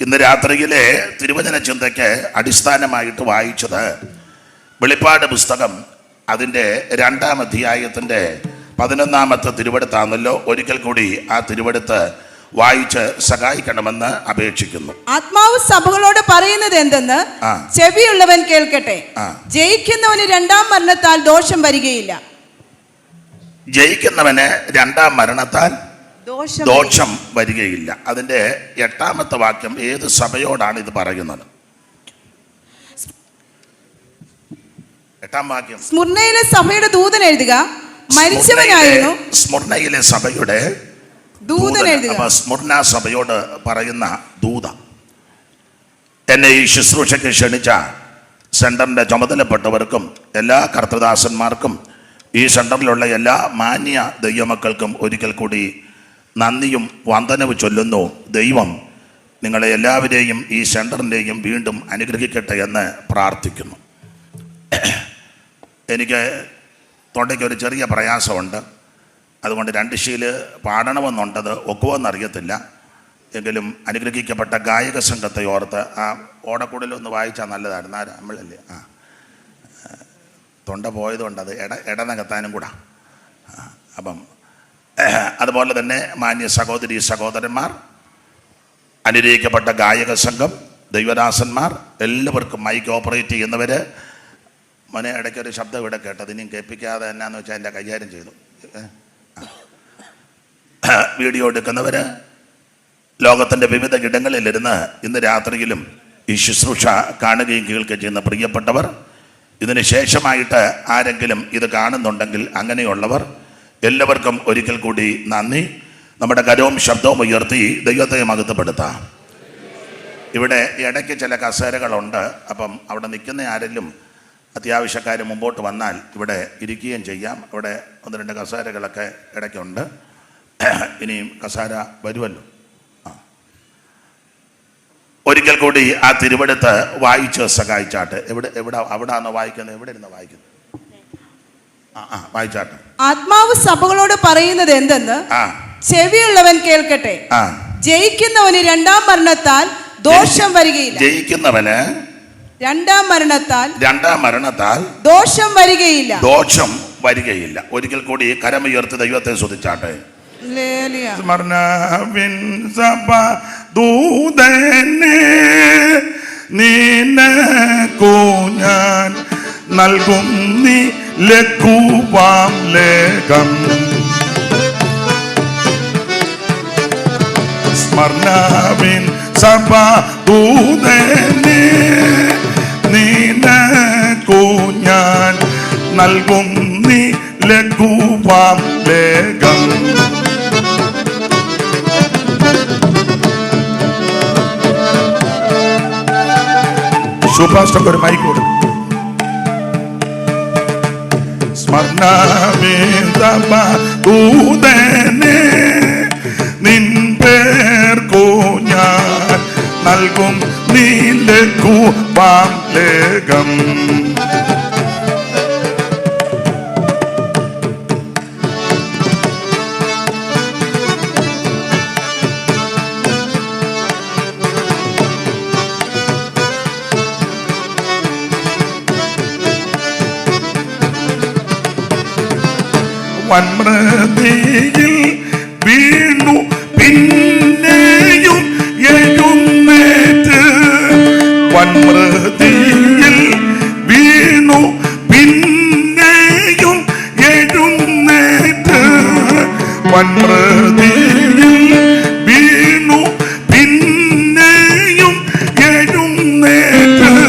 ഇന്ന് രാത്രിയിലെ തിരുവചന ചിന്തയ്ക്ക് അടിസ്ഥാനമായിട്ട് വായിച്ചത് വെളിപ്പാട് പുസ്തകം അതിൻ്റെ 2-ാം അധ്യായത്തിൻ്റെ 11-ാമത്തെ തിരുവെടുത്താണല്ലോ. ഒരിക്കൽ കൂടി ആ തിരുവെടുത്ത് വായിച്ച് സഹായിക്കണമെന്ന് അപേക്ഷിക്കുന്നു. ആത്മാവ് സഭകളോട് പറയുന്നത് എന്തെന്ന് ചെവിയുള്ളവൻ കേൾക്കട്ടെ. ജയിക്കുന്നവന് 2-ാം മരണത്താൽ ദോഷം വരികയില്ല. ജയിക്കുന്നവന് 2-ാം മരണത്താൽ ദോഷം വരികയില്ല. അതിൻ്റെ 8-ാമത്തെ വാക്യം ഏത് സഭയോടാണ് ഇത് പറയുന്നത്? 8-ാം വാക്യം സ്മുർണയിലെ സഭയുടെ ദൂതൻ എഴുതുക, മരിച്ചവനായിരുന്നു. സ്മുർണയിലെ സഭയുടെ ദൂതൻ എഴുതുക. സ്മുർണ സഭയോട് പറയുന്ന ദൂത. എന്നെ ഈ ശുശ്രൂഷയ്ക്ക് ക്ഷണിച്ച സെന്ററിന്റെ ചുമതലപ്പെട്ടവർക്കും എല്ലാ കർത്തൃദാസന്മാർക്കും ഈ സെന്ററിലുള്ള എല്ലാ മാന്യ ദൈവമക്കൾക്കും ഒരിക്കൽ കൂടി നന്ദിയും വന്ദനവും ചൊല്ലുന്നു. ദൈവം നിങ്ങളെ എല്ലാവരെയും ഈ സെന്ററിൻ്റെയും വീണ്ടും അനുഗ്രഹിക്കട്ടെ എന്ന് പ്രാർത്ഥിക്കുന്നു. എനിക്ക് തൊണ്ടയ്ക്ക് ഒരു ചെറിയ പ്രയാസമുണ്ട്. അതുകൊണ്ട് 2 ശീല് പാടണമെന്നുണ്ടത് ഒക്കുമെന്നറിയത്തില്ല. എങ്കിലും അനുഗ്രഹിക്കപ്പെട്ട ഗായക സംഘത്തെ ഓർത്ത് ആ ഓടക്കൂടലൊന്ന് വായിച്ചാൽ നല്ലതായിരുന്നു. നമ്മളല്ലേ തൊണ്ട പോയതുകൊണ്ട് അത് ഇടനകത്താനും കൂടാ. അപ്പം അതുപോലെ തന്നെ മാന്യ സഹോദരി സഹോദരന്മാർ, അനുഗ്രഹിക്കപ്പെട്ട ഗായക സംഘം, ദൈവദാസന്മാർ, എല്ലാവർക്കും മൈക്ക് ഓപ്പറേറ്റ് ചെയ്യുന്നവർ, മോനെ ഇടയ്ക്കൊരു ശബ്ദം ഇവിടെ കേട്ടത് ഇനിയും കേൾപ്പിക്കാതെ എന്നാന്ന് വെച്ചാൽ എൻ്റെ കൈകാര്യം ചെയ്തു. വീഡിയോ എടുക്കുന്നവർ, ലോകത്തിൻ്റെ വിവിധ ഇടങ്ങളിലിരുന്ന് ഇന്ന് രാത്രിയിലും ഈ ശുശ്രൂഷ കാണുകയും കേൾക്കുകയും ചെയ്യുന്ന പ്രിയപ്പെട്ടവർ, ഇതിന് ശേഷമായിട്ട് ആരെങ്കിലും ഇത് കാണുന്നുണ്ടെങ്കിൽ അങ്ങനെയുള്ളവർ എല്ലാവർക്കും ഒരിക്കൽ കൂടി നന്ദി. നമ്മുടെ കരവും ശബ്ദവും ഉയർത്തി ദൈവത്തെ മഹത്വപ്പെടുത്താം. ഇവിടെ ഇടയ്ക്ക് ചില കസേരകളുണ്ട്. അപ്പം അവിടെ നിൽക്കുന്ന ആരെങ്കിലും അത്യാവശ്യക്കാർ മുമ്പോട്ട് വന്നാൽ ഇവിടെ ഇരിക്കുകയും ചെയ്യാം. ഇവിടെ 1-2 കസേരകളൊക്കെ ഇടയ്ക്കുണ്ട്. ഇനിയും കസേര വരുമല്ലോ. ഒരിക്കൽ കൂടി ആ തിരുവെടുത്ത് വായിച്ച് സഹായിച്ചാട്ടെ. അവിടാണോ വായിക്കുന്നത്? എവിടെ ഇരുന്ന് വായിക്കുന്നത്? വായിച്ചാട്ടെ. ആത്മാവ് സഭകളോട് പറയുന്നത് എന്തെന്ന് ചെവിയുള്ളവൻ കേൾക്കട്ടെ. ജയിക്കുന്നവന് 2-ാം മരണത്താൽ ദോഷം വരികയില്ല. ജയിക്കുന്നവന് 2-ാം മരണത്താൽ ദോഷം വരികയില്ല. ഒരിക്കൽ കൂടി കരമുയർത്തി ദൈവത്തെ സ്തുതിച്ചാട്ടെ. സ്മരണവിൻ സഭ ദൂതനെ നിനക്കു ഞാൻ നൽകും നീ ലഘുവാം ലേഖം. സ്മരണവിൻ സഭ ദൂതനെ നിനക്കു ഞാൻ നൽകും നീ ലഘുവാം ലേഖം. സുഭാഷ്ടം ഒരു മൈക്ക് കൊടുക്കും. സ്മരണൂതനെ നിൻ പേർക്കു ഞാൻ നൽകും നീ ലഘുവാം ലേഖം. വൻമൃതിയിൽ വീണു പിന്നെയും എഴുന്നേറ്റ്. വൻമൃതിയിൽ വീണു പിന്നെയും എഴുന്നേറ്റ്. വൻമൃതിയിൽ വീണു പിന്നെയും എഴുന്നേറ്റ്.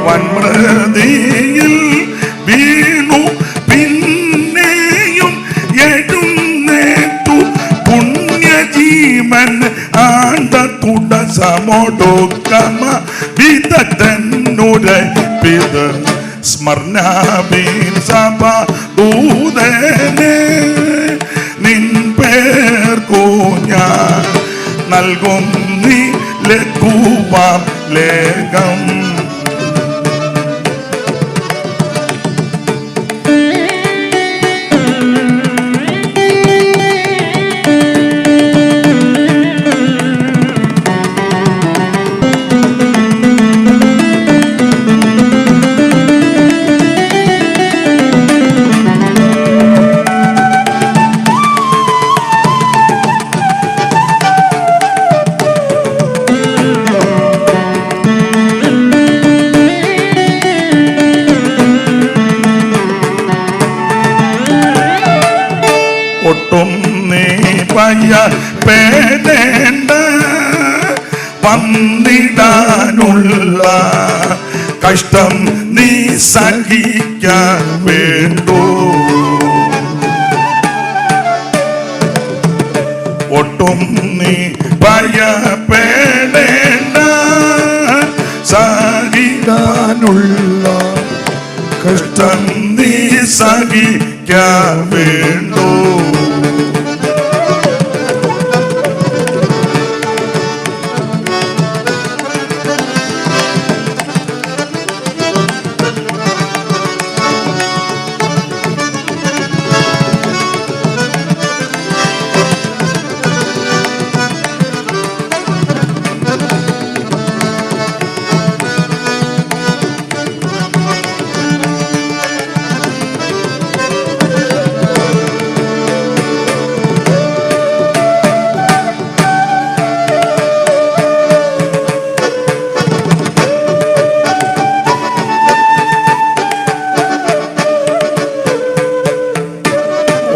വൻമൃതിയിൽ വീണു പിന്നെയും എഴുന്നേറ്റു. പുണ്യജീവൻ ആണ്ട തുടസമൊടുക്കമ വിദഗ്ധനുരപ്പിത്. സ്മരണവിൻ സഭ ദൂതനെ നിൻ പേർക്കു ഞാൻ നൽകും നീ ലഘുവാം ലേഖം. ഒട്ടും നീ ഭയപ്പെടേണ്ട, വന്നിടാനുള്ള കഷ്ടം നീ സഹിക്കാൻ വേണ്ടു. ഒട്ടും നീ ഭയപ്പെടേണ്ട, സഹിക്കാനുള്ള കഷ്ടം നീ സഹിക്കാൻ വേണ്ടു.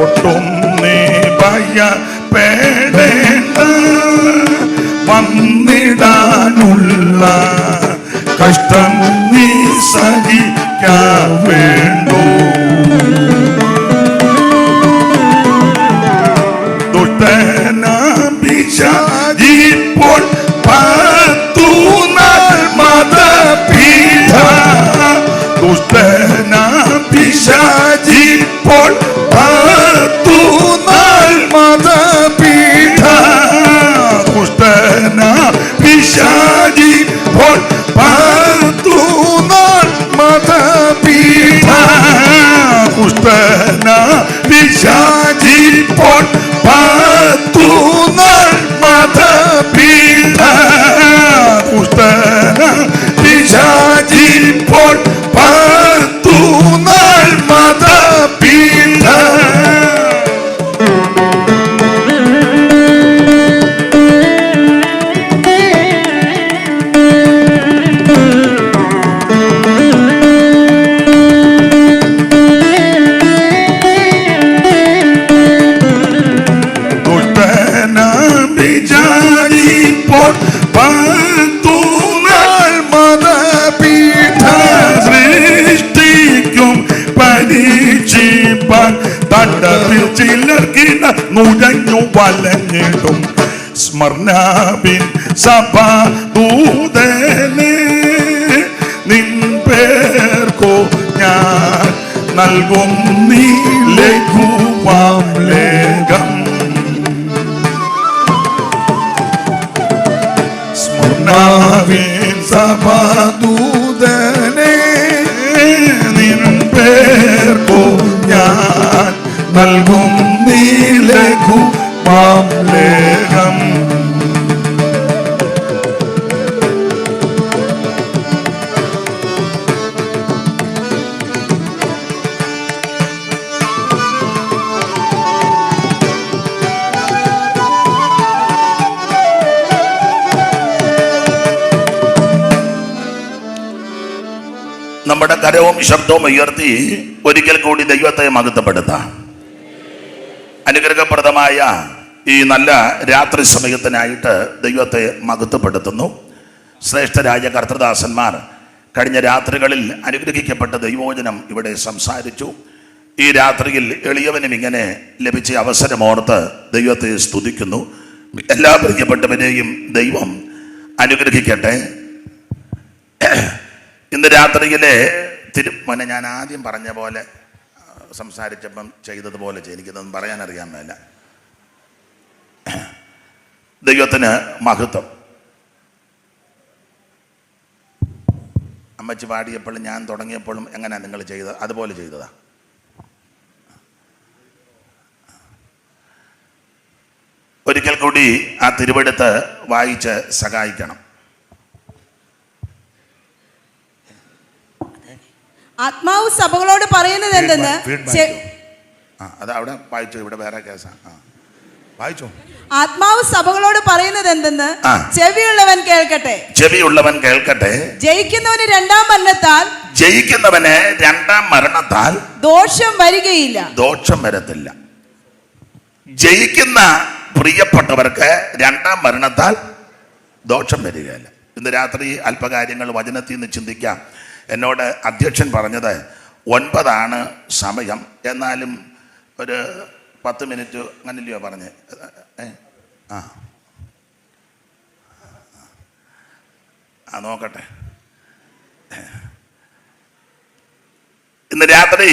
ഒട്ടും നീ ഭയപ്പെടേണ്ട, വന്നിടാനുള്ള കഷ്ടം നീ സഹിക്കാൻ വേണ്ടു. ദുഷ്ടനാം പിശാചിപ്പോൾ 10 നാൾ മതപീഠ. ദുഷ്ടനാം പിശാചിപ്പോൾ 10 നാൾ മതപീഠ. ദുഷ്ടനാം പിശാചിപ്പോൾ 10 നാൾ മതപീഠ. ദുഷ്ടനാം പിശാചിപ്പോൾ 10 നാൾ മതപീഠ. ദുഷ്ടനാം പിശാചിപ്പോൾ 10 നാൾ മതപീഠ. ദുഷ്ടനാം പിശാചിപ്പോൾ 10 നാൾ മതപീഠ. സൃഷ്ടിക്കും പരീക്ഷിപ്പാൻ തണ്ടത്തിൽ ചിലർക്കിന നുഴഞ്ഞു വലഞ്ഞിടും. സ്മർണാവിൻ സഭാദൂതനെ നിൻ പേർക്കോ ഞാൻ നൽകും നീ ലഘുവാം ലേഖം. സ്മർണാവിൻ സഭാദൂതനെ നിൻ പേർക്കോ ഞാൻ നൽകും നീ ലഘുവാം ലേഖം. നമ്മുടെ കരവും ശബ്ദവും ഉയർത്തി ഒരിക്കൽ കൂടി ദൈവത്തെ മഹത്വപ്പെടുത്താം. അനുഗ്രഹപ്രദമായ ഈ നല്ല രാത്രി സമയത്തിനായിട്ട് ദൈവത്തെ മഹത്വപ്പെടുത്തുന്നു. ശ്രേഷ്ഠരായ കർത്തൃദാസന്മാർ കഴിഞ്ഞ രാത്രികളിൽ അനുഗ്രഹിക്കപ്പെട്ട ദൈവവചനം ഇവിടെ സംസാരിച്ചു. ഈ രാത്രിയിൽ എളിയവനും ഇങ്ങനെ ലഭിച്ച അവസരമോർത്ത് ദൈവത്തെ സ്തുതിക്കുന്നു. എല്ലാ പ്രിയപ്പെട്ടവരെയും ദൈവം അനുഗ്രഹിക്കട്ടെ. ഇന്ന് രാത്രിയിലെ മോനെ ഞാൻ ആദ്യം പറഞ്ഞ പോലെ സംസാരിച്ചപ്പം ചെയ്തതുപോലെ എനിക്കിതൊന്നും പറയാനറിയാൻ മേല. ദൈവത്തിന് മഹത്വം. അമ്മച്ചി പാടിയപ്പോഴും ഞാൻ തുടങ്ങിയപ്പോഴും എങ്ങനെയാണ് നിങ്ങൾ ചെയ്തത്? അതുപോലെ ചെയ്തതാ. ഒരിക്കൽ കൂടി ആ തിരുവെടുത്ത് വായിച്ച് സഹായിക്കണം. ആത്മാവ് സഭകളോട് പറയുന്നത് എന്തെന്ന് അത് അവിടെ വായിച്ചു. ഇവിടെ വേറെ കേസാ. വായിച്ചോ. ആത്മാവ് സഭകളോട് പറയുന്നത് എന്തെന്ന് ചെവിയുള്ളവൻ കേൾക്കട്ടെ. ചെവിയുള്ളവൻ കേൾക്കട്ടെ. ജയിക്കുന്നവന് രണ്ടാം മരണത്താൽ ദോഷം വരികയില്ല. ദോഷം വരത്തില്ല. ജയിക്കുന്ന പ്രിയപ്പെട്ടവർക്ക് രണ്ടാം മരണത്താൽ ദോഷം വരികയില്ല. ഇന്ന് രാത്രി അല്പകാര്യങ്ങൾ വചനത്തിൽ നിന്ന് ചിന്തിക്കാം. എന്നോട് അധ്യക്ഷൻ പറഞ്ഞത് 9 സമയം, എന്നാലും ഒരു 10 മിനിറ്റ് അങ്ങനെയല്ലയോ പറഞ്ഞ്? നോക്കട്ടെ. ഇന്ന് രാത്രി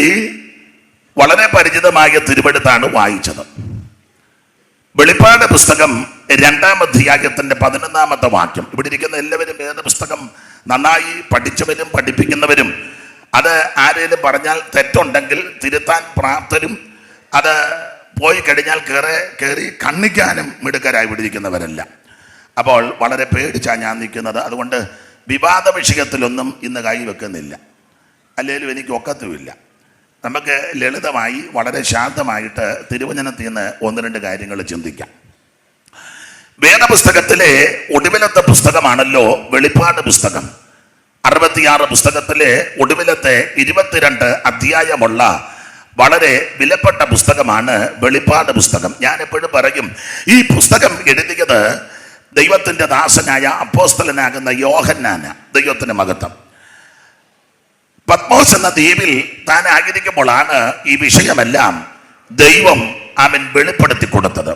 വളരെ പരിചിതമായ തിരുവെടുത്താണ് വായിച്ചത്. വെളിപ്പാട് പുസ്തകം 2-ാം അധ്യായത്തിന്റെ 11-ാമത്തെ വാക്യം. ഇവിടെ ഇരിക്കുന്ന എല്ലാവരും വേദപുസ്തകം നന്നായി പഠിച്ചവരും പഠിപ്പിക്കുന്നവരും, അത് ആരെങ്കിലും പറഞ്ഞാൽ തെറ്റുണ്ടെങ്കിൽ തിരുത്താൻ പ്രാപ്തരും, അത് പോയി കഴിഞ്ഞാൽ കയറി കണ്ണിക്കാനും മിടുക്കരായി വിടിരിക്കുന്നവരല്ല. അപ്പോൾ വളരെ പേടിച്ചാണ് ഞാൻ നിൽക്കുന്നത്. അതുകൊണ്ട് വിവാദ വിഷയത്തിലൊന്നും ഇന്ന് കൈവെക്കുന്നില്ല, അല്ലെങ്കിലും എനിക്ക് ഒക്കത്തുമില്ല. നമുക്ക് ലളിതമായി വളരെ ശാന്തമായിട്ട് തിരുവചനത്തിൽ നിന്ന് 1-2 കാര്യങ്ങൾ ചിന്തിക്കാം. വേദപുസ്തകത്തിലെ ഒടുവിലത്തെ പുസ്തകമാണല്ലോ വെളിപ്പാട് പുസ്തകം. 66 പുസ്തകത്തിലെ ഒടുവിലത്തെ 22 അധ്യായമുള്ള വളരെ വിലപ്പെട്ട പുസ്തകമാണ് വെളിപ്പാട് പുസ്തകം. ഞാൻ എപ്പോഴും പറയും, ഈ പുസ്തകം എഴുതിയത് ദൈവത്തിൻ്റെ ദാസനായ അപ്പോസ്തലനാകുന്ന യോഹന്നാന്. ദൈവത്തിന് മഹത്വം. പത്മോസ് എന്ന ദ്വീപിൽ താൻ ആയിരിക്കുമ്പോഴാണ് ഈ വിഷയമെല്ലാം ദൈവം അവൻ വെളിപ്പെടുത്തി കൊടുത്തത്.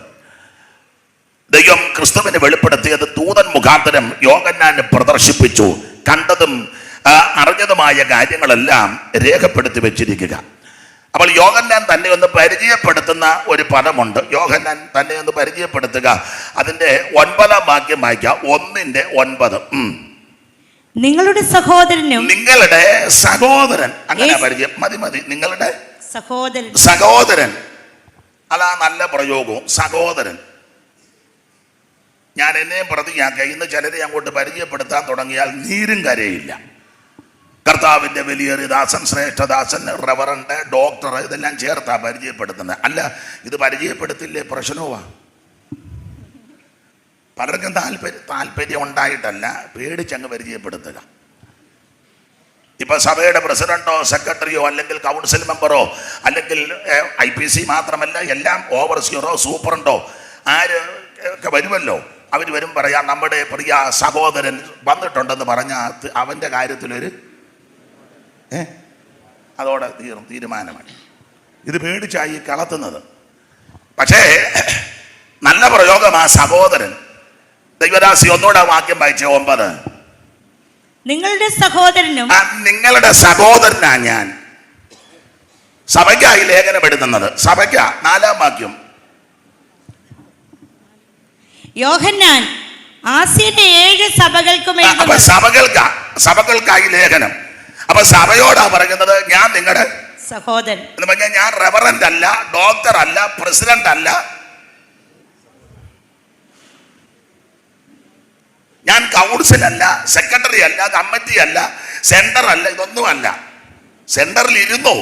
ദൈവം ക്രിസ്തുവിനെ വെളിപ്പെടുത്തിയത് ദൂതൻ മുഖാന്തരം യോഹന്നാന് പ്രദർശിപ്പിച്ചു. കണ്ടതും അറിഞ്ഞതുമായ കാര്യങ്ങളെല്ലാം രേഖപ്പെടുത്തി വെച്ചിരിക്കുക. അപ്പോൾ യോഹന്നാൻ തന്നെ ഒന്ന് പരിചയപ്പെടുത്തുന്ന ഒരു പദമുണ്ട്. യോഹന്നാൻ തന്നെ ഒന്ന് പരിചയപ്പെടുത്തുക. അതിന്റെ 9-ാം വാക്യം വായിക്കാം. 1:9. നിങ്ങളുടെ സഹോദരനും. നിങ്ങളുടെ സഹോദരൻ. അങ്ങനെ പരിചയം മതി. നിങ്ങളുടെ സഹോദരൻ. അതാ നല്ല പ്രയോഗവും. സഹോദരൻ. ഞാൻ എന്നെയും പ്രതിയാക്കുക. ഇന്ന് ചിലരെ അങ്ങോട്ട് പരിചയപ്പെടുത്താൻ തുടങ്ങിയാൽ നീരും കരയില്ല. കർത്താവിൻ്റെ വലിയൊരു ദാസൻ, ശ്രേഷ്ഠദാസൻ, റവറന്റ്, ഡോക്ടർ, ഇതെല്ലാം ചേർത്താ പരിചയപ്പെടുത്തുന്നത്. അല്ല, ഇത് പരിചയപ്പെടുത്തില്ലേ പ്രശ്നവുമാ. പലർക്കും താല്പര്യം ഉണ്ടായിട്ടല്ല, പേടിച്ചങ്ങ് പരിചയപ്പെടുത്തുക. ഇപ്പൊ സഭയുടെ പ്രസിഡന്റോ സെക്രട്ടറിയോ അല്ലെങ്കിൽ കൗൺസിൽ മെമ്പറോ അല്ലെങ്കിൽ IPC മാത്രമല്ല, എല്ലാം ഓവർസിയറോ സൂപ്രണ്ടോ ആര് ഒക്കെ വരുമല്ലോ. അവർ വരും പറയാം, നമ്മുടെ പ്രിയ സഹോദരൻ വന്നിട്ടുണ്ടെന്ന് പറഞ്ഞാൽ അവൻ്റെ കാര്യത്തിലൊരു അതോടെ തീരുമാനമാണ്. ഇത് പേടിച്ചായി കളത്തുന്നത്. പക്ഷേ നല്ല പ്രയോഗം ആ സഹോദരൻ. ദൈവദാസി ഒന്നുകൂടെ വാക്യം വായിച്ചേ. 9. നിങ്ങളുടെ സഹോദരനും. നിങ്ങളുടെ സഹോദരനാ ഞാൻ. സഭയ്ക്കായി ലേഖനം എഴുതുന്നത്. സഭയ്ക്കാ. 4-ാം വാക്യം. യോഹന്നാൻ ആസ്യയിലെ 7 സഭകൾക്കും. സഭകൾക്കായി ലേഖനം. അപ്പൊ സഭയോടാ പറയുന്നത്, ഞാൻ നിങ്ങളുടെ സഹോദരൻ എന്ന് പറഞ്ഞാൽ ഞാൻ റെവറന്റ് അല്ല, ഡോക്ടർ അല്ല, പ്രസിഡന്റ് അല്ല, ഞാൻ കൗൺസിൽ അല്ല, സെക്രട്ടറി അല്ല, കമ്മിറ്റി അല്ല, സെന്റർ അല്ല, ഇതൊന്നുമല്ല. സെന്ററിൽ ഇരുന്നോ,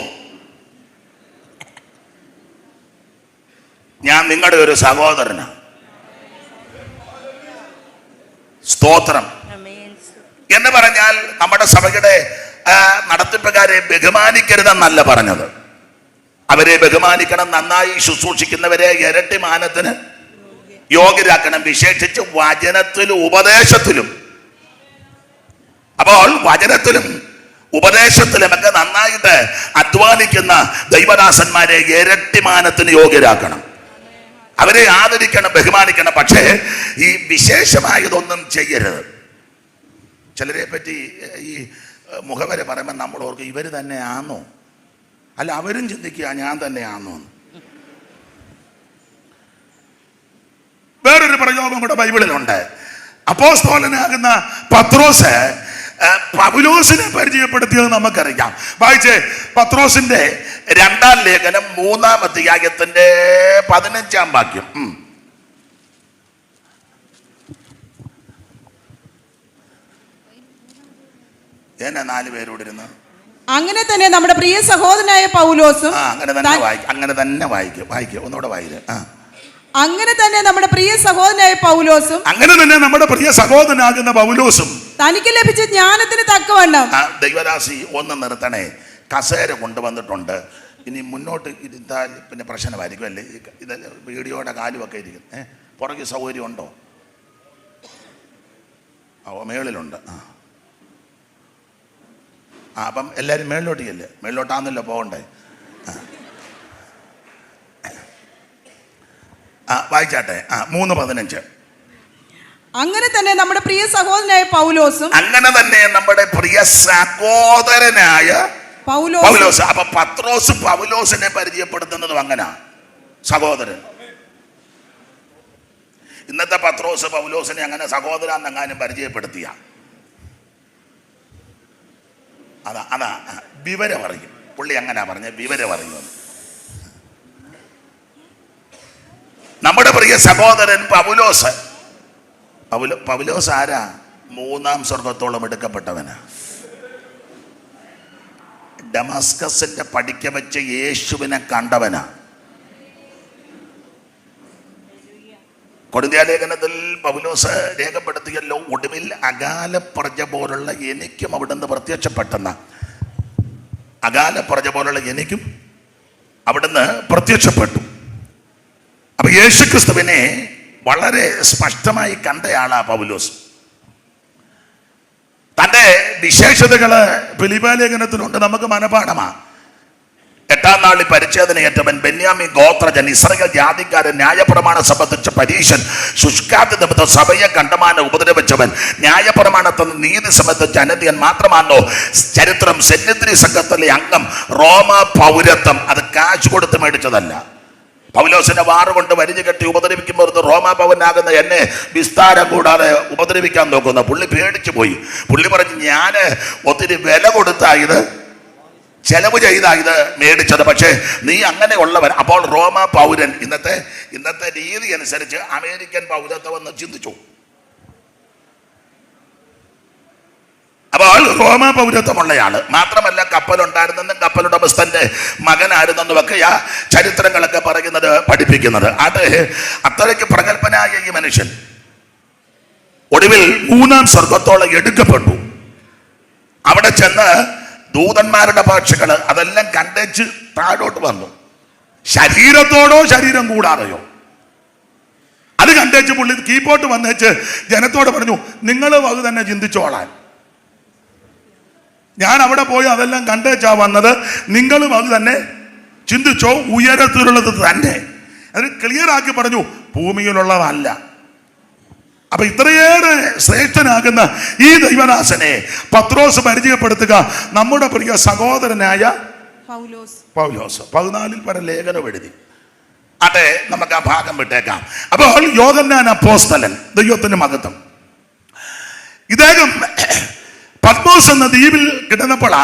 ഞാൻ നിങ്ങളുടെ ഒരു സഹോദരനാണ്. സ്തോത്രം എന്ന് പറഞ്ഞാൽ നമ്മുടെ സഭയുടെ നടത്തിപ്പുകാരെ ബഹുമാനിക്കരുതെന്നല്ല പറഞ്ഞത്. അവരെ ബഹുമാനിക്കണം. നന്നായി ശുശ്രൂഷിക്കുന്നവരെ ഇരട്ടി മാനത്തിന് യോഗ്യരാക്കണം, വിശേഷിച്ച് വചനത്തിലും ഉപദേശത്തിലും. അപ്പോൾ വചനത്തിലും ഉപദേശത്തിലുമൊക്കെ നന്നായിട്ട് അധ്വാനിക്കുന്ന ദൈവദാസന്മാരെ ഇരട്ടിമാനത്തിന് യോഗ്യരാക്കണം. അവരെ ആദരിക്കണം, ബഹുമാനിക്കണം. പക്ഷേ ഈ വിശേഷമായതൊന്നും ചെയ്യരുത്. ചിലരെ പറ്റി ഈ മുഖവരെ പറയുമ്പോൾ നമ്മൾ ഓർക്കും, ഇവർ തന്നെ ആണോ? അല്ല, അവരും ചിന്തിക്കുക ഞാൻ തന്നെ ആണോ. വേറൊരു പ്രയോഗം കൂടെ ബൈബിളിലുണ്ട്. അപ്പോസ്തലനാകുന്ന പത്രോസ് പൗലോസിനെ പരിചയപ്പെടുത്തിയത് നമുക്കറിയാം. വായിച്ചേ, പത്രോസിന്റെ 2-ാം ലേഖനം 3-ാം അധ്യായത്തിന്റെ 15-ാം വാക്യം. എന്നെ 4 പേരോട് ഇരുന്ന് അങ്ങനെ തന്നെ നമ്മുടെ പ്രിയ സഹോദരനായ പൗലോസും അങ്ങനെ തന്നെ വായിക്കും ഒന്നുകൂടെ വായിക്കും. അങ്ങനെ തന്നെ നമ്മുടെ പ്രിയ സഹോദരനായ പൗലോസും തനിക്ക് ലഭിച്ച ജ്ഞാനത്തിന് തക്കവണ്ണം. ദൈവദാസി ഒന്ന് നിർത്തണേ, കസേര കൊണ്ടുവന്നിട്ടുണ്ട്. ഇനി മുന്നോട്ട് ഇരുത്താൽ പിന്നെ പ്രശ്നമായിരിക്കും അല്ലേ? ഇത് വീഡിയോയുടെ കാലുമൊക്കെ ഇരിക്കും. പുറകെ സൗകര്യം ഉണ്ടോ? മേളിലുണ്ട്. അപ്പം എല്ലാവരും മേളിലോട്ട് ചെല്ലേ. മേളിലോട്ടാന്നല്ലോ പോകണ്ടേ? വായിച്ചാട്ടെ. 3:15. അങ്ങനെ തന്നെ നമ്മുടെ പ്രിയ സഹോദരനായ പൗലോസും പൗലോസ്. അപ്പൊ പത്രോസ് പൗലോസിനെ പരിചയപ്പെടുത്തുന്നതും അങ്ങനെ സഹോദരൻ. ഇന്നത്തെ പത്രോസ് പൗലോസിനെ അങ്ങനെ സഹോദരനെങ്ങാനും പരിചയപ്പെടുത്തിയ അതാ വിവരം അറിയും. പുള്ളി അങ്ങനെ പറഞ്ഞ വിവരം അറിയുമെന്ന്. നമ്മുടെ പ്രിയ സഹോദരൻ പൗലോസ് ആരാ? 3-ാം സ്വർഗത്തോളം എടുക്കപ്പെട്ടവനാ. ഡമാസ്കസിന്റെ പടിക്ക വെച്ച് യേശുവിനെ കണ്ടവനാ. കൊരിന്ത്യ ലേഖനത്തിൽ പൗലോസ് രേഖപ്പെടുത്തിയല്ലോ, ഒടുവിൽ അകാലപ്രജ പോലുള്ള എനിക്കും അവിടുന്ന് പ്രത്യക്ഷപ്പെട്ടെന്ന. അകാലപ്രജ പോലുള്ള എനിക്കും അവിടുന്ന് പ്രത്യക്ഷപ്പെട്ടു. അപ്പൊ യേശുക്രിസ്തുവിനെ വളരെ സ്പഷ്ടമായി കണ്ടയാളാ പൗലോസ്. തൻ്റെ വിശേഷതകള് ഫിലിപ്പിയ ലേഖനത്തിലുണ്ട്, നമുക്ക് മനപാഠമാ. 8-ാം നാളിൽ പരിച്ഛേദനയേറ്റവൻ, ബെന്യാമീൻ ഗോത്രജൻ, ഇസ്രായേൽ ജാതിക്കാരൻ, ന്യായപ്രമാണം സംബന്ധിച്ച പരീശൻ, ശുഷ്കാന്തി നിമിത്തം സഭയെ കണ്ടമാനം ഉപദ്രവിച്ചവൻ, ന്യായപ്രമാണത്തിൽ നീതി സംബന്ധിച്ച അനന്യൻ മാത്രമാണോ ചരിത്രം, സെന്നിത്രി സംഘത്തിലെ അംഗം, റോമ പൗരത്വം. അത് കാശ് കൊടുത്ത് മേടിച്ചതല്ല. പൗലോസിനെ വാറുകൊണ്ട് വരിഞ്ഞു കെട്ടി ഉപദ്രവിക്കുമ്പോൾ റോമാ പൗരനാകുന്ന എന്നെ വിസ്താരം കൂടാതെ ഉപദ്രവിക്കാൻ നോക്കുന്ന പുള്ളി പേടിച്ചു പോയി. പുള്ളി പറഞ്ഞു, ഞാൻ ഒത്തിരി വില കൊടുത്തായത്, ചെലവ് ചെയ്തായത് മേടിച്ചത്, പക്ഷേ നീ അങ്ങനെയുള്ളവൻ. അപ്പോൾ റോമാ പൗരൻ. ഇന്നത്തെ രീതി അനുസരിച്ച് അമേരിക്കൻ പൗരത്വം എന്ന് ചിന്തിച്ചു. അപ്പോൾ റോമാ പൗരത്വമുള്ളയാള് മാത്രമല്ല, കപ്പലുണ്ടായിരുന്നെന്നും കപ്പലുടമസ്ഥന്റെ മകനായിരുന്നെന്നും ഒക്കെ ആ ചരിത്രങ്ങളൊക്കെ പറയുന്നത് പഠിപ്പിക്കുന്നത്. അത് അത്രയ്ക്ക് പ്രഗത്ഭനായ ഈ മനുഷ്യൻ ഒടുവിൽ 3-ാം സ്വർഗത്തോളം എടുക്കപ്പെട്ടു. അവിടെ ചെന്ന് ദൂതന്മാരുടെ ഭാഷകള് അതെല്ലാം കണ്ടേച്ച് താഴോട്ട് വന്നു. ശരീരത്തോടോ ശരീരം കൂടാതെയോ അത് കണ്ടേച്ച് പുള്ളി കീപ്പോട്ട് വന്നേച്ച് ജനത്തോട് പറഞ്ഞു, നിങ്ങളും അത് തന്നെ ചിന്തിച്ചോളാൻ. ഞാൻ അവിടെ പോയി അതെല്ലാം കണ്ടേച്ചാ വന്നത്, നിങ്ങളും അത് തന്നെ ചിന്തിച്ചോ, ഉയരത്തിലുള്ളത് തന്നെ. അത് ക്ലിയർ ആക്കി പറഞ്ഞു, ഭൂമിയിലുള്ളതല്ല. അപ്പൊ ഇത്രയേറെ ശ്രേഷ്ഠനാകുന്ന ഈ ദൈവദാസനെ പത്രോസ് പരിചയപ്പെടുത്തുക നമ്മുടെ പ്രിയ സഹോദരനായ പൗലോസ്. 14 പര ലേഖനം എഴുതി. അതെ, നമുക്ക് ആ ഭാഗം വിട്ടേക്കാം. അപ്പോൾ യോഹന്നാൻ അപ്പോസ്തലൻ, ദൈവത്തിന്റെ മഹത്വം. ഇദ്ദേഹം പത്മോസ് എന്ന ദ്വീപിൽ കിടന്നപ്പോഴാ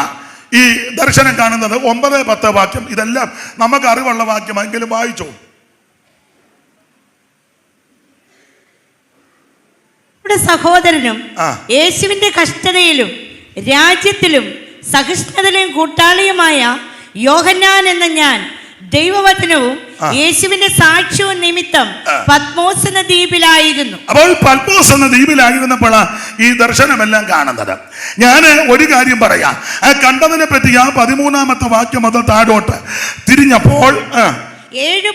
ഈ ദർശനം കാണുന്നത്. 9-10 വാക്യം, ഇതെല്ലാം നമുക്ക് അറിവുള്ള വാക്യമെങ്കിലും വായിച്ചോ. സഹോദരനും യേശുവിന്റെ കഷ്ടതയിലും രാജ്യത്തിലും സഹിഷ്ണുതയിലും കൂട്ടാളിയുമായ യോഹന്നാൻ എന്ന ഞാൻ ദൈവവചനവും യേശുവിന്റെ സാക്ഷ്യവും നിമിത്തം പത്മോസ് എന്ന ദ്വീപിലായിരുന്നു. അപ്പോൾ പത്മോസ് എന്ന ദ്വീപിലായിരുന്നപ്പോഴാ ഈ ദർശനമെല്ലാം കാണുന്നത്. ഞാൻ ഒരു കാര്യം പറയാം. കണ്ടതിനെ പറ്റി ആ 13-ാമത്തെ വാക്യം മുതൽ താഴോട്ട് തിരിഞ്ഞപ്പോൾ 7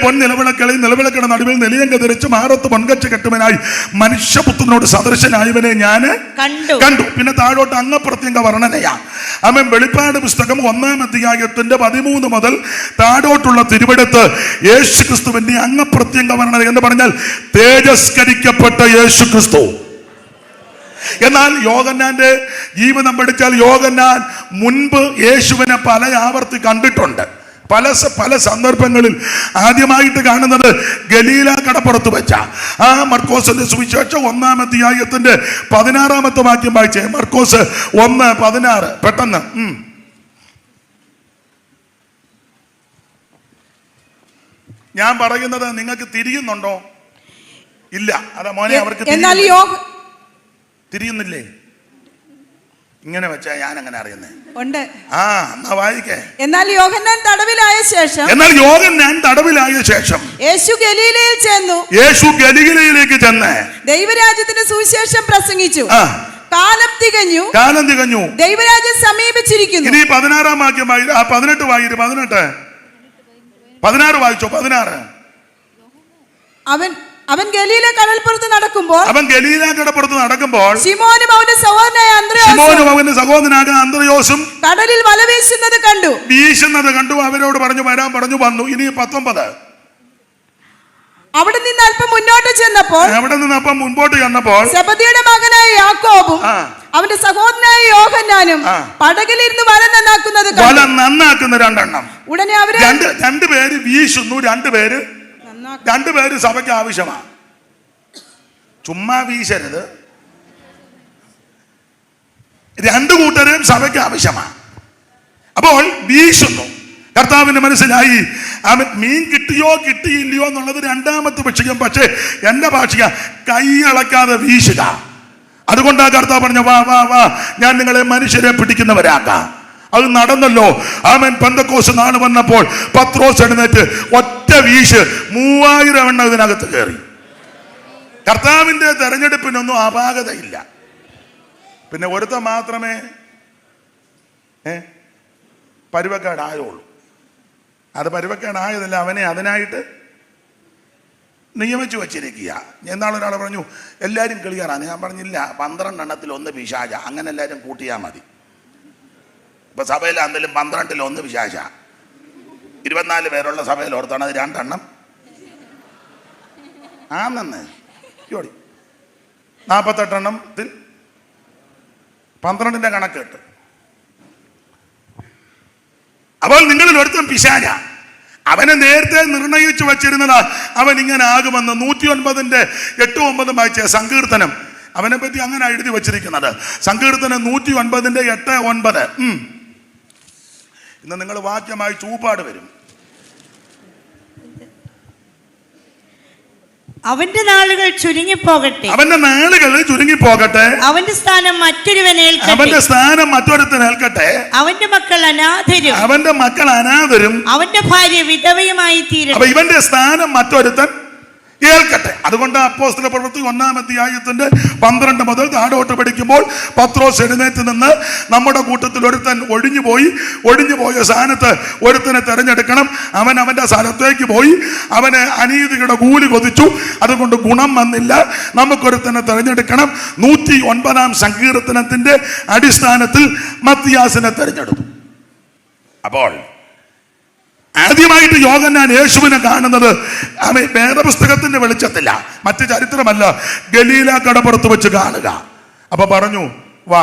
പൊൻനിലവിളക്കുകളിൽ നിലവിളക്കുടെ നടുവിൽ നെലിയങ്ക ധരിച്ച് മാറത്ത് പൊൻകച്ച കെട്ടുവനായി മനുഷ്യപുത്രനോട് സദൃശനായവനെ ഞാൻ കണ്ടു. പിന്നെ താഴോട്ട് അംഗപ്രത്യംഗ വർണ്ണനയാ. അവൻ വെളിപ്പാട് പുസ്തകം 1-ാം അധ്യായത്തിന്റെ 13 മുതൽ താഴോട്ടുള്ള തിരുവെടുത്ത് യേശു ക്രിസ്തുവിന്റെ അംഗപ്രത്യംഗ വർണ്ണന എന്ന് പറഞ്ഞാൽ തേജസ്കരിക്കപ്പെട്ട യേശു ക്രിസ്തു. എന്നാൽ യോഹന്നാന്റെ ജീവിതം പഠിച്ചാൽ യോഹന്നാൻ മുൻപ് യേശുവിനെ പല ആവർത്തി കണ്ടിട്ടുണ്ട്. പല സന്ദർഭങ്ങളിൽ ആദ്യമായിട്ട് കാണുന്നത് ഗലീല കടപ്പുറത്ത് വെച്ച ആ മർക്കോസിന്റെ സുവിശേഷം 1-ാം അധ്യായത്തിന്റെ 16-ാമത്തെ വാക്യം വായിച്ചേ. മർക്കോസ് 1:16 പെട്ടെന്ന്. ഞാൻ പറയുന്നത് നിങ്ങൾക്ക് തിരിയുന്നുണ്ടോ? ഇല്ല. അതാ മോനെ, അവർക്ക് തിരിയുന്നില്ലേ? ഇങ്ങനെ വെച്ചാ ഞാൻ അങ്ങനെ അറിയുന്നേ ഉണ്ട്. എന്നാ വായിക്കേ. എന്നാൽ യോഹന്നാൻ തടവിലായ ശേഷം യേശു ഗലീലയിലേക്ക് ചെന്ന് ദൈവരാജ്യത്തിന്റെ സുവിശേഷം പ്രസംഗിച്ചു. കാലം തികഞ്ഞു, ദൈവരാജ്യം സമീപിച്ചിരിക്കുന്നു. ഇനി 16-ാം വാക്യം 18 വായിരു. 16 വായിച്ചോ. 16. അവൻ ഗലീല കടൽപ്പുറത്ത് നടക്കുമ്പോൾ ശിമോനും അവന്റെ സഹോദരനായ അന്ത്രയോസും കടലിൽ വല വീശുന്നത് കണ്ടു. അവരോട് പറഞ്ഞു വന്നു. ഇനി 19. അവിടെ നിന്ന് അല്പം മുമ്പോട്ട് ചെന്നപ്പോൾ സെബദിയുടെ മകനായ യാക്കോബും അവന്റെ സഹോദരനായ യോഹന്നാനും പടകിലിരുന്ന് വല നന്നാക്കുന്ന രണ്ടെണ്ണം. ഉടനെ അവര് രണ്ടുപേര് വീശുന്നു, രണ്ടുപേര് സഭയ്ക്ക് ആവശ്യമാണ്. ചുമ്മാ വീശരുത്. രണ്ടു കൂട്ടരും സഭയ്ക്ക് ആവശ്യമാണ്. അപ്പോൾ വീശുന്നു. കർത്താവിന് മനസ്സിലായി അവൻ മീൻ കിട്ടിയില്ലയോ എന്നുള്ളത് രണ്ടാമത്തെ പക്ഷികം. പക്ഷേ എന്റെ ഭാഷിക കൈയളക്കാതെ വീശുക. അതുകൊണ്ടാ കർത്താവ് പറഞ്ഞ വാ ഞാൻ നിങ്ങളെ മനുഷ്യരെ പിടിക്കുന്നവരാക്കാം. അത് നടന്നല്ലോ. ആമേൻ. പെന്തക്കോസ്ത് നാൾ വന്നപ്പോൾ പത്രോസ് എഴുന്നേറ്റ് ഒറ്റ വീശ് 3000 എണ്ണം ഇതിനകത്ത് കയറി. കർത്താവിന്റെ തെരഞ്ഞെടുപ്പിനൊന്നും അപാകതയില്ല. പിന്നെ ഒരുത്ത മാത്രമേ പരുവക്കേടായുള്ളൂ. അത് പരുവക്കേടായതല്ല, അവനെ അതിനായിട്ട് നിയമിച്ചു വച്ചിരിക്കുക. എന്നാൾ ഒരാൾ പറഞ്ഞു എല്ലാവരും ക്ലിയറാണ്. ഞാൻ പറഞ്ഞില്ല, 12 എണ്ണത്തിൽ 1 പിശാച. അങ്ങനെ എല്ലാവരും കൂട്ടിയാൽ മതി. ഇപ്പൊ സഭയിൽ എന്തെങ്കിലും 12-ൽ 1 പിശാച. 24 പേരുള്ള സഭയിൽ ഓർത്താണ് അത് 2 എണ്ണം ആണെന്ന്. 48 എണ്ണത്തിൽ 12-ന്റെ കണക്ക് കിട്ടും. അപ്പോൾ നിങ്ങളിൽ ഒരുത്തൻ പിശാച. അവനെ നേരത്തെ നിർണയിച്ചു വച്ചിരുന്നതാ അവൻ ഇങ്ങനെ ആകുമെന്ന്. 109-ന്റെ 8-9 വായിച്ച സങ്കീർത്തനം അവനെ പറ്റി അങ്ങനെ എഴുതി വച്ചിരിക്കുന്നത്. സങ്കീർത്തനം 109-ന്റെ 8-9. ഇന്ന് നിങ്ങൾ വാക്യമായി ചൂപ്പാട് വരും. അവന്റെ നാളുകൾ ചുരുങ്ങിപ്പോകട്ടെ, അവന്റെ സ്ഥാനം മറ്റൊരുത്തനേൽക്കട്ടെ, അവന്റെ മക്കൾ അനാഥരും അവന്റെ ഭാര്യ വിധവയുമായി തീരും. അപ്പൊ ഇവന്റെ സ്ഥാനം മറ്റൊരുത്തൻ ഏൽക്കട്ടെ. അതുകൊണ്ട് അപ്പോസ്തല പ്രവൃത്തി 1-ാം അധ്യായത്തിന്റെ 12 മുതൽ താഴോട്ട് പഠിക്കുമ്പോൾ പത്രോസ് എഴുന്നേറ്റ് നിന്ന് നമ്മുടെ കൂട്ടത്തിൽ ഒരുത്തൻ ഒഴിഞ്ഞുപോയ സ്ഥാനത്ത് ഒരുത്തനെ തെരഞ്ഞെടുക്കണം. അവൻ അവന്റെ സ്ഥലത്തേക്ക് പോയി. അവന് അനീതിയുടെ കൂലി കൊതിച്ചു, അതുകൊണ്ട് ഗുണം വന്നില്ല. നമുക്കൊരുത്തനെ തെരഞ്ഞെടുക്കണം. 109-ാം സങ്കീർത്തനത്തിന്റെ അടിസ്ഥാനത്തിൽ മത്തിയാസിനെ തെരഞ്ഞെടുത്തു. അപ്പോൾ ആദ്യമായിട്ട് യോഹന്നാൻ യേശുവിനെ കാണുന്നത് വേദപുസ്തകത്തിന്റെ വെളിച്ചത്തില്ല, മറ്റു ചരിത്രമല്ല, ഗലീല കടപ്പുറത്ത് വെച്ച് കാണുക. അപ്പൊ പറഞ്ഞു വാ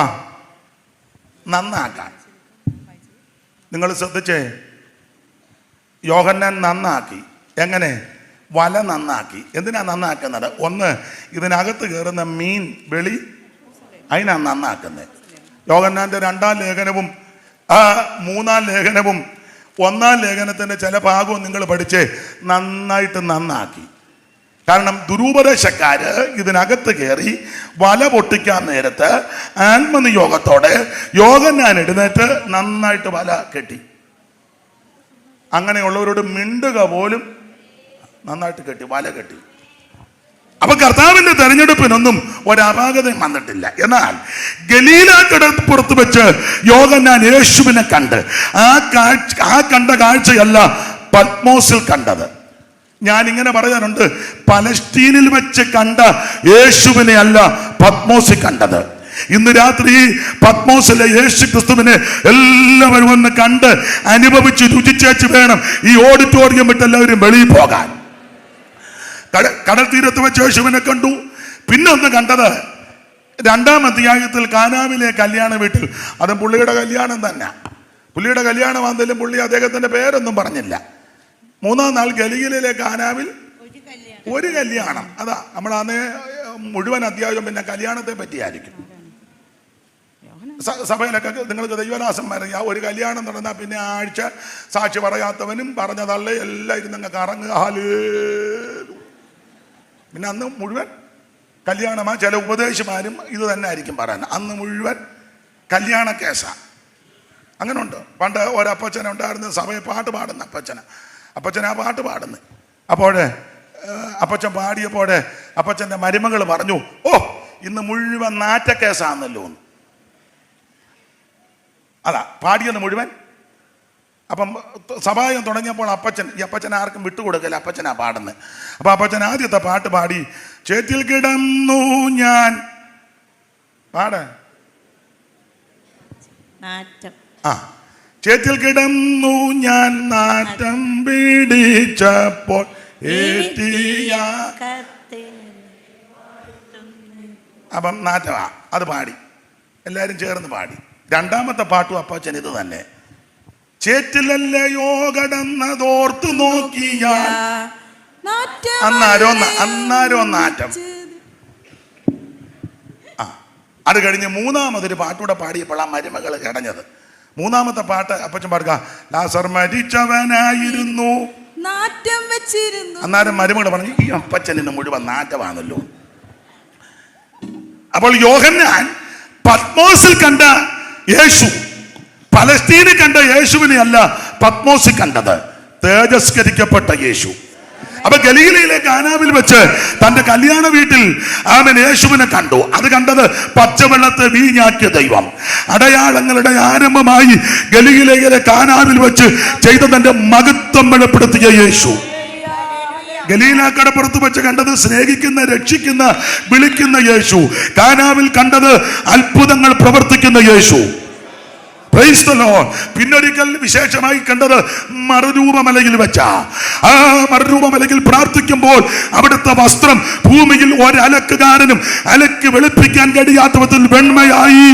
നന്നാക്കാൻ. നിങ്ങൾ ശ്രദ്ധിച്ചേ, യോഹന്നാൻ നന്നാക്കി. എങ്ങനെ? വല നന്നാക്കി. എന്തിനാ നന്നാക്കുന്നത്? ഒന്ന്, ഇതിനകത്ത് കയറുന്ന മീൻ വെളി, അതിനാണ് നന്നാക്കുന്നത്. യോഹന്നാന്റെ 2-ാം ലേഖനവും 3-ാം ലേഖനവും 1-ാം ലേഖനത്തിന്റെ ചില ഭാഗവും നിങ്ങൾ പഠിച്ചേ, നന്നായിട്ട് നന്നാക്കി. കാരണം ദുരുപദേശക്കാര് ഇതിനകത്ത് കയറി വല പൊട്ടിക്കാൻ നേരത്ത് ആത്മനിയോഗത്തോടെ യോഹന്നാൻ എഴുന്നേറ്റ് നന്നായിട്ട് വല കെട്ടി. അങ്ങനെയുള്ളവരോട് മിണ്ടുക പോലും നന്നായിട്ട് കെട്ടി, വല കെട്ടി. അപ്പൊ കർത്താവിന്റെ തെരഞ്ഞെടുപ്പിനൊന്നും ഒരപാകതയും വന്നിട്ടില്ല. എന്നാൽ ഗലീല കടപ്പുറത്ത് വെച്ച് യോഹന്നാൻ യേശുവിനെ കണ്ട് ആ കണ്ട കാഴ്ചയല്ല പത്മോസിൽ കണ്ടത്. ഞാൻ ഇങ്ങനെ പറയാറുണ്ട്, പലസ്തീനിൽ വെച്ച് കണ്ട യേശുവിനെ അല്ല പത്മോസിൽ കണ്ടത്. ഇന്ന് രാത്രി പത്മോസിലെ യേശു ക്രിസ്തുവിനെ എല്ലാവരും ഒന്ന് കണ്ട് അനുഭവിച്ച് രുചിച്ചേച്ച് വേണം ഈ ഓഡിറ്റോറിയം വിട്ട് എല്ലാവരും വെളിയിൽ പോകാൻ. കടൽ തീരത്ത് വെച്ച് യേശുവിനെ കണ്ടു. പിന്നെ ഒന്ന് കണ്ടത് 2-ാം അധ്യായത്തിൽ കാനാവിലെ കല്യാണ വീട്ടിൽ. അതും പുള്ളിയുടെ കല്യാണം തന്നെ. പുള്ളിയുടെ കല്യാണമാണെങ്കിലും പുള്ളി അദ്ദേഹത്തിന്റെ പേരൊന്നും പറഞ്ഞില്ല. 3-ാം നാൾ ഗലീലയിലെ കാനാവിൽ ഒരു കല്യാണം. അതാ നമ്മളന്ന് മുഴുവൻ അധ്യായം പിന്നെ കല്യാണത്തെ പറ്റിയായിരിക്കും. സഭയിലൊക്കെ നിങ്ങൾക്ക് ദൈവദാസന്മാരെ ഒരു കല്യാണം നടന്നാൽ പിന്നെ ആഴ്ച സാക്ഷി പറയാത്തവനും പറഞ്ഞതല്ലേ എല്ലാം ഇരുന്നങ്ങ് കറങ്ങുക. പിന്നെ അന്ന് മുഴുവൻ കല്യാണമാ. ചില ഉപദേശിമാരും ഇത് തന്നെ ആയിരിക്കും പറയാൻ. അന്ന് മുഴുവൻ കല്യാണ കേസാ. അങ്ങനെ ഉണ്ട്. പണ്ട് ഒരപ്പച്ചന ഉണ്ടായിരുന്ന സഭയെ പാട്ട് പാടുന്ന അപ്പച്ചൻ ആ പാട്ട് പാടുന്നു. അപ്പോഴേ അപ്പച്ചൻ പാടിയപ്പോഴേ അപ്പച്ചൻ്റെ മരുമകൾ പറഞ്ഞു, ഓ ഇന്ന് മുഴുവൻ നാറ്റക്കേസാന്നല്ലോ എന്ന്. അതാ പാടിയത് മുഴുവൻ. അപ്പം സഭായം തുടങ്ങിയപ്പോൾ ഈ അപ്പച്ചൻ ആർക്കും വിട്ടുകൊടുക്കല, അപ്പച്ചനാ പാടുന്നത്. അപ്പം അപ്പച്ചൻ ആദ്യത്തെ പാട്ട് പാടി, ചേറ്റിൽ കിടന്നു ഞാൻ ചേറ്റിൽ കിടന്നു ഞാൻ നാറ്റം പിടിച്ചപ്പോൾ അപ്പം നാറ്റമാ. അത് പാടി, എല്ലാവരും ചേർന്ന് പാടി. രണ്ടാമത്തെ പാട്ടും അപ്പച്ചൻ ഇത് തന്നെ. ചേറ്റിലല്ലയോ കടന്നതോർത്തു നോക്കിയാൽ അന്നാരോ നാറ്റം. അത് കഴിഞ്ഞ് മൂന്നാമതൊരു പാട്ടൂടെ പാടിയപ്പോൾ ആ മരുമകൾ കിടഞ്ഞത്. മൂന്നാമത്തെ പാട്ട് അപ്പച്ചൻ പാടുക, ലാസർ മരിച്ചവനായിരുന്നു നാറ്റം വെച്ചിരുന്നു. അന്നേരം മരുമകൾ പറഞ്ഞു, ഈ അപ്പച്ചനിന്ന് മുഴുവൻ നാറ്റമാണല്ലോ. അപ്പോൾ യോഹന്നാൻ പത്മോസിൽ കണ്ട യേശു പലസ്തീനിൽ കണ്ട യേശുവിനെ അല്ല പത്മോസിൽ കണ്ടത്, തേജസ്കരിക്കപ്പെട്ട യേശു. അപ്പൊ ഗലീലയിലെ കാനാവിൽ വെച്ച് തന്റെ കല്യാണ വീട്ടിൽ അവൻ യേശുവിനെ കണ്ടു. അത് കണ്ടത് പച്ചവെള്ളത്തെ വീഞ്ഞാക്കിയ ദൈവം. അടയാളങ്ങളുടെ ആരംഭമായി ഗലീലയിലെ കാനാവിൽ വെച്ച് ചെയ്ത തന്റെ മഹത്വം വെളിപ്പെടുത്തിയ യേശു. ഗലീല കടപ്പുറത്ത് വെച്ച് കണ്ടത് സ്നേഹിക്കുന്ന, രക്ഷിക്കുന്ന, വിളിക്കുന്ന യേശു. കാനാവിൽ കണ്ടത് അത്ഭുതങ്ങൾ പ്രവർത്തിക്കുന്ന യേശു. Praise the lord. പിന്നൊരിക്കൽ വിശേഷമായി കണ്ടത് മറുരൂപമലയിൽ വെച്ച. ആ മറുരൂപമലയിൽ പ്രാർത്ഥിക്കുമ്പോൾ അവിടുത്തെ വസ്ത്രം ഭൂമിയിൽ ഒരലക്കുകാരനും അലക്ക് വെളുപ്പിക്കാൻ കഴിയാത്ത വിധത്തിൽ വെണ്മയായി.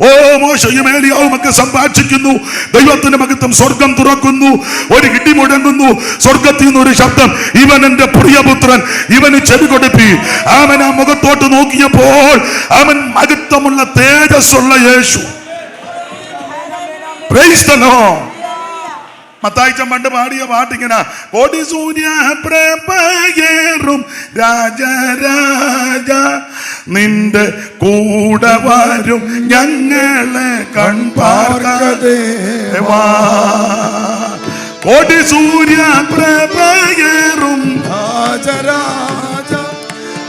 ഓ മോശയും ഏലിയാവും ഒക്കെ സംഭാഷിക്കുന്നു. ദൈവത്തിന്റെ മഹത്വം. സ്വർഗം തുറക്കുന്നു, ഒരു ഇടി മുഴങ്ങുന്നു. സ്വർഗത്തിൽ നിന്ന് ഒരു ശബ്ദം, ഇവൻ എന്റെ പ്രിയപുത്രൻ, ഇവന് ചെവി കൊടുപ്പി. അവൻ ആ മുഖത്തോട്ട് നോക്കിയപ്പോൾ അവൻ മഹത്വമുള്ള തേജസ്സുള്ള Yeshu. Praise the lord. Mathayichan പണ്ട് പാടിയ പാട്ടിങ്ങനെ, കോടി സൂര്യ പ്രഭയേറും രാജരാജ നിന്റെ കൂടെ വരും ഞങ്ങളെ കൺപാർക്കദേവാ. കോടി സൂര്യ പ്രഭയേറും രാജരാജ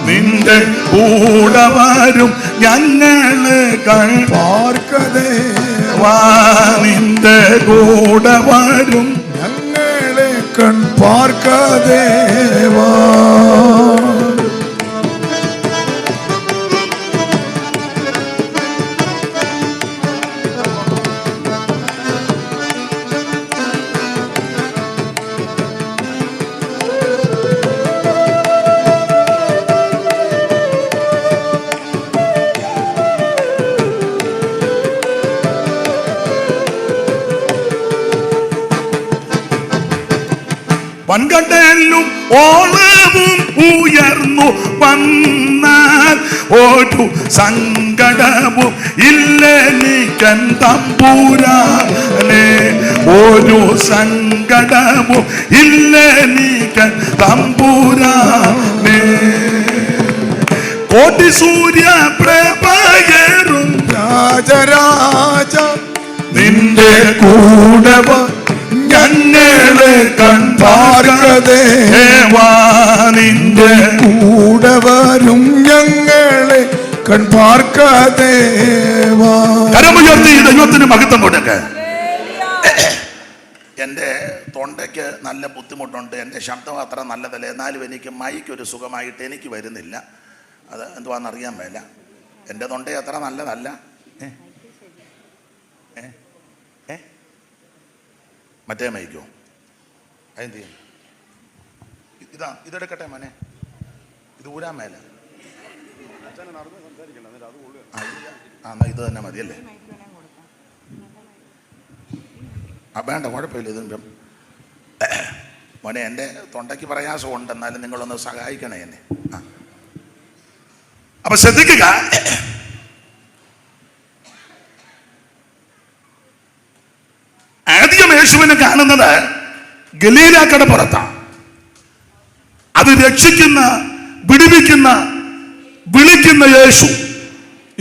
നിന്റെ കൂടെ വരും ഞങ്ങളെ കൺപാർക്കദേവാ. നിന്റെ കൂടെ വരും ഞങ്ങളെ കൺപാർക്കദേവാ. വൻകടലും ഓളവും ഉയർന്നു വന്നാൽ ഒരു സങ്കടവും ഇല്ലെനിക്കൻ തമ്പുരാനെ. ഒരു സങ്കടവും ഇല്ലെനിക്കൻ തമ്പുരാനെ. കോടി സൂര്യ പ്രഭയേറും രാജരാജ നിന്റെ കൂടെ ഞങ്ങളെ കൺപാർക്കദേവാ. നിന്റെ കൂടെ വരും ഞങ്ങളെ കൺപാർക്കദേവാ. കരമുയർത്തി ദൈവത്തിന് മഹത്വം കൊടുക്ക. എൻ്റെ തൊണ്ടയ്ക്ക് നല്ല ബുദ്ധിമുട്ടുണ്ട്, എൻ്റെ ശബ്ദം അത്ര നല്ലതല്ല. എന്നാലും എനിക്ക് മൈക്കൊരു സുഖമായിട്ട് എനിക്ക് വരുന്നില്ല. അത് എന്തുവാണെന്നറിയാൻ മേല. എൻ്റെ തൊണ്ട അത്ര നല്ലതല്ല. മറ്റേ മൈക്കോ അതെന്ത് ചെയ്യും? ഇതെടുക്കട്ടെ മോനെ, ഇത് ഊരാൻ മേല. എന്നാ ഇത് തന്നെ മതിയല്ലേ. വേണ്ട, കുഴപ്പമില്ല. ഇതിപ്പം മോനെ എൻ്റെ തൊണ്ടയ്ക്ക് പ്രയാസമുണ്ട്, എന്നാലും നിങ്ങളൊന്ന് സഹായിക്കണേ എന്നെ. അപ്പൊ ശ്രദ്ധിക്കുക, ആദ്യം യേശുവിനെ കാണുന്നത് ഗലീലാക്കട പുറത്താണ്. അത് രക്ഷിക്കുന്ന, വിടുവിക്കുന്ന, വിളിക്കുന്ന യേശു.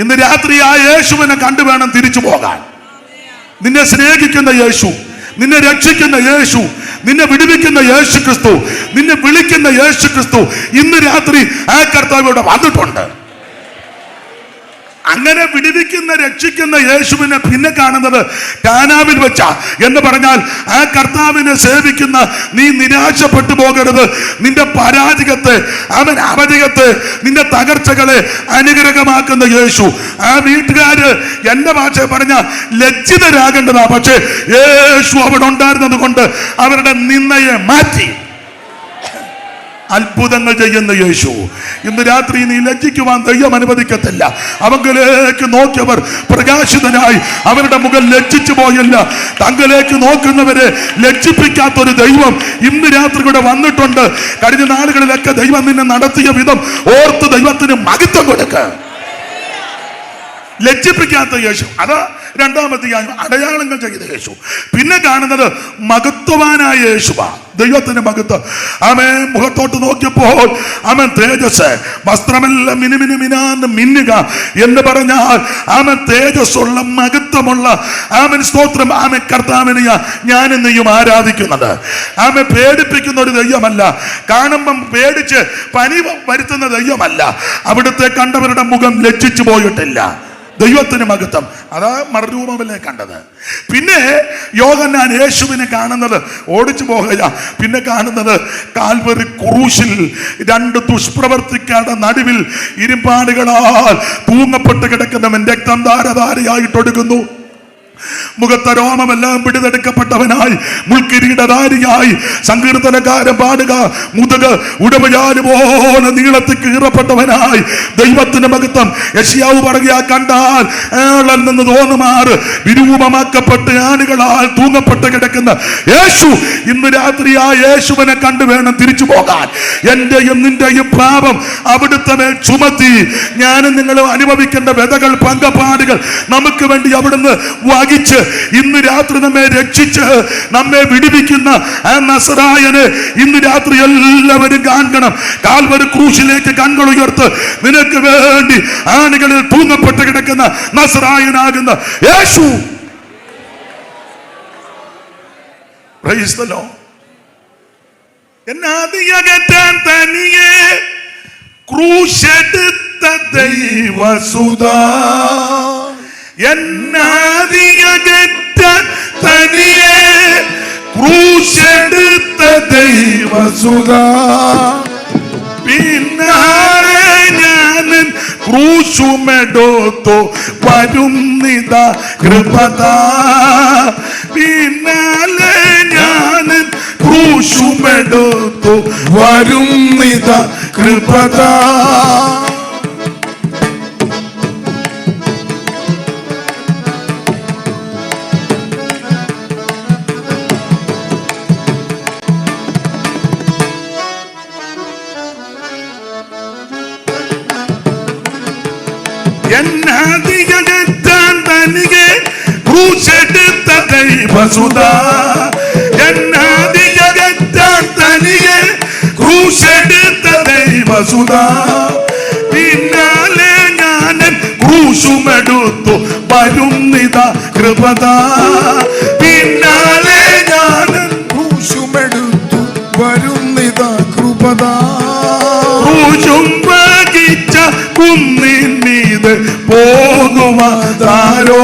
ഇന്ന് രാത്രി ആ യേശുവിനെ കണ്ടു വേണം തിരിച്ചു പോകാൻ. നിന്നെ സ്നേഹിക്കുന്ന യേശു, നിന്നെ രക്ഷിക്കുന്ന യേശു, നിന്നെ വിടുവിക്കുന്ന യേശു ക്രിസ്തു, നിന്നെ വിളിക്കുന്ന യേശു ക്രിസ്തു ഇന്ന് രാത്രി ആ കർത്താവ് ഇവിടെ വന്നിട്ടുണ്ട്. അങ്ങനെ വിടുവിക്കുന്ന, രക്ഷിക്കുന്ന യേശുവിനെ പിന്നെ കാണുന്നത് കാനാവിൽ വെച്ച എന്ന് പറഞ്ഞാൽ, ആ കർത്താവിനെ സേവിക്കുന്ന നീ നിരാശപ്പെട്ടു പോകരുത്. നിന്റെ പരാജയത്തെ, അവൻ അപജയത്തെ, നിന്റെ തകർച്ചകളെ അനുഗ്രഹമാക്കുന്ന യേശു. ആ വീട്ടുകാര് എന്റെ ഭാഷ പറഞ്ഞ ലജ്ജിതരാകേണ്ടതാ. പക്ഷേ യേശു അവിടെ ഉണ്ടായിരുന്നത് കൊണ്ട് അവരുടെ നിന്ദയെ മാറ്റി അത്ഭുതങ്ങൾ ചെയ്യുന്ന യേശു. ഇന്ന് രാത്രി നീ ലജ്ജിക്കുവാൻ ദൈവം അനുവദിക്കത്തില്ല. അവങ്കിലേക്ക് നോക്കിയവർ പ്രകാശിതനായി, അവരുടെ മുഖം ലജ്ജിച്ചു പോയില്ല. തങ്ങളിലേക്ക് നോക്കുന്നവരെ ലജ്ജിപ്പിക്കാത്തൊരു ദൈവം ഇന്ന് രാത്രി കൂടെ വന്നിട്ടുണ്ട്. കഴിഞ്ഞ നാളുകളിലൊക്കെ ദൈവം നിന്നെ നടത്തിയ വിധം ഓർത്ത് ദൈവത്തിന് മഹത്വം കൊടുക്കുക. ലജ്ജിപ്പിക്കാത്ത യേശു, അത് രണ്ടാമത്തെ അടയാളങ്ങൾ ചെയ്ത യേശു. പിന്നെ കാണുന്നത് മഹത്വവാനായ യേശുവാ, ദൈവത്തിന്റെ മഹത്വം. അവൻ മുഖത്തോട്ട് നോക്കിയപ്പോൾ അവൻ തേജസ്, വസ്ത്രമെല്ലാം മിനുമിനുമിനാന്ന് മിന്നുക എന്ന് പറഞ്ഞാൽ അവൻ തേജസ്സുള്ള, മഹത്വമുള്ള അവൻ. സ്തോത്രം. അവൻ കർത്താവിനെ ഞാനും നീയും ആരാധിക്കുന്നത്. അവൻ പേടിപ്പിക്കുന്ന ഒരു ദൈവമല്ല, കാണുമ്പം പേടിച്ച് പനി വരുത്തുന്ന ദൈവമല്ല. അവിടുത്തെ കണ്ടവരുടെ മുഖം ലജ്ജിച്ചു പോയിട്ടില്ല. ദൈവത്തിന് മഹത്വം. അതാ മറുരൂപമല്ലേ കണ്ടത്. പിന്നെ യോഹന്നാൻ യേശുവിനെ കാണുന്നത് ഓടിച്ചു പോകുക. പിന്നെ കാണുന്നത് കാൽവരി ക്രൂശിൽ രണ്ട് ദുഷ്പ്രവർത്തിക്കാരുടെ നടുവിൽ ഇരുമ്പാടുകളാൽ തൂങ്ങപ്പെട്ട് കിടക്കുന്നവൻ രക്തം ധാരധാരയായിട്ടൊടുക്കുന്നു. മുഖത്തെ രോമമെല്ലാം പിടിതെടുക്കപ്പെട്ടവനായി, മുൾക്കിരീടധാരിയായി, സങ്കീർത്തനക്കാരൻ പാടുക, മുതുക് ഉടമയാല് പോലെ നീളത്തിൽ കീറപ്പെട്ടവനായി. ദൈവത്തിന്റെ മഹത്വം. യെശയ്യാവ് പറയുക, കണ്ടാൽ ഏളൽ നിന്ന് തോന്നുമാറ് വിരൂപമാക്കപ്പെട്ട് ആണികളാൽ തൂങ്ങപ്പെട്ട് കിടക്കുന്ന യേശു. ഇന്ന് രാത്രി ആ യേശുവിനെ കണ്ടു വേണം തിരിച്ചു പോകാൻ. എന്റെയും നിന്റെയും പാപം അവിടുത്തെ മേൽ ചുമത്തി ഞാനും നിങ്ങളും അനുഭവിക്കേണ്ട വ്യതകൾ, പങ്കപാടുകൾ നമുക്ക് വേണ്ടി അവിടുന്ന് ഇന്ന് രാത്രി നമ്മെ രക്ഷിച്ച് നമ്മെ വിടുവിക്കുന്ന ആ നസറായനെ ഇന്ന് രാത്രി എല്ലാവരും കാണണം. കാൽവരി ക്രൂശിലേക്ക് കണ്ണുകൾ ഉയർത്ത് നിനക്ക് വേണ്ടി ആണികളിൽ തൂങ്ങപ്പെട്ട് കിടക്കുന്ന നസറായനാകുന്ന യേശു. Praise the lord. എന്നാദിയകറ്റാൻ തനിയെ ക്രൂശെടുത്ത ദൈവസുതാ, എന്നാദിയകറ്റ തനിയെ ക്രൂശെടുത്ത ദൈവസുതാ, പിന്നാലെ ഞാനൻ ക്രൂശുമെടുത്തു വരുന്നിത കൃപതാ, പിന്നാലെ ഞാനൻ ക്രൂശുമെടുത്തു വരുന്നിത കൃപതാ. എന്നാദിയകറ്റാൻ തനിയെ ക്രൂശെടുത്ത ദൈവസുതാ, എന്നാദിയകറ്റാൻ തനിയെ ക്രൂശെടുത്ത ദൈവസുതാ, പിന്നാലെ ഞാനൻ ക്രൂശുമെടുത്തു വരുന്നിത കൃപതാ, പിന്നാലെ ഞാനൻ ക്രൂശുമെടുത്തു വരുന്നിത കൃപതാ. ക്രൂശും വഹിച്ച കുന്നിന്മീത് പോകുവതാരോ,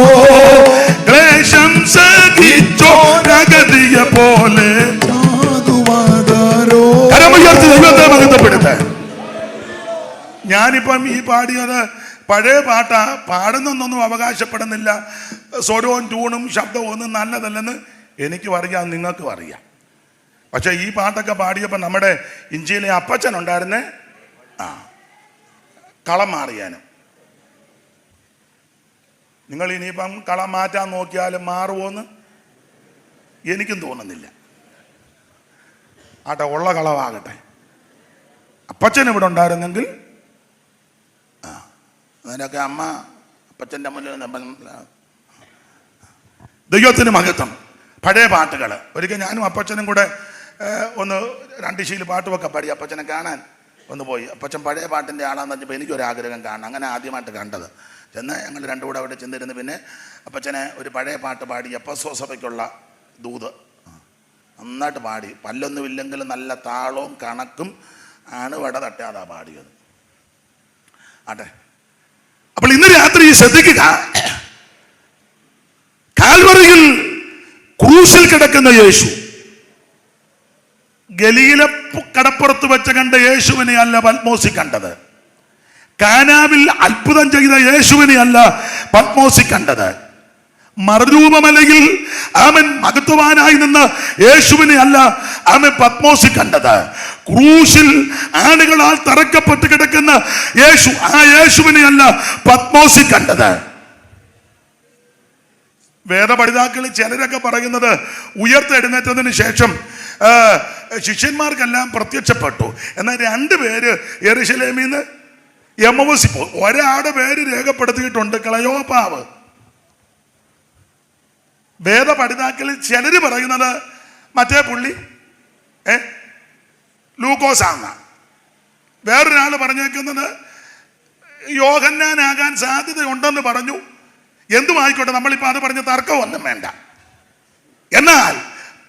ക്ലേശം സഹിച്ചോ രഗതിയെ പോലെ കരമുയർത്തി ദൈവത്തെ മഹത്വപ്പെടുത്ത. ഞാനിപ്പം ഈ പാടിയത് പഴയ പാട്ടാ, പാടുന്നൊന്നും അവകാശപ്പെടുന്നില്ല. സ്വരവും ട്യൂണും ശബ്ദവും ഒന്നും നല്ലതല്ലെന്ന് എനിക്കും അറിയാം, നിങ്ങൾക്കും അറിയാം. പക്ഷെ ഈ പാട്ടൊക്കെ പാടിയപ്പോൾ നമ്മുടെ ഇഞ്ചിയിലെ അപ്പച്ചൻ ഉണ്ടായിരുന്നേ, കളം മാറിയാനും. നിങ്ങൾ ഇനിയിപ്പം കളം മാറ്റാൻ നോക്കിയാലും മാറുമോന്ന് എനിക്കും തോന്നുന്നില്ല. ആട്ടെ, ഉള്ള കളവാകട്ടെ. അപ്പച്ചൻ ഇവിടെ ഉണ്ടായിരുന്നെങ്കിൽ അതിനൊക്കെ അമ്മ അപ്പച്ചൻ്റെ മുന്നിൽ. ദൈവത്തിന് മഹത്വം. പഴയ പാട്ടുകൾ ഒരിക്കൽ ഞാനും അപ്പച്ചനും കൂടെ ഒന്ന് 2 ശീല് പാട്ടുമൊക്കെ പാടി അപ്പച്ചനെ കാണാൻ ഒന്ന് പോയി. അപ്പച്ചൻ പഴയ പാട്ടിൻ്റെ ആളാന്ന് പറഞ്ഞപ്പോൾ എനിക്കൊരാഗ്രഹം കാണണം. അങ്ങനെ ആദ്യമായിട്ട് കണ്ടത്. ചെന്ന് ഞങ്ങൾ രണ്ടും കൂടെ അവിടെ ചെന്നിരുന്ന് പിന്നെ അപ്പച്ചനെ ഒരു പഴയ പാട്ട് പാടി, എപ്പസോ സഭയ്ക്കുള്ള ദൂത് നന്നായിട്ട് പാടി. പല്ലൊന്നുമില്ലെങ്കിലും നല്ല താളവും കണക്കും ആണ് വട തട്ടാതാ പാടിയത്. ആട്ടെ, അപ്പോൾ ഇന്ന് രാത്രി ശ്രദ്ധിക്കുക, കാൽവറിയിൽ ക്രൂശിൽ കിടക്കുന്ന യേശു, ഗലീല കടപ്പുറത്ത് വെച്ച് കണ്ട യേശുവിനെ അല്ല പത്മോസി കണ്ടത്. കാനാവിൽ അത്ഭുതം ചെയ്ത യേശുവിനെ അല്ല പത്മോസി കണ്ടത്. മറുരൂപമലയിൽ അവൻ മഹത്വവാനായി നിന്ന് യേശുവിനെ അല്ല അവൻ പത്മോസി കണ്ടത്. ക്രൂശിൽ ആണുകളാൽ തറക്കപ്പെട്ട് കിടക്കുന്ന യേശു, ആ യേശുവിനെ അല്ല പത്മോസി കണ്ടത്. വേദപഠിതാക്കളിൽ ചിലരൊക്കെ പറയുന്നത് ഉയർത്തെഴുന്നേറ്റതിന് ശേഷം ശിഷ്യന്മാർക്കെല്ലാം പ്രത്യക്ഷപ്പെട്ടു. എന്നാൽ 2 പേര് യെരുശലേമിൽ നിന്ന് എമ്മൗസിൽ പോയി. ഒരാളുടെ പേര് രേഖപ്പെടുത്തിയിട്ടുണ്ട്, ക്ലയോപ്പാവ്. വേദപഠിതാക്കളിൽ ചിലര് പറയുന്നത് മറ്റേ പുള്ളി ലൂക്കോസാണ്. വേറൊരാൾ പറഞ്ഞേക്കുന്നത് യോഹന്നാനാകാൻ സാധ്യതയുണ്ടെന്ന് പറഞ്ഞു. എന്തുമായിക്കോട്ടെ, നമ്മളിപ്പോൾ അത് പറഞ്ഞ് തർക്കമൊന്നും വേണ്ട. എന്നാൽ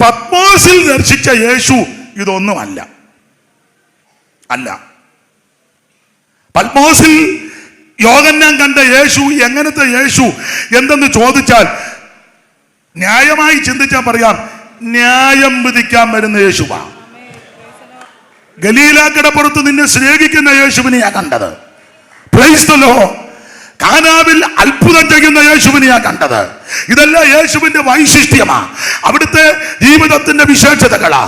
പത്മോസിൽ ദർശിച്ച യേശു ഇതൊന്നുമല്ല. അല്ല, പത്മോസിൽ യോഹന്നാൻ കണ്ട യേശു എങ്ങനത്തെ യേശു എന്തെന്ന് ചോദിച്ചാൽ ന്യായമായി ചിന്തിച്ചാൽ പറയാം, ന്യായം വിധിക്കാൻ വരുന്ന യേശുവാ. ഗലീല കടപ്പുറത്ത് നിന്നെ സ്നേഹിക്കുന്ന യേശുവിനെയാ കണ്ടത്. Price the Lord. കാനാവിൽ അത്ഭുതം ചെയ്യുന്ന യേശുവിനെയാ കണ്ടത്. ഇതെല്ലാം യേശുവിന്റെ വൈശിഷ്ട്യമാ, അവിടുത്തെ ജീവിതത്തിന്റെ വിശേഷതകളാ.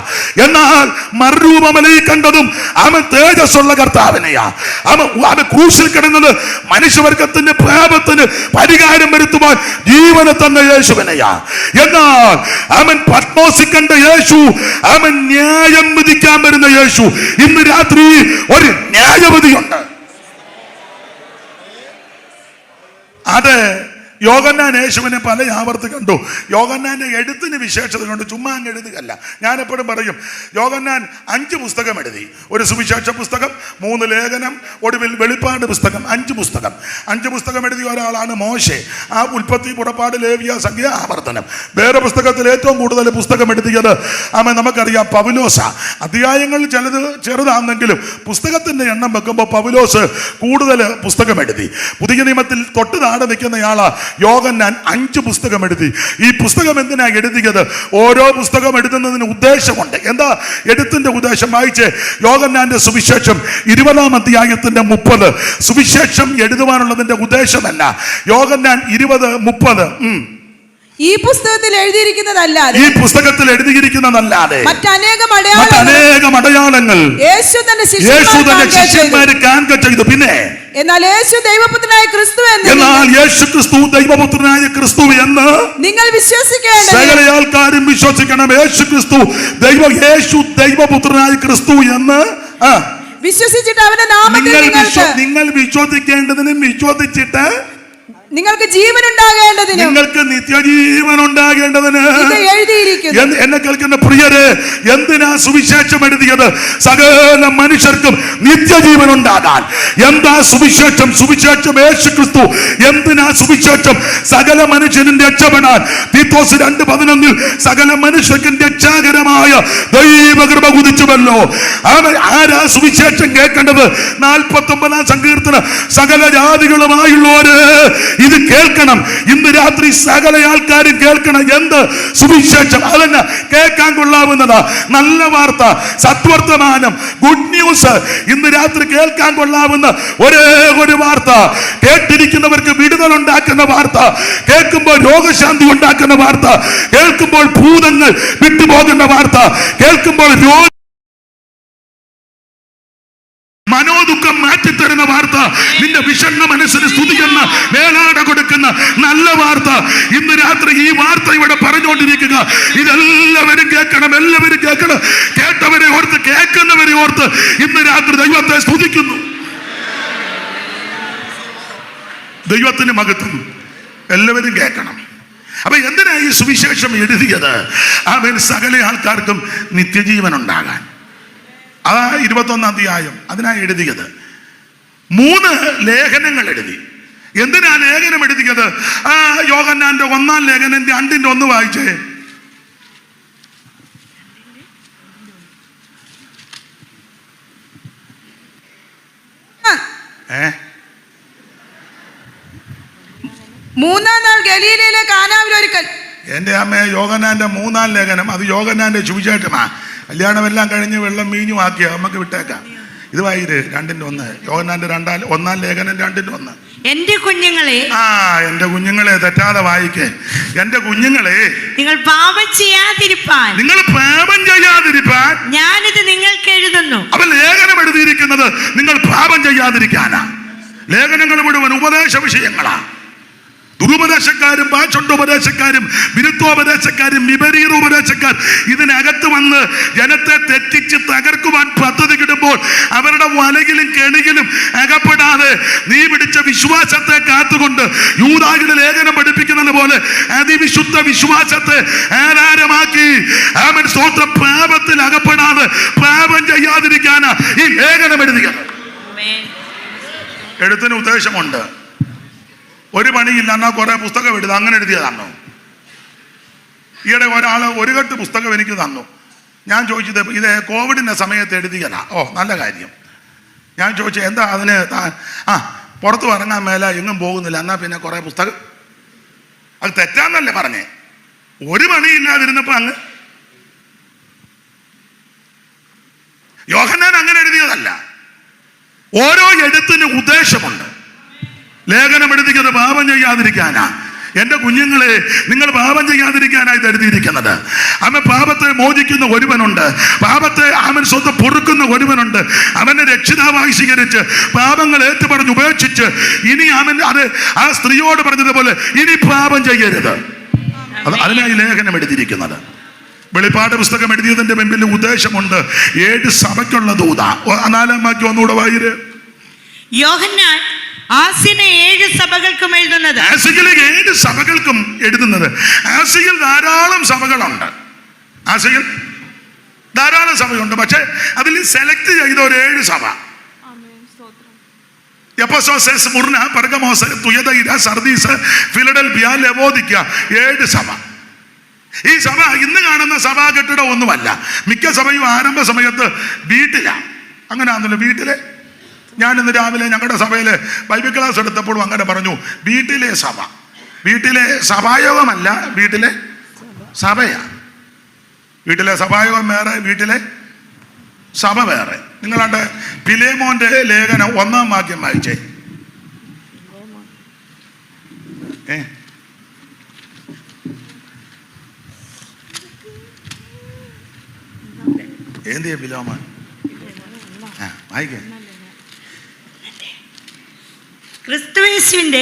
എന്നാൽ മറുരൂപമലയിൽ കണ്ടതും അവൻ തേജസ്സുള്ള കർത്താവിനെയാ. അവൻ ക്രൂശിൽ കിടന്നത് മനുഷ്യവർഗത്തിന്റെ പാപത്തിന് പരിഹാരം വരുത്തുവാൻ ജീവനെ തന്ന യേശുവിനെയാ. എന്നാൽ അവൻ പത്മോസിൽ കണ്ട യേശു അവൻ ന്യായം വിധിക്കാൻ വരുന്ന യേശു. ഇന്ന് രാത്രി ഒരു ന്യായവിധിയുണ്ട്. അത് യോഹന്നാൻ യേശുവിനെ പല ആവർത്തി കണ്ടു. യോഹന്നാന്റെ എഴുത്തിന് വിശേഷത കൊണ്ട് ചുമ്മാ അങ്ങ് എഴുതുകയല്ല. ഞാൻ എപ്പോഴും പറയും, യോഹന്നാൻ 5 പുസ്തകം എഴുതി. ഒരു സുവിശേഷ പുസ്തകം, 3 ലേഖനം, ഒടുവിൽ വെളിപ്പാട് പുസ്തകം. 5 പുസ്തകം. 5 പുസ്തകം എഴുതിയ ഒരാളാണ് മോശെ. ആ ഉൽപ്പത്തി, പുറപ്പാട്, ലേവ്യ, സംഖ്യ, ആവർത്തനം. വേറെ പുസ്തകത്തിൽ ഏറ്റവും കൂടുതൽ പുസ്തകം എഴുതിയത് നമുക്കറിയാം പൗലോസ. അധ്യായങ്ങൾ ചിലത് ചെറുതാണെങ്കിലും പുസ്തകത്തിന്റെ എണ്ണം വെക്കുമ്പോൾ പൗലോസ് കൂടുതൽ പുസ്തകം എഴുതി. പുതിയ നിയമത്തിൽ തൊട്ട് താഴെ നിൽക്കുന്നയാളാ യോഹന്നാൻ. 5 പുസ്തകം എഴുതി. ഈ പുസ്തകം എന്തിനാ എഴുതിയത്? ഓരോ പുസ്തകം എഴുതുന്നതിന് ഉദ്ദേശമുണ്ട്. എന്താ എഴുത്തിന്റെ ഉദ്ദേശം? വായിച്ച് യോഹന്നാന്റെ സുവിശേഷം 20-ാം അധ്യായത്തിന്റെ 30. സുവിശേഷം എഴുതുവാനുള്ളതിന്റെ ഉദ്ദേശമല്ല. യോഹന്നാൻ 20:30. ഈ പുസ്തകത്തിൽ എഴുതിയിരിക്കുന്നതല്ലാതെ മറ്റനേകം അടയാളങ്ങൾ യേശു തന്റെ ശിഷ്യന്മാരെ കാണുക ചെയ്തു. പിന്നെ എന്നാൽ യേശു ദൈവപുത്രനായ ക്രിസ്തു എന്ന് നിങ്ങൾ വിശ്വസിക്കേണ്ടത്. സകല ആൾക്കാരും വിശ്വസിക്കണം. യേശു ദൈവപുത്രനായ ക്രിസ്തു എന്ന് വിശ്വസിച്ചിട്ട് അവന്റെ നാമത്തിൽ നിങ്ങൾ വിശ്വസിക്കേണ്ടതിനും വിശ്വസിച്ചിട്ട് നിങ്ങൾക്ക് ജീവൻ ഉണ്ടാകേണ്ടതിന്, നിങ്ങൾക്ക് നിത്യജീവൻ ഉണ്ടാകേണ്ടതിന് എഴുതിയിരിക്കുന്നു. എന്നെ കേൾക്കുന്ന പ്രിയരെ, എന്തിനാ സുവിശേഷം എഴുതിയത്? സകല മനുഷ്യർക്കും നിത്യജീവൻ ഉണ്ടാകാൻ. എന്താ സുവിശേഷം? സുവിശേഷം യേശു ക്രിസ്തു. എന്തിനാ സുവിശേഷം? സകല മനുഷ്യനും രക്ഷപ്പെടാൻ. തീത്തോസ് 2:11 സകല മനുഷ്യർക്കും രക്ഷാകരമായ ദൈവകൃപ ഉദിച്ചുവല്ലോ. ആരാ സുവിശേഷം കേൾക്കേണ്ടത്? 49-ാം സങ്കീർത്തനം, സകല ജാതികളുമായുള്ളവര് ഇത് കേൾക്കണം. ഇന്ന് രാത്രി സകല ആൾക്കാരും കേൾക്കണം. എന്ത് സുവിശേഷം? അതന്നെ കേൾക്കാൻ കൊള്ളാവുന്നതാ. നല്ല വാർത്ത, സത്വർത്തമാനം, ഗുഡ് ന്യൂസ്. ഇന്ന് രാത്രി കേൾക്കാൻ കൊള്ളാവുന്ന ഒരേ ഒരു വാർത്ത, കേട്ടിരിക്കുന്നവർക്ക് വിടുതൽ ഉണ്ടാക്കുന്ന വാർത്ത, കേൾക്കുമ്പോൾ രോഗശാന്തി ഉണ്ടാക്കുന്ന വാർത്ത, കേൾക്കുമ്പോൾ ഭൂതങ്ങൾ വിട്ടുപോകുന്ന വാർത്ത, കേൾക്കുമ്പോൾ മനോദുഃഖം മാറ്റിത്തരുന്ന വാർത്ത. വാർത്ത, നിന്റെ വിഷണ്ണ മനസ്സിന് സ്തുതിക്കുന്ന വേലാട കൊടുക്കുന്ന നല്ല വാർത്ത. ഇന്ന് രാത്രി ഈ വാർത്ത ഇവിടെ പറഞ്ഞുകൊണ്ടിരിക്കുക. ഇതെല്ലാവരും കേൾക്കണം, എല്ലാവരും കേൾക്കണം. കേട്ടവരെ ഓർത്ത്, കേൾക്കുന്നവരെ ഓർത്ത് ഇന്ന് രാത്രി ദൈവത്തെ സ്തുതിക്കുന്നു. ദൈവത്തിന് മഹത്വം. എല്ലാവരും കേൾക്കണം. അപ്പൊ എന്തിനാ ഈ സുവിശേഷം എഴുതിയത്? അവൻ സകല ആൾക്കാർക്കും നിത്യജീവൻ ഉണ്ടാകാൻ. അതാ 21 അധ്യായം അതിനാ എഴുതിയത്. 3 ലേഖനങ്ങൾ എഴുതി. എന്തിനാ ലേഖനം എഴുതിയത്? യോഹന്നാന്റെ 1-ാം ലേഖനം 2:1 വായിച്ചേ. മൂന്നാം നാൾ ഗലീലയിലെ കാനാവിലൊരുക്കൽ. എന്റെ അമ്മയെ യോഹന്നാന്റെ 3-ാം ലേഖനം, അത് യോഹന്നാന്റെ സുവിശേഷമാ. കല്യാണമെല്ലാം കഴിഞ്ഞ് വെള്ളം മീഞ്ഞു ആക്കിയ നമുക്ക് വിട്ടേക്കാം. ഇത് വായിര് 2:1. യോഹന്നാന്റെ 1-ാം ലേഖനം 2:1. എന്റെ കുഞ്ഞുങ്ങളെ, എന്റെ കുഞ്ഞുങ്ങളെ തെറ്റാതെ വായിക്കേ. എന്റെ കുഞ്ഞുങ്ങളെ, നിങ്ങൾ പാപം ചെയ്യാതിരിപ്പാൻ ഞാനിത് നിങ്ങൾക്ക് എഴുതുന്നു. അപ്പൊ ലേഖനം എഴുതിയിരിക്കുന്നത് നിങ്ങൾ പാപം ചെയ്യാതിരിക്കാനാ. ലേഖനങ്ങൾ മുഴുവൻ ഉപദേശ വിഷയങ്ങളാ. ദുരുപദേശക്കാരും ഭാഷോപദേശക്കാരും വിരുദ്ധോപദേശക്കാരും വിപരീതോപദേശക്കാർ ഇതിനകത്ത് വന്ന് ജനത്തെ തെറ്റിച്ച് തകർക്കുവാൻ പദ്ധതിക്കിടുമ്പോൾ അവരുടെ വലയിലും കെണിയിലും അകപ്പെടാതെ നീ പിടിച്ച വിശ്വാസത്തെ കാത്തുകൊണ്ട് യൂദായുടെ ലേഖനം പഠിപ്പിക്കുന്നത് പോലെ അതിവിശുദ്ധ വിശ്വാസത്തെ ആധാരമാക്കി അവൻ സ്വന്തം പാപത്തിൽ അകപ്പെടാതെ പാപം ചെയ്യാതിരിക്കാനാ ഈ ലേഖനം എഴുതിയത്. എഴുത്തിന് ഉദ്ദേശമുണ്ട്. ഒരു പണിയില്ല എന്നാ കുറെ പുസ്തകം എഴുതുക, അങ്ങനെ എഴുതിയതാണോ? ഈയിടെ ഒരാൾ ഒരു കെട്ട് പുസ്തകം എനിക്ക് തന്നു. ഞാൻ ചോദിച്ചത് ഇത് കോവിഡിന്റെ സമയത്ത് എഴുതിയതാ. നല്ല കാര്യം. ഞാൻ ചോദിച്ചു എന്താ അതിന്? പുറത്ത് ഇറങ്ങാൻ മേല, എങ്ങും പോകുന്നില്ല, എന്നാ പിന്നെ കുറെ പുസ്തകം. അത് തെറ്റാന്നല്ലേ പറഞ്ഞേ? ഒരു പണിയില്ലാതിരുന്നപ്പോ അങ്ങ് യോഹന്നാൻ അങ്ങനെ എഴുതിയതല്ല. ഓരോ എഴുത്തിനും ഉദ്ദേശമുണ്ട്. ലേഖനം എഴുതിയത് പാപം ചെയ്യാതിരിക്കാനാ. എന്റെ കുഞ്ഞുങ്ങളെ, നിങ്ങൾ പാപം ചെയ്യാതിരിക്കാനായിട്ട് എഴുതിയിരിക്കുന്നത്. അവൻ പാപത്തെ മോചിക്കുന്ന ഒരുവനുണ്ട്. പാപത്തെ അവൻ സ്വന്തം പൊറുക്കുന്ന ഒരുവനുണ്ട്. അവന്റെ രക്ഷിതാവായി സ്വീകരിച്ച് പാപങ്ങൾ ഏറ്റുപറഞ്ഞ് ഉപേക്ഷിച്ച് ഇനി അവൻ അത് ആ സ്ത്രീയോട് പറഞ്ഞതുപോലെ ഇനി പാപം ചെയ്യരുത്. അതിനായി ലേഖനം എഴുതിയിരിക്കുന്നത്. വെളിപ്പാട് പുസ്തകം എഴുതിയതിന്റെ മുമ്പിൽ ഉദ്ദേശമുണ്ട്. 7 സഭയ്ക്കുള്ള ദൂത. 4-ാം വാക്യം ഒന്നുകൂടെ വായിര്. യോഹന്നാൻ ആസ്യയിലെ 7 സഭകൾക്കും എഴുതുന്നത്. ആസ്യയിലെ 7 സഭകൾക്കും എഴുതുന്നത്. ആസ്യയിൽ ധാരാളം സഭകളുണ്ട്. ആസ്യയിൽ ധാരാളം സഭയുണ്ട്. പക്ഷെ അതിൽ സെലക്ട് ചെയ്ത ഒരു 7 സഭ. Ephesus, Smyrna, Pergamos, തുയതൈര, Sardis, Philadelphia, ലവോദിക്ക, 7 സഭ. ഈ സഭ ഇന്ന് കാണുന്ന സഭാ കെട്ടിടം ഒന്നുമല്ല. മിക്ക സഭയും ആരംഭ സമയത്ത് വീട്ടിലാണ്. അങ്ങനെ ആണല്ലോ വീട്ടിലെ. ഞാൻ ഇന്ന് രാവിലെ ഞങ്ങളുടെ സഭയിലെ ബൈബിൾ ക്ലാസ് എടുത്തപ്പോഴും അങ്ങനെ പറഞ്ഞു. വീട്ടിലെ സഭ, വീട്ടിലെ സഭായോഗമല്ല, വീട്ടിലെ സഭയാ. വീട്ടിലെ സഭായോഗം വേറെ, വീട്ടിലെ സഭ വേറെ. നിങ്ങളുടെ ഫിലേമോന്റെ ലേഖനം 1-ാം വാക്യം വായിച്ചേ. എന്തിയ ഫിലോമോൻ? വായിക്കേ. ക്രിസ്തുയേശുവിന്റെ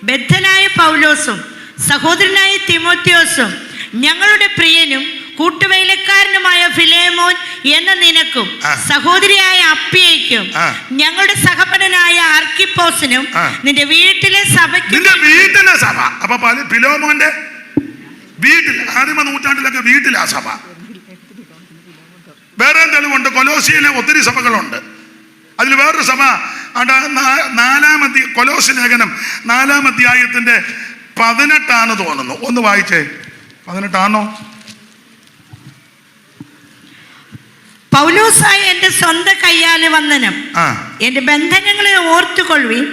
ബദ്ധനായ പൗലോസും സഹോദരനായ തിമോത്തിയോസും ഞങ്ങളുടെ പ്രിയനും കൂട്ടുവേലക്കാരനുമായ ഫിലേമോൻ എന്ന നിനക്കും സഹോദരിയായ അപ്പിയയ്ക്കും ഞങ്ങളുടെ സഹപരനായ അർക്കിപ്പോസിനും നിന്റെ വീട്ടിലെ സഭയ്ക്കും. വീട്ടിലെ സഭ. അപ്പൊ ഫിലോമോന്റെ വീട്ടിൽ ആദിമ നൂറ്റാണ്ടിലൊക്കെ വീട്ടിലാ സഭ. വേറെ തെളിവുണ്ട്. കൊലോസിയിലെ ഒത്തിരി സഭകളുണ്ട്. അതിൽ വേറൊരു സഭ കൊലോസ് ലേഖനം 4-ാം അധ്യായത്തിന്റെ 18 തോന്നുന്നു. ഒന്ന് വായിച്ചേ. 18 പൗലോസായ എന്റെ സ്വന്തം കയ്യാല് വന്ദനം. എന്റെ ബന്ധനങ്ങളെ ഓർത്തുകൊള്ളുവിൻ.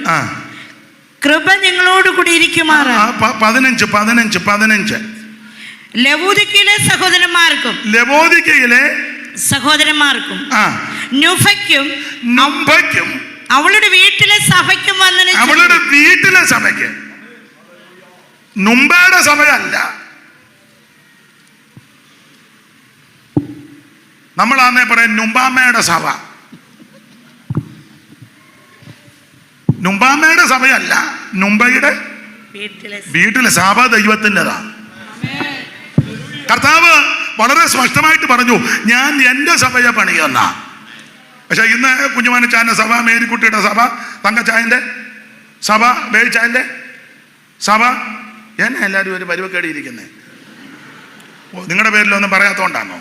കൃപ നിങ്ങളോട് കൂടി ഇരിക്കുമാറ്. 15 ലവോദിക്കയിലെ സഹോദരന്മാർക്കും നുഫയ്ക്കും അവളുടെ വീട്ടിലെ സഭയ്ക്കും വന്ദനം. അവളുടെ വീട്ടിലെ സഭയ്ക്ക്, നുമ്പയുടെ സഭയല്ല. നമ്മളാന്നേ പറയാം നുമ്പാമ്മയുടെ സഭ. നുമ്പാമ്മയുടെ സഭയല്ല, നുമ്പയുടെ വീട്ടിലെ സഭ ദൈവത്തിൻ്റെതാ. കർത്താവ് വളരെ സ്പഷ്ടമായിട്ട് പറഞ്ഞു, ഞാൻ എൻ്റെ സഭയെ പണിയുന്ന. പക്ഷെ ഇന്ന് കുഞ്ഞുമാനച്ചാൻ്റെ സഭ, മേരിക്കുട്ടിയുടെ സഭ, തങ്കച്ചായൻ്റെ സഭ, ബേച്ചായൻ്റെ സഭ, എന്നെ എല്ലാവരും ഒരു പരുവക്കേടിയിരിക്കുന്നേ. നിങ്ങളുടെ പേരിലൊന്നും പറയാത്തോണ്ടാണോ?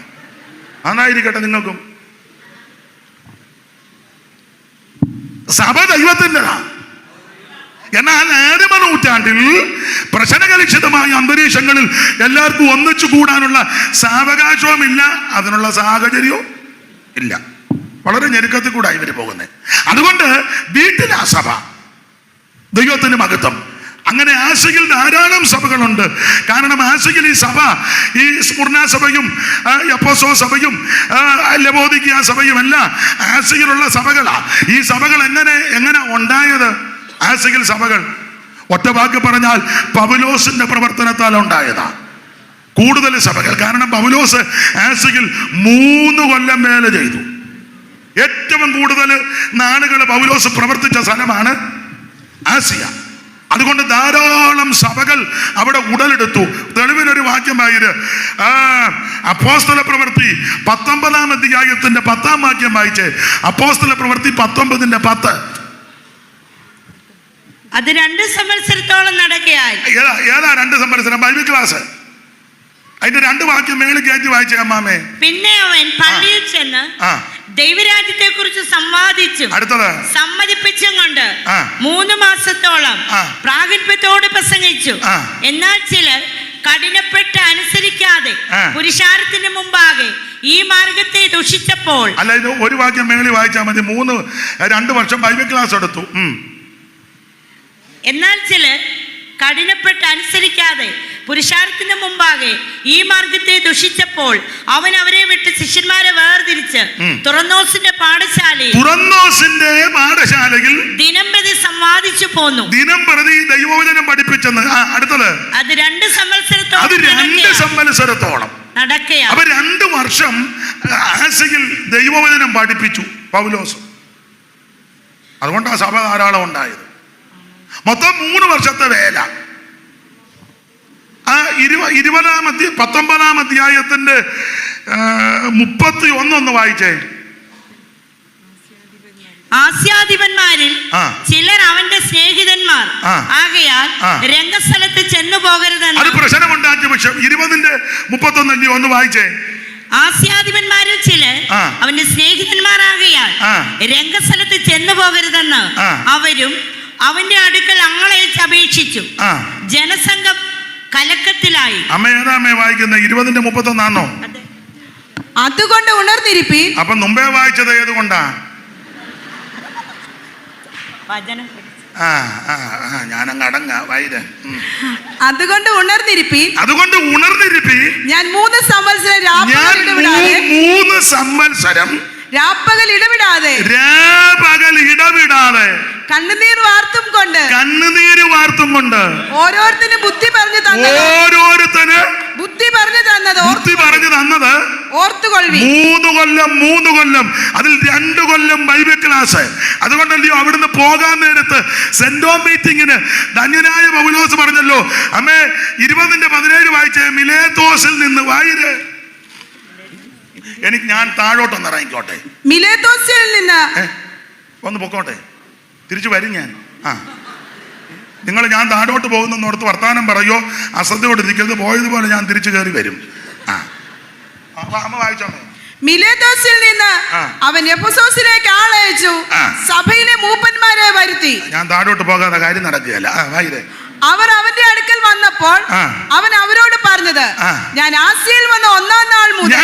അതായിരിക്കട്ടെ നിങ്ങൾക്കും. സഭ ദൈവത്തിൻ്റെതാ. എന്നാൽ ആദിമ നൂറ്റാണ്ടിൽ പ്രശ്നകലുഷിതമായ അന്തരീക്ഷങ്ങളിൽ എല്ലാവർക്കും ഒന്നിച്ചു കൂടാനുള്ള സാവകാശവും ഇല്ല, അതിനുള്ള സാഹചര്യവും ഇല്ല. വളരെ ഞെരുക്കത്തിൽ കൂടെ ഇവർ പോകുന്നത്. അതുകൊണ്ട് വീട്ടിലാ സഭ, ദൈവത്തിന് മഹത്വം. അങ്ങനെ ആശയിൽ ധാരാളം സഭകളുണ്ട്. കാരണം ആശയിൽ ഈ സഭ, ഈ സ്മുർന സഭയും എഫെസോ സഭയും ലവോദിക്കിയ സഭയും എല്ലാം ആശയിലുള്ള സഭകളാ. ഈ സഭകൾ എങ്ങനെ ഉണ്ടായത്? ആശയിൽ സഭകൾ ഒറ്റ വാക്ക് പറഞ്ഞാൽ പൗലോസിന്റെ പ്രവർത്തനത്താൽ ഉണ്ടായതാ കൂടുതൽ സഭകൾ. കാരണം പൗലോസ് ആശയിൽ 3 കൊല്ലം വേല ചെയ്തു. ഏറ്റവും കൂടുതൽ നാളുകൾ പൗലോസ് പ്രവർത്തിച്ച സ്ഥലമാണ് ആസിയ. അതുകൊണ്ട് ധാരാളം സഭകൾ അവിടെ ഉടലെടുത്തു. തെളിവിനൊരു വാക്യമായത് അപ്പോസ്തല പ്രവൃത്തി 19-ാം അധ്യായത്തിന്റെ 10-ാം വാക്യം വായിച്ച്. അപ്പോസ്തല പ്രവൃത്തി 19:10. അത് 2 സംവത്സരത്തോളം നടക്കുകയായി. ഏതാ 2 സംവത്സരം? Bible class. അതിന്റെ 2 വാക്യം മേളിൽ കയറ്റി വായിച്ചേ അമ്മാമേ. പിന്നെ അവൻ പള്ളിയിൽ ചെന്ന് ദൈവരാജ്യത്തെ കുറിച്ച് സംവാദിച്ചും സമ്മതിപ്പിച്ചും കൊണ്ട് 3 മാസത്തോളം പ്രാഗൽഭ്യത്തോട് പ്രസംഗിച്ചു. എന്നാൽ ചിലർ കഠിനപ്പെട്ട് അനുസരിക്കാതെ പുരുഷാരത്തിന് മുമ്പാകെ ഈ മാർഗത്തെ ദുഷിച്ചപ്പോൾ. അല്ല, ഇത് ഒരു വാക്യം മേളിൽ വായിച്ചാൽ മതി. 2 വർഷം ബൈബിൾ ക്ലാസ് എടുത്തു. എന്നാൽ ചിലർ കഠിനപ്പെട്ട് അനുസരിക്കാതെ പുരുഷാരത്തിന് മുമ്പാകെ ഈ മാർഗത്തെ ദുഷിച്ചപ്പോൾ അവൻ അവരെ വിട്ട് ശിഷ്യന്മാരെ വേർതിരിച്ച് തുറന്നോസിന്റെ പാഠശാലയിൽ ദിനംപ്രതി സംവാദിച്ചു പോന്നു. ദിനംപ്രതി ദൈവവചനം പഠിപ്പിച്ചെന്ന്. അടുത്തത് അത് 2 സംവത്സരത്തോളം നടക്കുക. അവർ 2 വർഷം ആശയിൽ ദൈവവചനം പഠിപ്പിച്ചു പൗലോസ്. അതുകൊണ്ട് ആ സഭ ധാരാളം ഉണ്ടായത്. മൊത്തം 3 വർഷത്തെ വേല. 19-ാം അധ്യായത്തിന്റെ 31 വായിച്ചേ. ആസ്യാധിപന്മാരിൽ ചിലർ അവന്റെ സ്നേഹിതന്മാർ ആകയാൽ രംഗസ്ഥലത്ത് ചെന്നു പോകരുതെന്ന്. അത് പ്രശ്നമുണ്ടാക്കിയ പക്ഷം 20-31 ഒന്ന് വായിച്ചേ. ആസ്യാധിപന്മാരിൽ ചിലർ അവന്റെ സ്നേഹിതന്മാരാകയാൽ രംഗസ്ഥലത്ത് ചെന്നു പോകരുതെന്ന് അവരും അവന്റെ അടുക്കൽ അങ്ങളയച്ച് അപേക്ഷിച്ചു. ജനസംഘം കലക്കത്തിലായി. അമ്മ വായിക്കുന്ന 20-31 അതുകൊണ്ട് ഉണർന്നിരിപ്പീൻ. അപ്പൊ മുമ്പേ വായിച്ചത് ഏതുകൊണ്ടാ? ഞാനങ്ങ് അടങ്ങ വൈര്. അതുകൊണ്ട് ഉണർന്നിരിപ്പീൻ. ഞാൻ 3 സംവത്സരം രാപ്പകൽ ഇടവിടാതെ കണ്ണുനീർ വാർത്തും കൊണ്ട് ഓരോരുത്തരും ബുദ്ധി പറഞ്ഞു തന്നത് ഓർത്തുകൊള്ളി. 3 കൊല്ലം അതിൽ 2 കൊല്ലം ബൈബിൾ ക്ലാസ്. അതുകൊണ്ടല്ലോ അവിടുന്ന് പോകാൻ നേരത്ത് സെന്റോ മീറ്റിങ്ങിന് ധന്യനായ പൗലോസ് പറഞ്ഞല്ലോ, അമ്മേ 20-17 വായിച്ചേ. മിലേത്തോസിൽ നിന്ന് വായിര്. ഞാൻ താഴോട്ടൊന്ന് ഇറങ്ങിക്കോട്ടെ. മിലേത്തോസിൽ നിന്ന് ഒന്ന് പൊക്കോട്ടെ, തിരിച്ചു വരും ഞാൻ. നിങ്ങൾ ഞാൻ താഴോട്ട് പോകുന്നോർത്ത് വർത്താനം പറയോ, അശ്രദ്ധയോടിരിക്കരുത്. പോയതുപോലെ ഞാൻ തിരിച്ചു കയറി വരും. അമ്മ വായിച്ചോ. മിലേത്തോസിൽ നിന്ന് അവൻ എഫെസോസിലേക്ക് ആളയച്ചു, സഭയിലെ മൂപ്പന്മാരെ വരുത്തി. ഞാൻ താഴോട്ട് പോകാതെ കാര്യം നടക്കുകയല്ല. അവർ അവന്റെ അടുക്കൽ വന്നപ്പോൾ അവൻ അവരോട് പറഞ്ഞത്, ഞാൻ ആസിയയിൽ വന്ന 1-ാം നാൾ മുതൽ.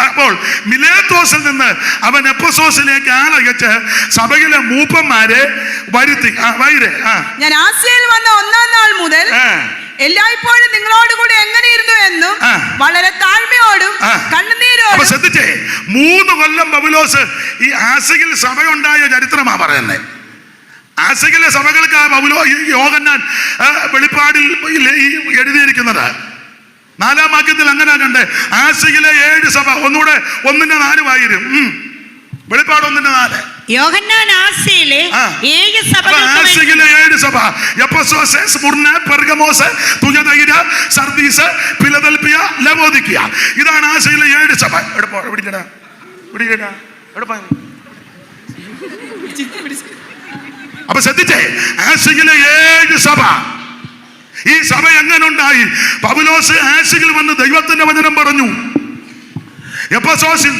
അപ്പോൾ മിലേത്തോസിൽ നിന്ന് അവൻ എഫെസോസിലേക്ക് ആളയച്ച് സഭയിലെ മൂപ്പന്മാരെ വരുത്തി. ഞാൻ ആസിയയിൽ വന്ന 1-ാം നാൾ മുതൽ എല്ലായ്പ്പോഴും നിങ്ങളോടുകൂടി എങ്ങനെയിരുന്നു എന്നും വളരെ താഴ്മയോടും കണ്ണുനീരോടും. ശ്രദ്ധിച്ചേ, 3 കൊല്ലം പൗലോസ് ഈ ആസിയയിൽ സഭയുണ്ടായ ചരിത്രമാ പറയുന്നത്. ആസിയയിലെ സഭകൾക്ക് യോഹന്നാൻ വെളിപ്പാടിൽ എഴുതിയിരിക്കുന്നത് 4-ാം വാക്യത്തിൽ അങ്ങനെ കണ്ടേ. ആസിയയിലെ 7 സഭ ഒന്നുകൂടെ 1-4 വെളിപ്പാട് 1-4. യോഹന്നാൻ ആസിയയിലെ 7 സഭ, Ephesus, Smyrna, Pergamos, തുയതൈര, Sardis, Philadelphia, ലവോദിക്കിയ. ഇതാണ് ആസിയയിലെ 7 സഭ. അപ്പൊ ശ്രദ്ധിച്ചേ, ആസിയയിലെ 7 സഭ. ഈ സഭ എങ്ങനെ ഉണ്ടായി? പൗലോസ് ആസിയയിൽ വന്ന് ദൈവത്തിന്റെ വചനം പറഞ്ഞു. എഫെസോസിൽ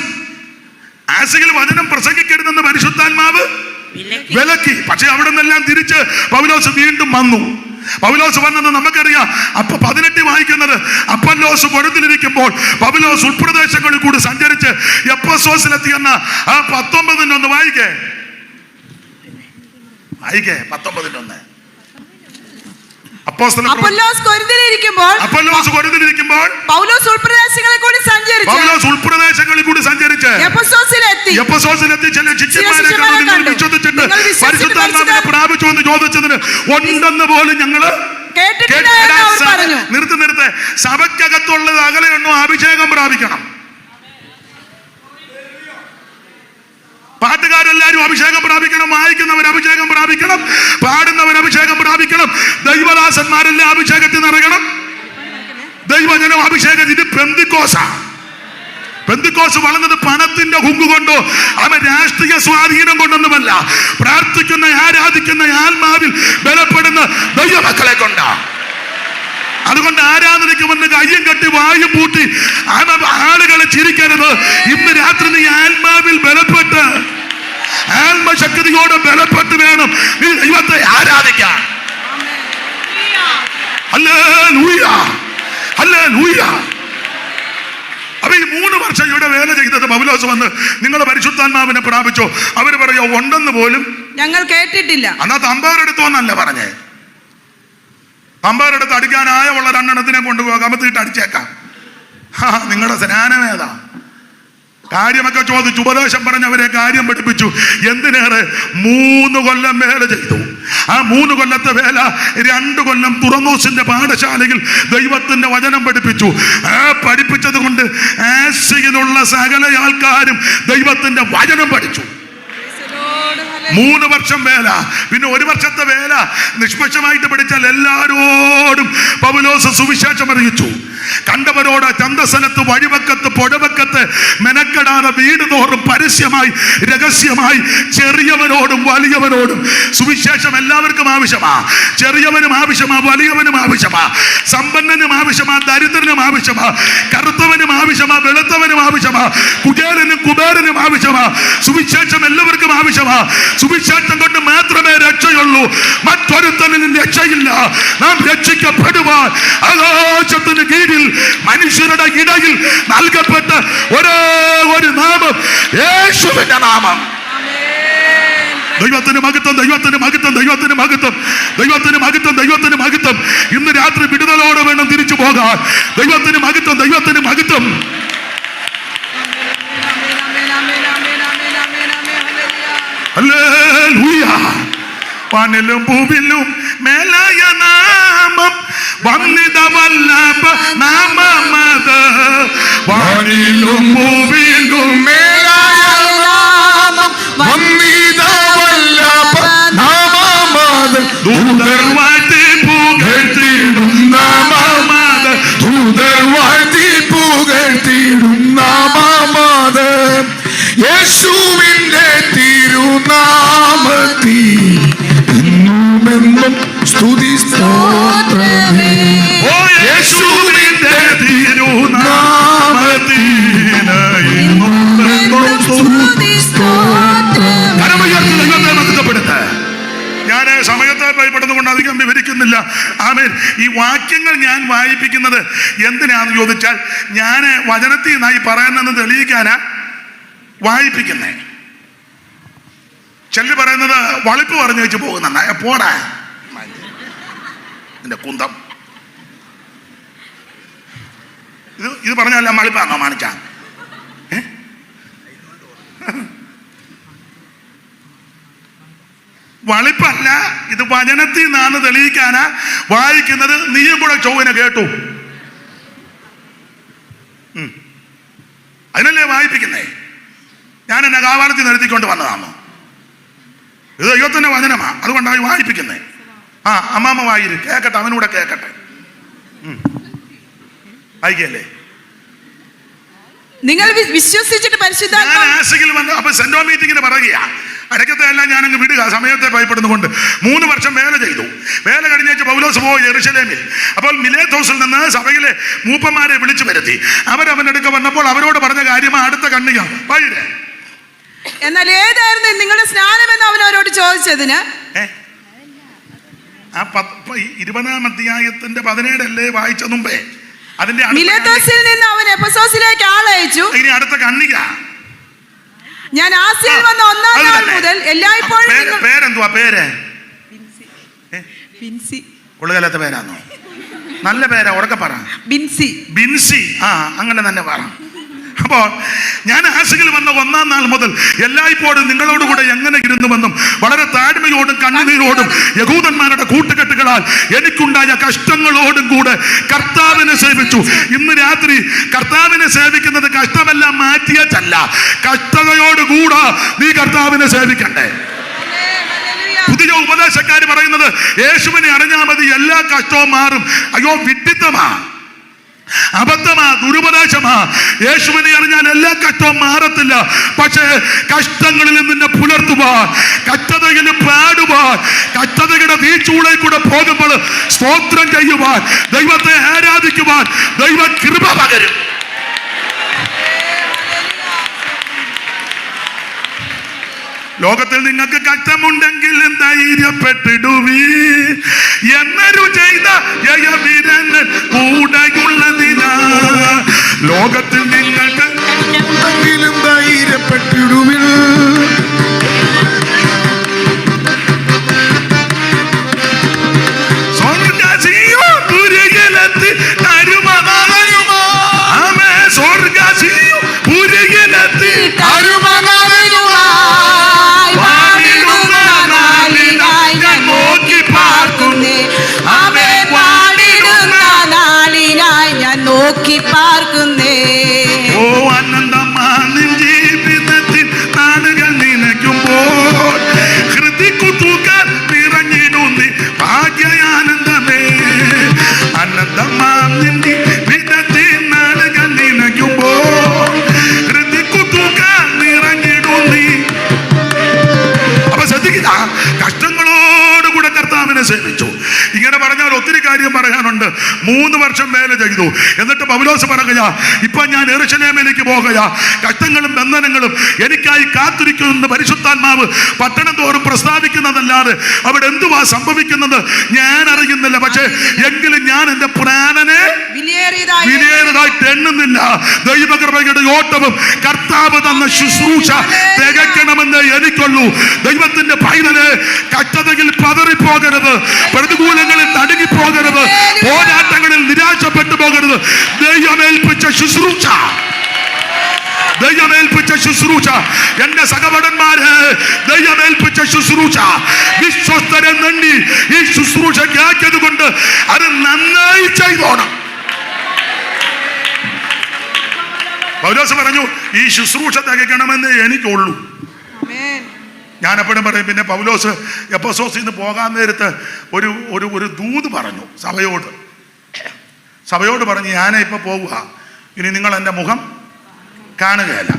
ആസിയയിൽ വചനം പ്രസംഗിക്കരുതെന്ന് പരിശുദ്ധാത്മാവ് വിലക്കി. പക്ഷെ അവിടെ നിന്നെല്ലാം തിരിച്ച് പൗലോസ് വീണ്ടും വന്നു. പൗലോസ് വന്നെന്ന് നമുക്കറിയാം. അപ്പൊ 18 വായിക്കുന്നത്, അപ്പൊല്ലോസ് കൊടുത്തിലിരിക്കുമ്പോൾ പൗലോസ് ഉൾപ്രദേശങ്ങളിൽ കൂടി സഞ്ചരിച്ച് എഫെസോസിലെത്തിയെന്ന ആ 19 വായിക്കേ 19. അപ്പൊല്ലോസ് കൊരിന്തിലിരിക്കുമ്പോൾ പൗലോസ് ഉൾപ്രദേശങ്ങളിൽ കൂടി സഞ്ചരിച്ച് എഫെസോസിലെത്തി ചില ശിഷ്യന്മാരെ കണ്ടു. വിശ്വസിച്ചിട്ട് പരിശുദ്ധാത്മാവിനെ പ്രാപിച്ചു എന്ന് ചോദിച്ചതിന് ഉണ്ടെന്ന് പോലും ഞങ്ങള് നിർത്ത്. സഭയ്ക്കകത്തുള്ളത് അകലെയുണ്ടോ? അഭിഷേകം പ്രാപിക്കണം. പാട്ടുകാരെല്ലാരും അഭിഷേകം പ്രാപിക്കണം, വായിക്കുന്നവർ അഭിഷേകം പ്രാപിക്കണം, പാടുന്നവർ അഭിഷേകം പ്രാപിക്കണം, ദൈവദാസന്മാരെല്ലാം അഭിഷേകത്തിൽ നിറയണം. ദൈവജനം അഭിഷേകം. ഇത് പെന്തിക്കോസ് വളർന്നത് പണത്തിന്റെ ഹുങ്ക് കൊണ്ടോ അവൻ രാഷ്ട്രീയ സ്വാധീനം കൊണ്ടൊന്നുമല്ല. പ്രാർത്ഥിക്കുന്ന, ആരാധിക്കുന്ന, ആത്മാവിൽ ബലപ്പെടുന്ന ദൈവമക്കളെ കൊണ്ടാ. അതുകൊണ്ട് ആരാധനയ്ക്ക് വന്ന് കയ്യും കെട്ടി വായും പൂട്ടി ആളുകളെ ചിരിക്കരുത്. ഇന്ന് രാത്രി നീ ആത്മാവിൽ ബലപ്പെട്ട്, ആത്മശക്തിയോടെ ബലപ്പെട്ട് വേണം നീ ദൈവത്തെ ആരാധിക്കാൻ. Hallelujah, hallelujah. അപ്പൊ ഈ 3 വർഷം ഇവിടെ വേല ചെയ്തത് പൗലോസ് വന്ന് നിങ്ങൾ പരിശുദ്ധാത്മാവിനെ പ്രാപിച്ചോ? അവര് പറയോ ഉണ്ടെന്ന് പോലും ഞങ്ങൾ കേട്ടിട്ടില്ല. എന്നാ തമ്പാറെടുത്തോന്നല്ല പറഞ്ഞേ. തമ്പാറെടുത്ത് അടിക്കാനായ ഉള്ള 2 എണ്ണത്തിനെ കൊണ്ടുപോകാം, കമത്തിയിട്ട് അടിച്ചേക്കാം. നിങ്ങളുടെ സ്നാനമേതാ? കാര്യമൊക്കെ ചോദിച്ചു, ഉപദേശം പറഞ്ഞവരെ കാര്യം പഠിപ്പിച്ചു. എന്തിനേറെ 3 കൊല്ലം വേല ചെയ്തു. ആ 3 കൊല്ലത്തെ വേല 2 കൊല്ലം തുറന്നൂസിന്റെ പാഠശാലയിൽ ദൈവത്തിന്റെ വചനം പഠിപ്പിച്ചു. ആ പഠിപ്പിച്ചത് കൊണ്ട് ആസിയയിലുള്ള സകല ആൾക്കാരും ദൈവത്തിന്റെ വചനം പഠിച്ചു. 3 വർഷം വേല. പിന്നെ 1 വർഷത്തെ വേല നിഷ്പക്ഷമായിട്ട് പഠിച്ചാൽ എല്ലാരോടും പൗലോസ് സുവിശേഷം അറിയിച്ചു. കണ്ടവരോട് ചന്തസ്ഥലത്ത്, വഴിവക്കത്ത്, പുഴവക്കത്ത് മെനക്കെടാതെ വീട് തോറും പരസ്യമായി, രഹസ്യമായി, ചെറിയവനോടും വലിയവനോടും സുവിശേഷം എല്ലാവർക്കും ആവശ്യമാ. ചെറിയവനും ആവശ്യമാ, വലിയവനും ആവശ്യമാ, സമ്പന്നനും ആവശ്യമാ, ദരിദ്രനും ആവശ്യമാ, കറുത്തവനും ആവശ്യമാ, വെളുത്തവനും ആവശ്യമാ, കുചേലനും കുബേരനും ആവശ്യമാ. സുവിശേഷം എല്ലാവർക്കും ആവശ്യമാ. സുവിശേഷം കൊണ്ട് മാത്രമേ രക്ഷയുള്ളൂ. മറ്റൊരുത്തനും രക്ഷയില്ല. നാം രക്ഷിക്കപ്പെടുവാൻ ആകാശത്തിന് കീഴിൽ മനുഷ്യരുടെ ഇടയിൽ നൽകപ്പെട്ട ഒരേ ഒരു നാമം യേശുവിന്റെ നാമം. ദൈവത്തിന് മഹത്വം, ദൈവത്തിന് മഹത്വം, ദൈവത്തിന് മഹത്വം, ദൈവത്തിന് മഹത്വം, ദൈവത്തിന് മഹത്വം. ഇന്ന് രാത്രി വിടുതലോടെ വേണം തിരിച്ചു പോകാൻ. ദൈവത്തിന് മഹത്വം, ദൈവത്തിന് മഹത്വം. ഹല്ലേലൂയ. പണിലും പൂവിലും മേലായ നാമം വന്നിത വല്ലഭ നാമമത്. പണിലും പൂവിലും മേലായ നാമം വന്നിത വല്ലഭ നാമമത്. ദൂതർ വാഴ്ത്തി പുകഴ്ത്തിടും നാമമത്. ദൂതർ വാഴ്ത്തി പുകഴ്ത്തിടും നാമമത്. യേശുവിന്റെ തിരുനാമത്തിൽ എന്നുമെന്നും സ്തുതി സ്തോത്രമേ. ഓ യേശുവിന്റെ തിരുനാമത്തിൽ എന്നുമെന്നും സ്തുതി സ്തോത്രമേ. കരമുയർത്തി ദൈവത്തെ മഹത്വപ്പെടുത്ത്. ഞാൻ സമയത്തെ ഭയപ്പെടുന്നതുകൊണ്ട് അധികം വിവരിക്കുന്നില്ല. ആമേൻ. ഈ വാക്യങ്ങൾ ഞാൻ വായിപ്പിക്കുന്നത് എന്തിനാണെന്ന് ചോദിച്ചാൽ, ഞാൻ വചനത്തിൽ നിന്നായി പറയുന്നതെന്ന് തെളിയിക്കാനാ വായിപ്പിക്കുന്നേ. ചെല്ലു പറയുന്നത് വളിപ്പ് പറഞ്ഞു വെച്ച് പോകുന്ന പോടാ നിന്റെ കുന്തം. ഇത് പറഞ്ഞല്ല വളിപ്പാണോ മാണിച്ച? വളിപ്പല്ല, ഇത് വചനത്തിൽ നിന്നാണ് തെളിയിക്കാനാ വായിക്കുന്നത്. നീയും കൂടെ ചൊവ്വനെ കേട്ടു. അതിനല്ലേ വായിപ്പിക്കുന്നേ. ഞാൻ എന്നെ കാവാലത്തിൽ നിർത്തിക്കൊണ്ട് വന്നതാണോ? ഇത് ദൈവത്തിന്റെ വചനമാ, അതുകൊണ്ടാണ് വായിപ്പിക്കുന്നത്. അമ്മാമ്മ വായിര് കേക്കട്ടെ, അവനൂടെ കേക്കട്ടെ. വായിക്കല്ലേ? നിങ്ങൾ വിശ്വസിച്ചിട്ട് പരിശുദ്ധാത്മാവിൽ വന്ന് അപ്പൊ സെന്റോ മീറ്റിങ്ങിന് പറയുക, ഇടയ്ക്കത്തെ എല്ലാം ഞാനങ്ങ് വിടുക സമയത്തെ ഭയപ്പെടുന്നുകൊണ്ട്. 3 വർഷം വേല ചെയ്തു. വേല കഴിഞ്ഞേച്ച് പൗലോസ് പോയി യെരുശലേമിൽ. അപ്പോൾ മിലേത്തോസിൽ നിന്ന് സഭയിലെ മൂപ്പന്മാരെ വിളിച്ചു വരുത്തി. അവരവനടുക്ക വന്നപ്പോൾ അവരോട് പറഞ്ഞ കാര്യമാ അടുത്ത കണ്ണിക വൈര്. എന്നാൽ ഏതായിരുന്നു നിങ്ങളുടെ സ്നാനം എന്ന് അവനവരോട് ചോദിച്ചതിന് ആ 20-ാം അധ്യായത്തിന്റെ 17 വായിച്ച മുമ്പേ അതിന്റെ മിലേത്തോസിൽ നിന്ന് അവൻ എഫെസോസിലേക്ക് ആളയച്ചു. ഇനി അടുത്ത കണ്ണിക, ഞാൻ ആസ്യയിൽ വന്ന 1-ാം നാൾ മുതൽ എല്ലായ്പ്പോഴും. പേരെന്തുവാ? പേര് ബിൻസി. കൊള്ളുകാലത്തെ പേരാണോ? നല്ല പേരാ, ഉറക്കെ പറ. ബിൻസി. ബിൻസി. അങ്ങനെ തന്നെ പറ. അപ്പോൾ ഞാൻ ആശയിൽ വന്ന 1-ാം നാൾ മുതൽ എല്ലായ്പ്പോഴും നിങ്ങളോടുകൂടെ എങ്ങനെ ഇരുന്നുവെന്നും വളരെ താഴ്മയോടും കണ്ണുനീരോടും യഹൂദന്മാരുടെ കൂട്ടുകെട്ടുകളാൽ എനിക്കുണ്ടായ കഷ്ടങ്ങളോടും കൂടെ കർത്താവിനെ സേവിച്ചു. ഇന്ന് രാത്രി കർത്താവിനെ സേവിക്കുന്നത് കഷ്ടമെല്ലാം മാറ്റിയല്ല, കഷ്ടതയോടുകൂടെ നീ കർത്താവിനെ സേവിക്കണ്ടേ. പുതിയ ഉപദേശക്കാര് പറയുന്നത് യേശുവിനെ അറിഞ്ഞാൽ മതി എല്ലാ കഷ്ടവും മാറും. അയ്യോ, വിഡ്ഢിത്തമാ, അബദ്ധമാ, ദുരുപദേശമാ. യേശുവിനെ അറിഞ്ഞാൽ എല്ലാ കഷ്ടവും മാറത്തില്ല. പക്ഷേ കഷ്ടങ്ങളിൽ നിന്നെ പുലർത്തുവാൻ, കഷ്ടതയിൽ പാടുവാൻ, കഷ്ടതയുടെ തീച്ചൂളയിൽ കൂടെ പോകുമ്പോൾ സ്തോത്രം ചെയ്യുവാൻ, ദൈവത്തെ ആരാധിക്കുവാൻ ദൈവ കൃപ പകരും. ലോകത്തിൽ നിങ്ങൾക്ക് കഷ്ടമുണ്ടെങ്കിൽ ധൈര്യപ്പെട്ടിടുവീ, എന്നൊരു ചെയ്ത ജയവീരന് കൂടെയുള്ളതിനാ. ലോകത്തിൽ നിങ്ങൾക്ക് കഷ്ടമുണ്ടെങ്കിലും ധൈര്യപ്പെട്ടിടുവിൻ, സ്വർഗ്ഗസിയോ പുരയിലെത്തി തരുമനായുമാ. ആമേ, സ്വർഗ്ഗസിയോ പുരയിലെത്തി നോക്കി പാർക്കുന്നേ. ഓ ആനന്ദമാനിൻ ജീവിതത്തിൽ നാളുകൾ നിനയ്ക്കുമ്പോൾ ഹൃദിക്കുതൂക്കാൻ നിറഞ്ഞിടുന്നി ഭാഗ്യാനന്ദമേ. ആനന്ദമാനിൻ ജീവിതത്തിൽ നാളുകൾ നിനയ്ക്കുമ്പോൾ ഹൃദിക്കുതൂക്കാൻ നിറഞ്ഞിടുന്നി. അപ്പൊ ശ്രദ്ധിക്കുക, കഷ്ടങ്ങളോടുകൂടെ കർത്താവിനെ സേവിച്ചു. ഇങ്ങനെ പറഞ്ഞാൽ ഒത്തിരി കാര്യം പറയാനുണ്ട്. 3 വർഷം വേല ചെയ്തു. എന്നിട്ട് പൗലോസ് പറയുക, ഇപ്പൊ ഞാൻ യെരൂശലേമിലേക്ക് പോകുക, കഷ്ടങ്ങളും ബന്ധനങ്ങളും എനിക്കായി കാത്തിരിക്കുമെന്ന് പരിശുദ്ധാത്മാവ് പട്ടണം തോറും പ്രസ്താവിക്കുന്നതല്ലാതെ അവിടെ എന്തുവാ സംഭവിക്കുന്നത് ഞാൻ അറിയുന്നില്ല. പക്ഷേ എങ്കിലും ഞാൻ എന്റെ പ്രാണനെ വിലയേറിയതായിട്ട് എണ്ണുന്നില്ല. ദൈവകൃപയുടെ ഓട്ടവും കർത്താവ് തന്ന ശുശ്രൂഷ തികയ്ക്കണമെന്ന് എനിക്കുള്ളൂ. ദൈവത്തിന്റെ പൈതല് കഷ്ടതയിൽ പതറിപ്പോകരുത്, പ്രതികൂലങ്ങളിൽ നടുങ്ങിപ്പോകരുത്, പോരാട്ടങ്ങളിൽ നിരാശപ്പെട്ടു പോകരുത്. ദൈവമേൽപ്പിച്ച ശുശ്രൂഷ, ദൈവമേൽപ്പിച്ച ശുശ്രൂഷ, എന്റെ സഹപടന്മാര് ദൈവമേൽപ്പിച്ച ശുശ്രൂഷ വിശ്വസ്തരെന്നെണ്ണി ഈ ശുശ്രൂഷ കേൾക്കത് കൊണ്ട് അത് നന്നായി ചെയ്തോണം. പൗലോസ് പറഞ്ഞു, ഈ ശുശ്രൂഷ തികയ്ക്കണമെന്ന് എനിക്കുള്ളൂ. ഞാൻ എപ്പോഴും പറയും. പിന്നെ പൗലോസ് എഫെസോസിൽ നിന്ന് പോകാൻ നേരത്ത് ഒരു ദൂത് പറഞ്ഞു സഭയോട് പറഞ്ഞു, ഞാനേ ഇപ്പൊ പോവുക, ഇനി നിങ്ങൾ എൻ്റെ മുഖം കാണുകയല്ല.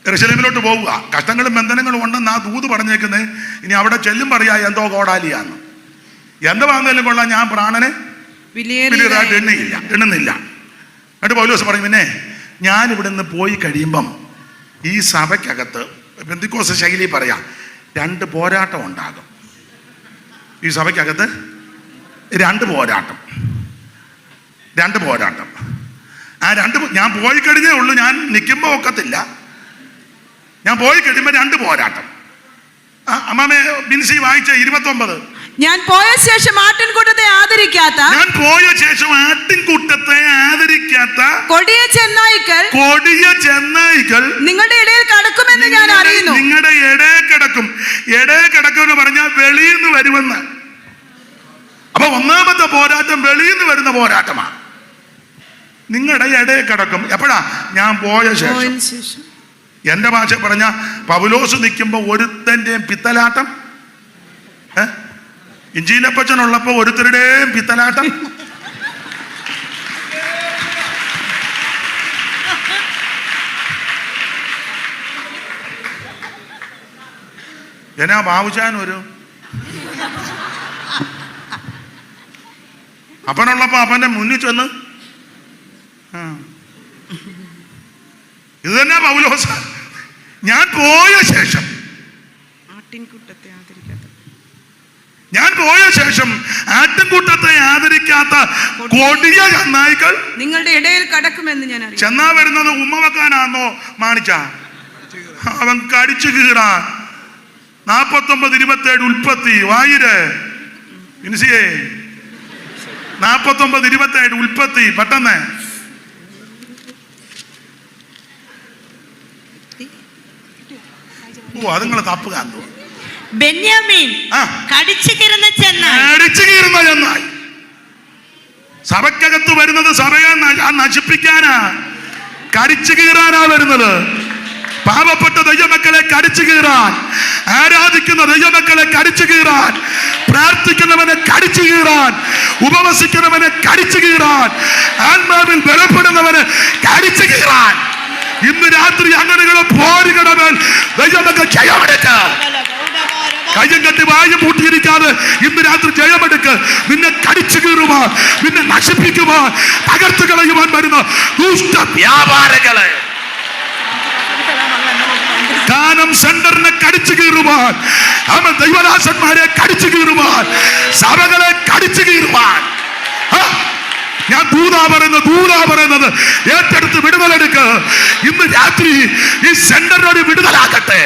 യെരൂശലേമിലോട്ട് പോവുക, കഷ്ടങ്ങളും ബന്ധനങ്ങളും ഉണ്ടെന്ന് ആ ദൂത് പറഞ്ഞേക്കുന്നത്. ഇനി അവിടെ ചെല്ലും പറയാ എന്തോ കോടാലിയാന്ന്. എന്ത് വാങ്ങലും കൊള്ളാം, ഞാൻ പ്രാണനെ വിലയേറിയതായിട്ട് എണ്ണുന്നില്ല. എന്നിട്ട് പൗലോസ് പറയും, പിന്നെ ഞാൻ ഇവിടെ നിന്ന് പോയി കഴിയുമ്പം ഈ സഭയ്ക്കകത്ത് പെന്തിക്കോസ് ശൈലി പറയാം 2 പോരാട്ടം ഉണ്ടാകും. ഈ സഭയ്ക്കകത്ത് 2 പോരാട്ടം. ആ 2 ഞാൻ പോയി കഴിഞ്ഞേ ഉള്ളൂ, ഞാൻ നിൽക്കുമ്പോൾ ഒക്കത്തില്ല. ഞാൻ പോയി കഴിയുമ്പോൾ 2 പോരാട്ടം. അമ്മാമേ ബിൻസി വായിച്ച 29. ഞാൻ പോയ ശേഷം ആട്ടിൻകൂട്ടത്തെ ആദരിക്കാത്ത കൊടിയ ചെന്നായ്ക്കൾ നിങ്ങളുടെ ഇടയിൽ കടക്കുമെന്ന് ഞാൻ അറിയുന്നു. നിങ്ങളുടെ ഇടയിൽ കിടക്കും എന്ന് പറഞ്ഞാൽ വെളിയിൽ നിന്ന് വരുമെന്ന്. അപ്പൊ 1ാമത്തെ പോരാട്ടം വെളിയിൽ നിന്ന് വരുന്ന പോരാട്ടമാണ്. നിങ്ങളുടെ ഇടയിൽ കിടക്കും. എപ്പോഴാ? ഞാൻ പോയ ശേഷം. എൻ്റെ ഭാഷ പറഞ്ഞ പൗലോസ് നിൽക്കുമ്പോൾ ഒരുത്തൻ്റെയും പിത്തലാട്ടം, ഇഞ്ചീനപ്പച്ചനുള്ളപ്പോൾ ഒരുത്തരുടെയും പിത്തലാട്ടം. എന്നാ ബാബുചാൻ ഒരു അപ്പനുള്ളപ്പോ അപ്പന്റെ മുന്നിൽ ചെന്ന് ഇത് തന്നെ പൗലോസ. ഞാൻ പോയ ശേഷം ആട്ടിൻകൂട്ടത്തെ ആദരിക്കാത്ത കൊടിയ ചെന്നായ്ക്കൾ നിങ്ങളുടെ ഇടയിൽ കടക്കുമെന്ന് ഞാൻ അറിയാം. ചെന്നാ വരുന്നത് ഉമ്മ വെക്കാനാന്നോ മാണിച്ച? അവൻ കടിച്ചു കീറാൻ. 49:27 ഉൽപ്പത്തി വായിര് ഇൻസിയേ. 49:27 ഉൽപ്പത്തി പെട്ടെന്ന്. ഓ അത് നിങ്ങൾ തപ്പുക. ബെന്യാമീൻ കടിച്ചു കീറുന്ന ചെന്നായി. സഭയ്ക്കകത്ത് വരുന്നത് സഭയെ നശിപ്പിക്കാനാ, കടിച്ചു കീറാനാ വരുന്നത്. പാവപ്പെട്ട ദൈവമക്കളെ കടിച്ചു കീറാൻ, ആരാധിക്കുന്ന ദൈവമക്കളെ കടിച്ചു കീറാൻ, പ്രാർത്ഥിക്കുന്നവനെ കടിച്ചു കീറാൻ, ഉപവസിക്കുന്നവനെ കടിച്ചു കീറാൻ, ആത്മാവിൽ ബലപ്പെടുന്നവനെ കടിച്ചു കീറാൻ. ഇന്ന് രാത്രി അങ്ങനെയുള്ള പോരുകടമേൽ ദൈവമക്കൾ ജയമെടുക്ക. കയ്യം കെട്ടി വായും പൂട്ടിയിരിക്കാതെ ഇന്ന് രാത്രി ജയമെടുക്ക്. നിന്നെ കടിച്ചു കീറുവാൻ, നിന്നെ നശിപ്പിക്കുവാൻ, തകർത്തു കളയുവാൻ വരുന്ന ദുഷ്ട വ്യാപാരങ്ങളെ, കാനം സെന്ററിനെ കടിച്ചു കീറുവാൻ, അവൻ ദൈവദാസന്മാരെ കടിച്ചു കീറുവാൻ, സഭകളെ കടിച്ചു കീറുവാൻ. ഞാൻ ദൂതാ പറയുന്നത് ഏറ്റെടുത്ത് വിടുതലെടുക്ക്. ഇന്ന് രാത്രി ഈ സെന്ററിനൊരു വിടുതലാകട്ടെ.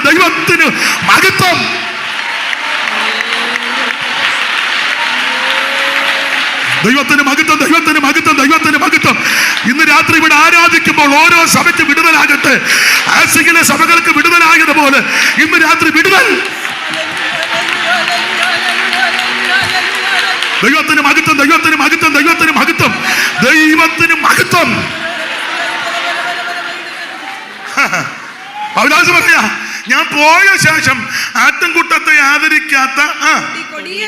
ദൈവത്തിന് മഹത്വം. ദൈവത്തിന് മഹത്വം, ദൈവത്തിന് മഹത്വം, ദൈവത്തിന് മഹത്വം. ഇന്ന് രാത്രി ഇവിടെ ആരാധിക്കുമ്പോൾ ഓരോ സഭയ്ക്ക് വിടുതലാകട്ടെ. ആസിയിലെ സഭകൾക്ക് വിടുതലായതുപോലെ ഇന്ന് രാത്രി വിടുതൽ. ദൈവത്തിന് മഹത്വം, ദൈവത്തിന് മഹത്വം, ദൈവത്തിന് മഹത്വം, ദൈവത്തിന് മഹത്വം. പൗലോസ് പറയാ, ഞാൻ പോയ ശേഷം ആട്ടിൻകൂട്ടത്തെ ആദരിക്കാത്ത കൊടിയ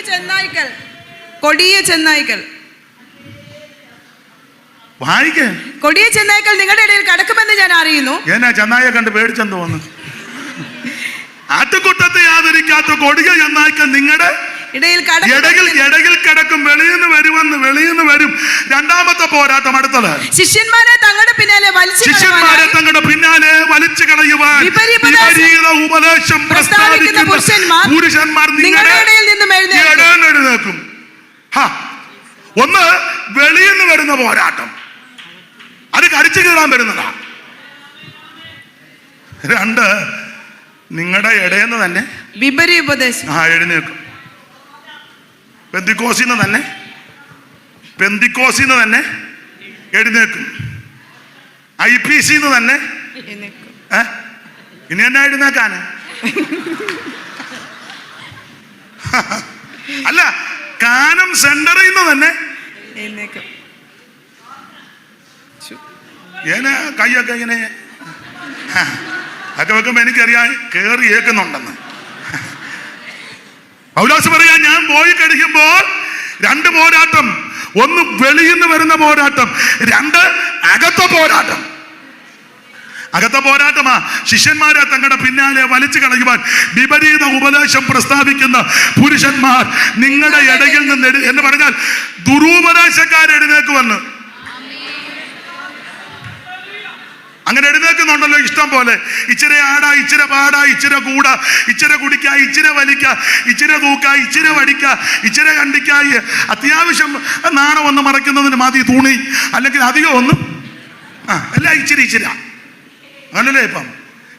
ചെന്നായ്ക്കൾ നിങ്ങളുടെ ഇടയിൽ കടക്കുമെന്ന് ഞാൻ അറിയുന്നു. എന്നാ ചെന്നായെ കണ്ട് പേടിച്ചെന്ന് തോന്നുന്നു. ആട്ടിൻകൂട്ടത്തെ ആദരിക്കാത്ത കൊടിയ ചെന്നായ്ക്കൾ നിങ്ങളുടെ ഇടയിൽ കിടക്കും. വെളിയിൽ നിന്ന് വരും. രണ്ടാമത്തെ പോരാട്ടം അടുത്തത്. ശിഷ്യന്മാരെ തങ്ങളുടെ പിന്നാലെ വലിച്ചു കളയുവാൻ വിപരീത ഉപദേശം പ്രസ്താവിക്കുന്ന പുരുഷന്മാർ നിങ്ങളുടെ ഇടയിൽ നിന്നും എഴുന്നേൽക്കും. ഒന്ന് വെളിയിൽ നിന്ന് വരുന്ന പോരാട്ടം, അത് കടിച്ചു കീറാൻ വരുന്നതാ. രണ്ട്, നിങ്ങളുടെ ഇടയിൽ നിന്ന് തന്നെ വിപരീത ഉപദേശം എഴുന്നേൽക്കും. പെന്തിക്കോസിന്ന് തന്നെ എഴുന്നേക്കും. IPC തന്നെ ഇനി എന്നാ എഴുന്നേക്കാന്? അല്ല, കാനം സെന്ററിൽ നിന്ന് തന്നെ കൈയൊക്കെ ഇങ്ങനെ ഒക്കെ വെക്കുമ്പോ എനിക്കറിയാൻ കേറി ഏക്കുന്നുണ്ടെന്ന്. പൗലോസ് പറയാ, ഞാൻ പോയി കഴിയുമ്പോൾ രണ്ട് പോരാട്ടം. ഒന്ന് വെളിയിൽ നിന്ന് വരുന്ന പോരാട്ടം, രണ്ട് അകത്ത പോരാട്ടം. അകത്ത പോരാട്ടമാ ശിഷ്യന്മാരെ തങ്ങളുടെ പിന്നാലെ വലിച്ചു കളയുവാൻ വിപരീത ഉപദേശം പ്രസ്താവിക്കുന്ന പുരുഷന്മാർ നിങ്ങളുടെ ഇടയിൽ നിന്ന് എന്ന് പറഞ്ഞാൽ ദുരുപദേശക്കാരെഴുന്നേക്ക് വന്ന് അങ്ങനെ എഴുന്നേക്കുന്നുണ്ടല്ലോ ഇഷ്ടം പോലെ. ഇച്ചിരി ആടാ, ഇച്ചിരി പാടാ, ഇച്ചിരി കൂടാ, ഇച്ചിരി കുടിക്ക, ഇച്ചിരി വലിക്ക, ഇച്ചിരി തൂക്ക, ഇച്ചിരി വടിക്ക, ഇച്ചിരി കണ്ടിക്കായി, അത്യാവശ്യം നാണം ഒന്ന് മറയ്ക്കുന്നതിന് മതി തുണി, അല്ലെങ്കിൽ അധികം ഒന്നും എല്ലാം ഇച്ചിരി അങ്ങനല്ലേ. ഇപ്പം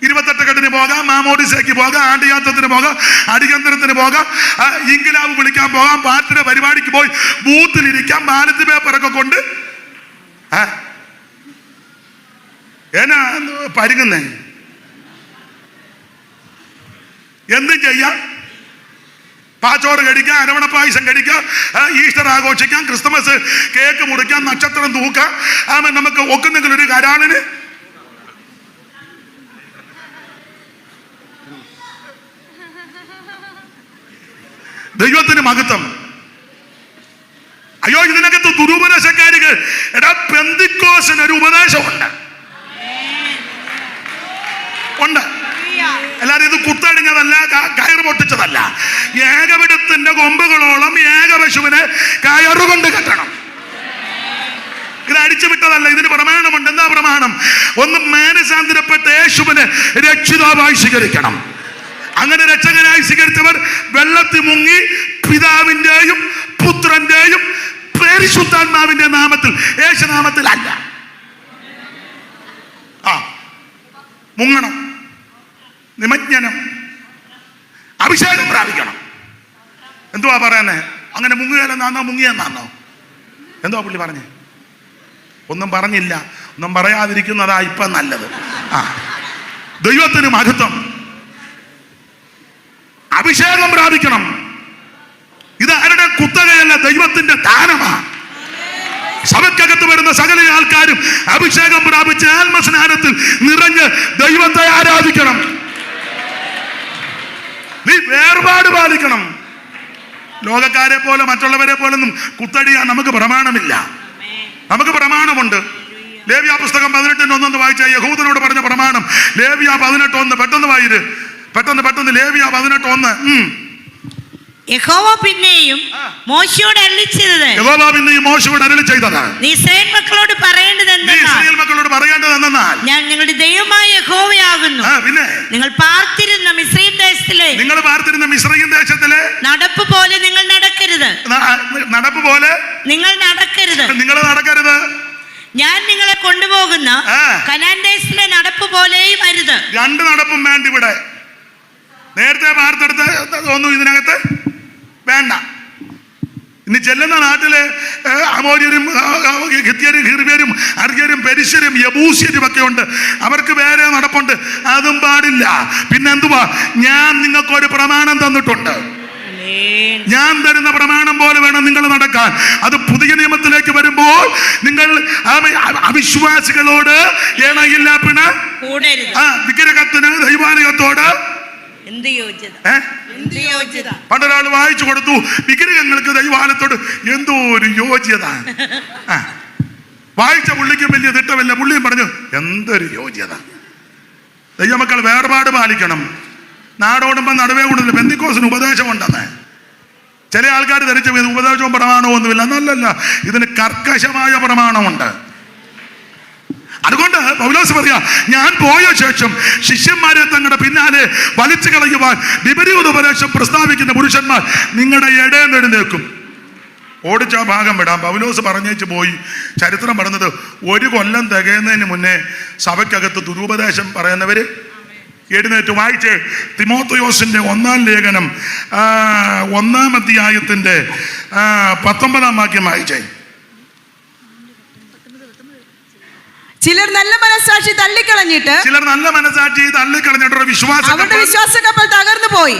28 കെട്ടിന് പോകാം, മാമോദിസയ്ക്ക് പോകാം, ആണ്ടിയാത്രത്തിന് പോകാം, അടിയന്തരത്തിന് പോകാം, ഇൻകിലാബ് വിളിക്കാൻ പോകാം, പാർട്ടിയുടെ പരിപാടിക്ക് പോയി ബൂത്തിലിരിക്കാം, ബാലറ്റ് പേപ്പറൊക്കെ കൊണ്ട് എന്നാ പരുങ്ങുന്നേ. എന്തും ചെയ്യാം. പാച്ചോറ് കഴിക്കാം, അരവണ പായസം കഴിക്കാം, ഈസ്റ്റർ ആഘോഷിക്കാം, ക്രിസ്തുമസ് കേക്ക് മുറിക്കാം, നക്ഷത്രം തൂക്കാം. നമുക്ക് ഒക്കുന്നെങ്കിലും ഒരു കരാളിന് ദൈവത്തിന് മഹത്വം. അയ്യോ, ഇതിനകത്ത് ദുരുപദേശക്കാർക്ക് എടാ പെന്തിക്കോസിന് ഒരു ഉപദേശമുണ്ട്. എല്ലാരും ഇത് കുത്തടിഞ്ഞതല്ല, കയറ് പൊട്ടിച്ചതല്ല. ഏകവിടത്തിന്റെ കൊമ്പുകളോളം ഏകപശുവിനെ കയറുകൊണ്ട് കെട്ടണം. ഇത് അടിച്ചു വിട്ടതല്ല, ഇതിന് പ്രമാണമുണ്ട്. എന്താ പ്രമാണം? ഒന്ന്, മാനസാന്തരപ്പെട്ട യേശുവിനെ രക്ഷിതാവായി സ്വീകരിക്കണം. അങ്ങനെ രക്ഷകനായി സ്വീകരിച്ചവർ വെള്ളത്തിൽ മുങ്ങി പിതാവിന്റെയും പുത്രന്റെയും പരിശുദ്ധാത്മാവിന്റെ നാമത്തിൽ, യേശുനാമത്തിൽ അല്ല, മുങ്ങണം, നിമജ്ഞനം, അഭിഷേകം പ്രാപിക്കണം. എന്തുവാ പറയുന്നേ? അങ്ങനെ മുങ്ങുകയല്ലെന്നാന്നോ മുങ്ങിയെന്നാന്നോ? എന്തുവാ പുള്ളി പറഞ്ഞേ? ഒന്നും പറഞ്ഞില്ല. ഒന്നും പറയാതിരിക്കുന്നതാ ഇപ്പം നല്ലത്. ദൈവത്തിന് മഹത്വം. അഭിഷേകം പ്രാപിക്കണം. ഇത് ആരുടെ കുത്തകയല്ല, ദൈവത്തിന്റെ ദാനമാണ്. സഭയ്ക്കകത്ത് വരുന്ന സകല ആൾക്കാരും അഭിഷേകം പ്രാപിച്ച് ആത്മസ്നാനത്തിൽ നിറഞ്ഞ് ദൈവത്തെ ആരാധിക്കണം. നീ വേർപാട് പാലിക്കണം. ലോകക്കാരെ പോലെ മറ്റുള്ളവരെ പോലൊന്നും കുത്തടിയാൻ നമുക്ക് പ്രമാണമില്ല. നമുക്ക് പ്രമാണമുണ്ട്. ലേവ്യ പുസ്തകം 18:1 വായിച്ച യഹൂദനോട് പറഞ്ഞ പ്രമാണം. ലേവ്യ 18:1 പെട്ടെന്ന് വായിര്, പെട്ടെന്ന് ലേവ്യ 18:1. യഹോവ പിന്നെയും മോശയോട് അരുളി ചെയ്തത്, നീ ഇസ്രായേൽ മക്കളോട് പറയേണ്ടതെന്നാൽ, ഞാൻ നിങ്ങളുടെ ദൈവമായ യഹോവയാകുന്നു. പിന്നെ നിങ്ങൾ പാർത്തിരുന്ന മിസ്രയീം ദേശത്തിലെ നടപ്പ് പോലെ നിങ്ങൾ നടക്കരുത്. നിങ്ങൾ നടക്കരുത്. ഞാൻ നിങ്ങളെ കൊണ്ടുപോകുന്ന കനാൻ ദേശത്തിലെ നടപ്പ് പോലെയും അരുത്. രണ്ട് നടപ്പും വേണ്ട. ഇവിടെ നേരത്തെ പാർത്തെടുത്ത് ഒന്നും ഇതിനകത്ത് വേണ്ട. ഇനി ചെല്ലുന്ന നാട്ടില് അമോര്യരും ഹിത്യരും ഹിർവ്യരും അർഗ്യരും പെരിശ്യരും യബൂസ്യരും ഒക്കെ ഉണ്ട്. അവർക്ക് വേറെ നടപ്പുണ്ട്. അതും പാടില്ല. പിന്നെന്തുവാ? ഞാൻ നിങ്ങൾക്കൊരു പ്രമാണം തന്നിട്ടുണ്ട്. ഞാൻ തരുന്ന പ്രമാണം പോലെ വേണം നിങ്ങൾ നടക്കാൻ. അത് പുതിയ നിയമത്തിലേക്ക് വരുമ്പോൾ നിങ്ങൾ അവിശ്വാസികളോട് ഇണയില്ല, പിന്നെ വിഗ്രഹത്തിന് ദൈവാലയത്തോട് പണ്ടൊരാൾ വായിച്ചു കൊടുത്തു, വിഗ്രഹങ്ങൾക്ക് ദൈവാലയത്തോട് എന്തോ ഒരു യോഗ്യത. വായിച്ച പുള്ളിക്കും വലിയ തിട്ടമില്ല. പുള്ളിയും പറഞ്ഞു എന്തൊരു യോഗ്യത. ദൈവമക്കൾ വേർപാട് പാലിക്കണം. നാടോടുമ്പം നടുവേ കൂടുതൽ പെന്തിക്കോസിന് ഉപദേശമുണ്ടെന്ന് ചില ആൾക്കാർ ധരിച്ച ഉപദേശവും പ്രമാണവും ഒന്നുമില്ല. എന്നല്ല, ഇതിന് കർക്കശമായ പ്രമാണമുണ്ട്. അതുകൊണ്ട് പൗലോസ് പറയാ, ഞാൻ പോയ ശേഷം ശിഷ്യന്മാരെ തങ്ങളുടെ പിന്നാലെ വലിച്ചു കളയുവാൻ വിപരീത ഉപദേശം പ്രസ്താവിക്കുന്ന പുരുഷന്മാർ നിങ്ങളുടെ ഇടയിൽ എഴുന്നേൽക്കും. ഓടിച്ച ഭാഗം വിടാം. പൗലോസ് പറഞ്ഞേച്ച് പോയി. ചരിത്രം പറയുന്നത് 1 കൊല്ലം തികയുന്നതിന് മുന്നേ സഭയ്ക്കകത്ത് ദുരുപദേശം പറയുന്നവര് എഴുന്നേറ്റ്. വായിച്ചേ തിമോത്തിയോസിന്റെ 1-ാം ലേഖനം 1-ാം അധ്യായത്തിന്റെ 19-ാം വാക്യം വായിച്ചേ. ചിലർ നല്ല മനസാക്ഷി തള്ളിക്കളഞ്ഞിട്ട് അവരുടെ വിശ്വാസ കപ്പൽ തകർന്നു പോയി.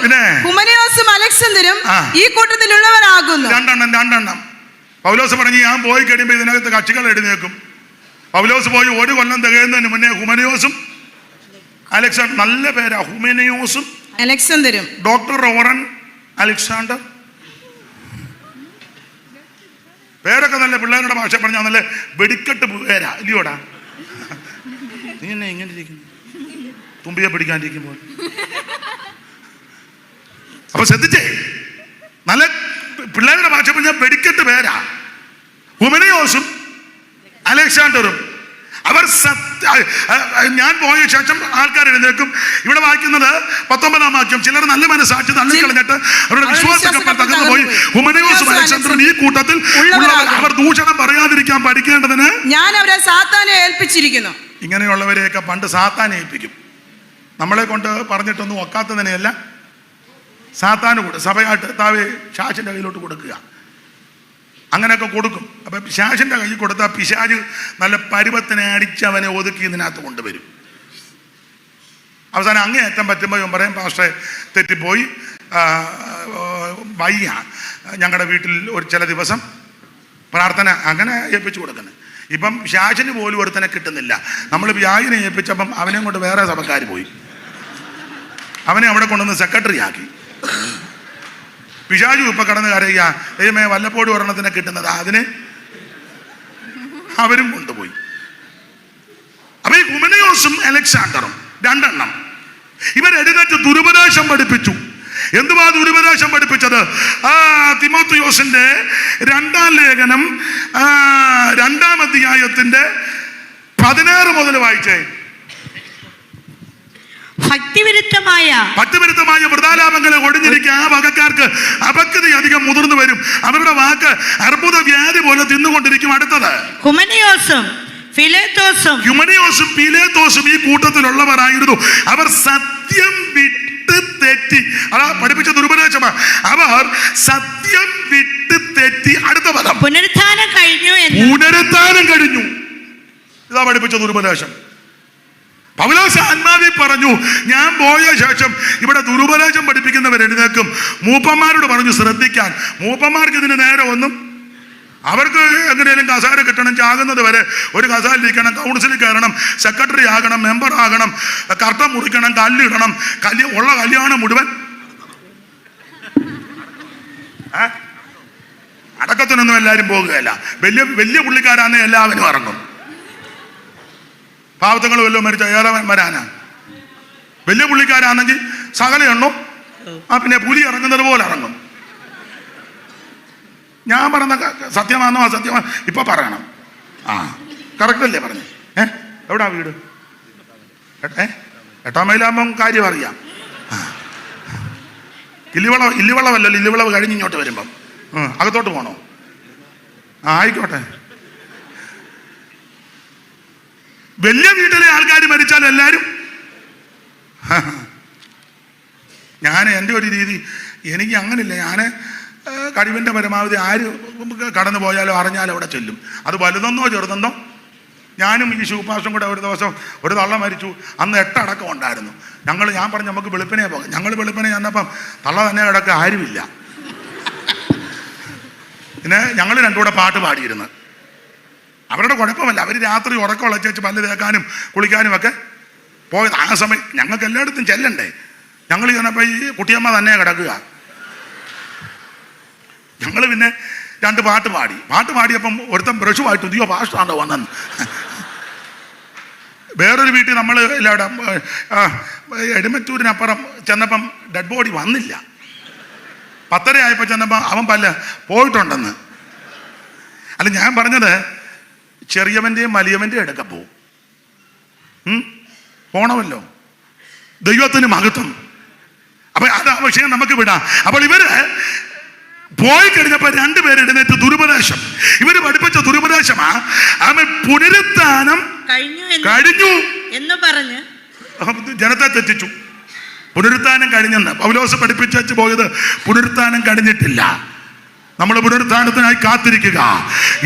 ഹുമനയോസും അലക്സാണ്ടറും ഈ കൂട്ടത്തിലുള്ളവരാകുന്നു. രണ്ടെണ്ണം പൗലോസ് പറഞ്ഞു, ഞാൻ പോയി കഴിയുമ്പോൾ ഇതിനകത്ത് കക്ഷികൾ എഴുന്നേക്കും. പൗലോസ് പോയി 1 കൊല്ലം തികയുന്നതിന് മുന്നേ ഹുമനയോസും അലക്സാണ്ടർ, നല്ല പേരാ, ഹുമനയോസും അലക്സാണ്ടറും. ഡോക്ടർ റോറൻ അലക്സാണ്ടർ, പേരൊക്കെ നല്ല പിള്ളേരുടെ ഭാഷ പറഞ്ഞാൽ നല്ല വെടിക്കെട്ട് പേരാ, ഇല്ലയോടാ? നീ എന്നെ ഇങ്ങനെ ഇരിക്കുന്നു, തുമ്പിയെ പിടിക്കാണ്ടിരിക്കുമ്പോൾ. അപ്പൊ ശ്രദ്ധിച്ചേ, നല്ല പിള്ളേരുടെ ഭാഷ പറഞ്ഞാൽ വെടിക്കെട്ട് പേരാ. ഹുമനയോസും അലക്സാണ്ടറും അവർ ഞാൻ പോയ ശേഷം ആൾക്കാർ എഴുന്നേൽക്കും. ഇവിടെ വായിക്കുന്നത് 19-ാം വാക്യം. ചിലർ നല്ല മനസാക്ഷി തള്ളിക്കളഞ്ഞിട്ട് അവരുടെ വിശ്വാസക്കപ്പൽ തകർന്നു പോയി. ഹുമനയോസും അലക്സാണ്ടറും ഈ കൂട്ടത്തിൽ അവർ ദൂഷണം പറയാതിരിക്കാൻ പഠിക്കേണ്ടതിന് ഞാൻ അവരെ സാത്താനെ ഏൽപ്പിച്ചിരിക്കുന്നു. ഇങ്ങനെയുള്ളവരെയൊക്കെ പണ്ട് സാത്താനെ ഏൽപ്പിക്കും. നമ്മളെ കൊണ്ട് പറഞ്ഞിട്ടൊന്നും ഒക്കാത്തതിനെയല്ല സാത്താന് കൊടുക്കും. സഭയായിട്ട് താവേ ശാശിന്റെ കയ്യിലോട്ട് കൊടുക്കുക. അങ്ങനെയൊക്കെ കൊടുക്കും. അപ്പൊ പിശാചിന്റെ കയ്യിൽ കൊടുത്താൽ പിശാച് നല്ല പരുവത്തിനെ അടിച്ച് അവനെ ഒതുക്കി ഇതിനകത്ത് കൊണ്ടുവരും. അവസാനം അങ്ങേയറ്റം പറ്റുമ്പോൾ ഇവൻ പറയും, പാസ്റ്ററെ തെറ്റിപ്പോയി, വയ്യ, ഞങ്ങളുടെ വീട്ടിൽ ഒരു ചില ദിവസം പ്രാർത്ഥന അങ്ങനെ ഏൽപ്പിച്ചു കൊടുക്കുന്നത്. ഇപ്പം ഷാജിന് പോലും ഒരുത്തനെ കിട്ടുന്നില്ല. നമ്മൾ വ്യാജിനെ ഏൽപ്പിച്ചപ്പം അവനെയും കൊണ്ട് വേറെ സഭക്കാർ പോയി, അവനെ അവിടെ കൊണ്ടുവന്ന് സെക്രട്ടറി ആക്കി. പിശാചു ഇപ്പൊ കടന്ന് കരയുക, ദൈവമേ വല്ലപ്പോഴും ഒരെണ്ണത്തിനെ കിട്ടുന്നത്, അതിന് അവരും കൊണ്ടുപോയി. അപ്പൊ ഈ ഹുമനയോസും അലക്സാണ്ടറും രണ്ടെണ്ണം ഇവരെഴുന്നേറ്റ് ദുരുപദേശം പഠിപ്പിച്ചു. എന്തുവാ ദുരുപദേശം പഠിപ്പിച്ചത്? തിമോത്തിയോസിന്റെ 2-ാം ലേഖനം 2-ാം അധ്യായത്തിന്റെ 16 മുതൽ വായിച്ചേ. ഭക്തിവിരുദ്ധമായ വൃഥാലാപങ്ങളെ ഒടിഞ്ഞിരിക്കുക ആ വകക്കാർക്ക് അപക്വത അധികം മുതിർന്നു വരും. അവരുടെ വാക്ക് അർബുദ വ്യാധി പോലെ തിന്നുകൊണ്ടിരിക്കും. അടുത്തത് ഹ്യൂമനിയോസും പീലേത്തോസും ഈ കൂട്ടത്തിലുള്ളവരായിരുന്നു. അവർ സത്യം വിട്ട് തെറ്റി. അതാ പഠിപ്പിച്ച ദുരുപദേശമാ. അവർ സത്യം വിട്ട് തെറ്റി. അടുത്ത പദം പുനരുത്ഥാനം കഴിഞ്ഞു. ഇതാ പഠിപ്പിച്ച ദുരുപദേശം. പൗലോസ് ആത്മാവിൽ പറഞ്ഞു, ഞാൻ പോയ ശേഷം ഇവിടെ ദുരുപദേശം പഠിപ്പിക്കുന്നവർ എഴുന്നേക്കും. മൂപ്പന്മാരോട് പറഞ്ഞു ശ്രദ്ധിക്കാൻ. മൂപ്പന്മാർക്ക് ഇതിന് നേരെ ഒന്നും, അവർക്ക് എങ്ങനെയും കസാര കിട്ടണം, ചാകുന്നത് വരെ ഒരു കസാലിരിക്കണം, കൗൺസിലിൽ കയറണം, സെക്രട്ടറി ആകണം, മെമ്പർ ആകണം, കർട്ടൻ മുറിക്കണം, കല്ലിടണം, ഉള്ള കല്യാണം മുഴുവൻ അടക്കത്തിനൊന്നും എല്ലാവരും പോകുകയല്ല. വലിയ പുള്ളിക്കാരാന്ന് എല്ലാവരും ഇറങ്ങും. പാവത്തങ്ങൾ വല്ലതും മരിച്ച ഏറെ വരാനാ. വലിയ പുള്ളിക്കാരാണെങ്കിൽ സകല എണ്ണോ പിന്നെ പുലി ഇറങ്ങുന്നത് പോലെ ഇറങ്ങും. ഞാൻ പറഞ്ഞ സത്യമാണോ അസത്യമാണോ ഇപ്പൊ പറയണം. കറക്റ്റ് അല്ലേ പറഞ്ഞു? എവിടാ വീട്? 8-ാം മൈലാകുമ്പം കാര്യം അറിയാം. ഇല്ലിവളവല്ലല്ലോ, ഇല്ലിവളവ് കഴിഞ്ഞ് ഇങ്ങോട്ട് വരുമ്പം അകത്തോട്ട് പോണോ? ആയിക്കോട്ടെ. വലിയ വീട്ടിലെ ആൾക്കാർ മരിച്ചാൽ എല്ലാവരും, ഞാൻ എൻ്റെ ഒരു രീതി, എനിക്ക് അങ്ങനില്ല. ഞാൻ കഴിവിൻ്റെ പരമാവധി ആര് കടന്നു പോയാലോ അറിഞ്ഞാലോ അവിടെ ചെല്ലും. അത് വലുതെന്നോ ചെറുതെന്നോ. ഞാനും ഈ ശുപാർശം കൂടെ ഒരു ദിവസം ഒരു തള്ള മരിച്ചു. അന്ന് 8 അടക്കം ഉണ്ടായിരുന്നു. ഞാൻ പറഞ്ഞു നമുക്ക് വെളുപ്പിനെ പോകാം. ഞങ്ങൾ വെളുപ്പിനെ ചെന്നപ്പം തള്ള തന്നെ കിടക്കുക, ആരുമില്ല. പിന്നെ ഞങ്ങൾ രണ്ടും കൂടെ പാട്ട് പാടിയിരുന്നു. അവരുടെ കുഴപ്പമല്ല, അവർ രാത്രി ഉറക്കം ഉളച്ചേച്ച് പല്ല് തേക്കാനും കുളിക്കാനും ഒക്കെ പോയത്. ആ സമയം ഞങ്ങൾക്ക് എല്ലായിടത്തും ചെല്ലണ്ടേ. ഞങ്ങൾ ചെന്നപ്പോൾ ഈ കുട്ടിയമ്മ തന്നെ കിടക്കുക. ഞങ്ങൾ പിന്നെ 2 പാട്ട് പാടിയപ്പം ഒരുത്തൻ ബ്രഷുമായിട്ട് ഇതിയോ പാസ്റ്റാണോ വന്നെന്ന്. വേറൊരു വീട്ടിൽ നമ്മൾ എല്ലാവിടെ എടിമറ്റൂരിനപ്പുറം ചെന്നപ്പം ഡെഡ് ബോഡി വന്നില്ല. 10:30 ആയപ്പോൾ ചെന്നപ്പോൾ അവൻ പോയിട്ടുണ്ടെന്ന്. അല്ല, ഞാൻ പറഞ്ഞത് ചെറിയവൻ്റെയും വലിയവൻ്റെയും എടുക്ക പോണമല്ലോ. ദൈവത്തിന് മഹത്വം. അപ്പൊ അത് ആ വിഷയം നമുക്ക് വിടാം. അപ്പോൾ ഇവര് പോയി കഴിഞ്ഞപ്പോൾ 2 പേര് എഴുന്നേറ്റ് ദുരുപദേശം. ഇവര് പഠിപ്പിച്ച ദുരുപദേശമാ അവൻ പുനരുത്ഥാനം കഴിഞ്ഞു എന്ന് പറഞ്ഞ് ജനത്തെ തെറ്റിച്ചു. പുനരുത്ഥാനം കഴിഞ്ഞെന്ന് പൗലോസ് പഠിപ്പിച്ചു പോയത് പുനരുത്ഥാനം കഴിഞ്ഞിട്ടില്ല. നമ്മൾ പുനരുത്ഥാനത്തിനായി കാത്തിരിക്കുക.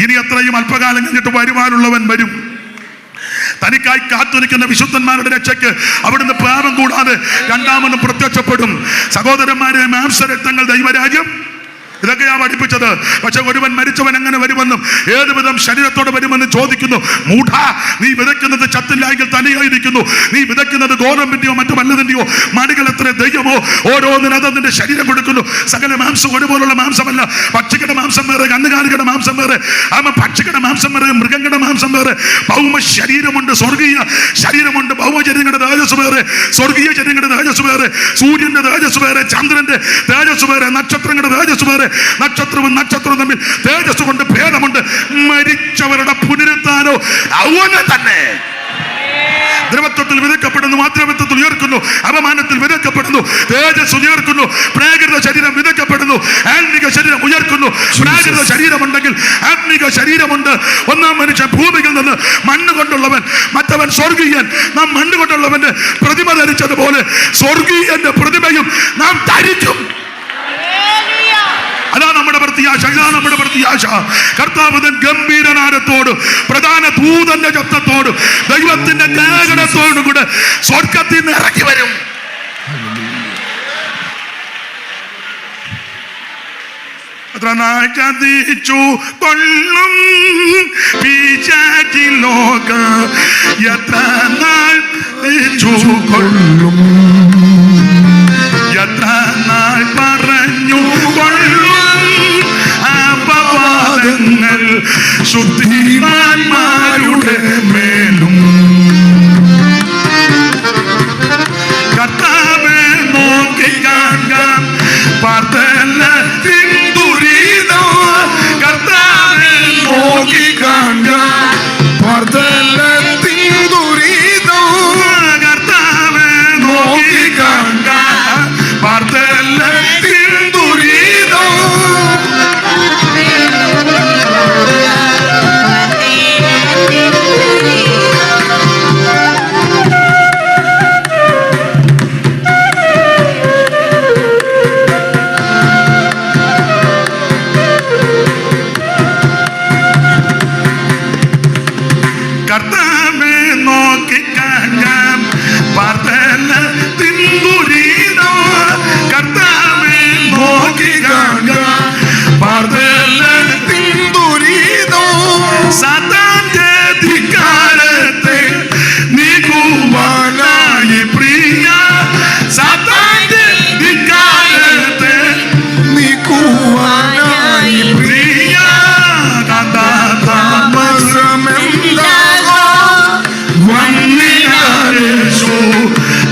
ഇനി എത്രയും അല്പകാലം കഴിഞ്ഞിട്ട് വരുവാനുള്ളവൻ വരും. തനിക്കായി കാത്തിരിക്കുന്ന വിശുദ്ധന്മാരുടെ രക്ഷയ്ക്ക് അവിടുന്ന് പാപം കൂടാതെ രണ്ടാമതും പ്രത്യക്ഷപ്പെടും. സഹോദരന്മാരെ, മാംസരക്തങ്ങൾ ദൈവരാജ്യം ഇതൊക്കെയാ പഠിപ്പിച്ചത്. പക്ഷെ ഒരുവൻ മരിച്ചവൻ എങ്ങനെ വരുമെന്നും ഏതുവിധം ശരീരത്തോടെ വരുമെന്ന് ചോദിക്കുന്നു. മൂഢ, നീ വിതയ്ക്കുന്നത് ചത്തില്ലായെങ്കിൽ തനിയായിരിക്കുന്നു. നീ വിതയ്ക്കുന്നത് ഗോതമ്പിന്റെയോ മറ്റു വല്ലതിന്റെയോ മണികൾ എത്ര ദൈവമോ ഓരോന്നിനും അതിന്റെ ശരീരം കൊടുക്കുന്നു. സകല മാംസം ഒരുപോലുള്ള മാംസമല്ല. പക്ഷികളുടെ മാംസം വേറെ, കന്നുകാലികളുടെ മാംസം വേറെ. പക്ഷികളുടെ മാംസം വേറെ, മൃഗങ്ങളുടെ മാംസം വേറെ. ഭൗമ ശരീരമുണ്ട്, സ്വർഗീയ ശരീരമുണ്ട്. ഭൗമ ശരീരങ്ങളുടെ തേജസ് വേറെ, സ്വർഗീയ ശരീരങ്ങളുടെ തേജസ് വേറെ. സൂര്യന്റെ തേജസ് വേറെ, ചന്ദ്രന്റെ തേജസ് വേറെ, നക്ഷത്രങ്ങളുടെ തേജസ് വേറെ. നക്ഷത്രവും തമ്മിൽ തേജസ് കൊണ്ട് ഭേദമുണ്ട്. മരിച്ചവരുടെ പുനരുത്ഥാനോ അവനെ തന്നെ. ദ്രവത്വത്തിൽ വിതക്കപ്പെടുന്നു, മാതൃത്വത്തിൽ ഉയർക്കുന്നു. അപമാനത്തിൽ വിതക്കപ്പെടുന്നു, തേജസ് ഉയർക്കുന്നു. പ്രാകൃത ശരീരം വിതക്കപ്പെടുന്നു, ആത്മിക ശരീരം ഉയർക്കുന്നു. പ്രാകൃത ശരീരമുണ്ടെങ്കിൽ ആത്മിക ശരീരമുണ്ട്. ഒന്നാം മനുഷ്യൻ ഭൂമിയിൽ നിന്ന് മണ്ണ് കൊണ്ടുള്ളവൻ, മറ്റവൻ സ്വർഗീയൻ. നാം മണ്ണ് കൊണ്ടുള്ളവന്റെ പ്രതിമ ധരിച്ചതുപോലെ സ്വർഗീയന്റെ പ്രതിമയും നാം ധരിക്കും. അതാ നമ്മുടെ പ്രത്യാശ, ഇതാ നമ്മുടെ പ്രത്യാശ. കർത്താവ് തൻ ഗംഭീരനാദത്തോട്, പ്രധാന ദൂതന്റെ ശബ്ദത്തോട്, ദൈവത്തിന്റെ ഗാനത്തോടും കൂടെ സ്വർഗ്ഗത്തിൽ നിന്ന് ഇറങ്ങി വരും. എത്ര നാൾ ചതിച്ചു കൊള്ളും പിശാചി ലോക, എത്ര നാൾ ചതിച്ചു കൊള്ളും, എത്ര നാൾ പറഞ്ഞു കൊള്ളും അപവാദങ്ങൾ ശുദ്ധിമാന്മാരുടെ മേലും. കർത്താവേ നോക്കി കാണാം പാർത്തലത്തിൻ ദുരിതം, കർത്താവേ നോക്കി കാണാം പാർത്തലത്തിൻ ദുരിതം, കർത്താവേ നോക്കി കാണാം പാർത്തലത്തിൻ ദുരിതം. കർത്താവേ നോക്കി കാണാം പാർത്തലത്തിൻ ദുരിതം, കർത്താവേ നോക്കി കാണാം പാർത്തലത്തിൻ ദുരിതം. സാത്താന്റെ ധിക്കാരത്തെ നീക്കുവാനായി പ്രിയ, സാത്താന്റെ ധിക്കാരത്തെ നീക്കുവാനായി പ്രിയ. വന്നിനാരേശു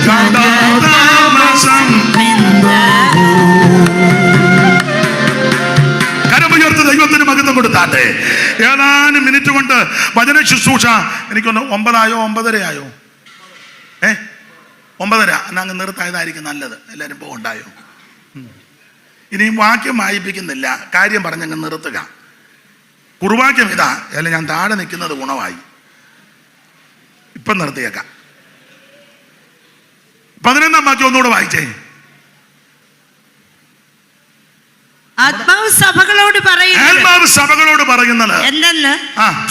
കഥാതാമസം. കരമുയർത്ത് ദൈവത്തിന് മഹത്വം കൊടുത്താട്ടെ. ഏതാനും മിനിറ്റ് കൊണ്ട് വചന ശുശ്രൂഷ എനിക്കൊന്ന് 9 9:30 9:30 എന്നാ അങ്ങ് നിർത്തായതായിരിക്കും നല്ലത്. എല്ലാവരും പോകണ്ടായോ? ഇനിയും വാക്യം വായിപ്പിക്കുന്നില്ല, കാര്യം പറഞ്ഞങ്ങ് നിർത്തുക. കുറുവാക്യം ഇതാ, അല്ല ഞാൻ താഴെ നിൽക്കുന്നത് ഗുണമായി. ഇപ്പം നിർത്തിയേക്കാം. 11-ാം വാക്യം ഒന്നുകൂടെ വായിച്ചേ. ആത്മാവ് സഭകളോട് ആത്മാവ് സഭകളോട് പറയുന്നത് എന്തെന്ന്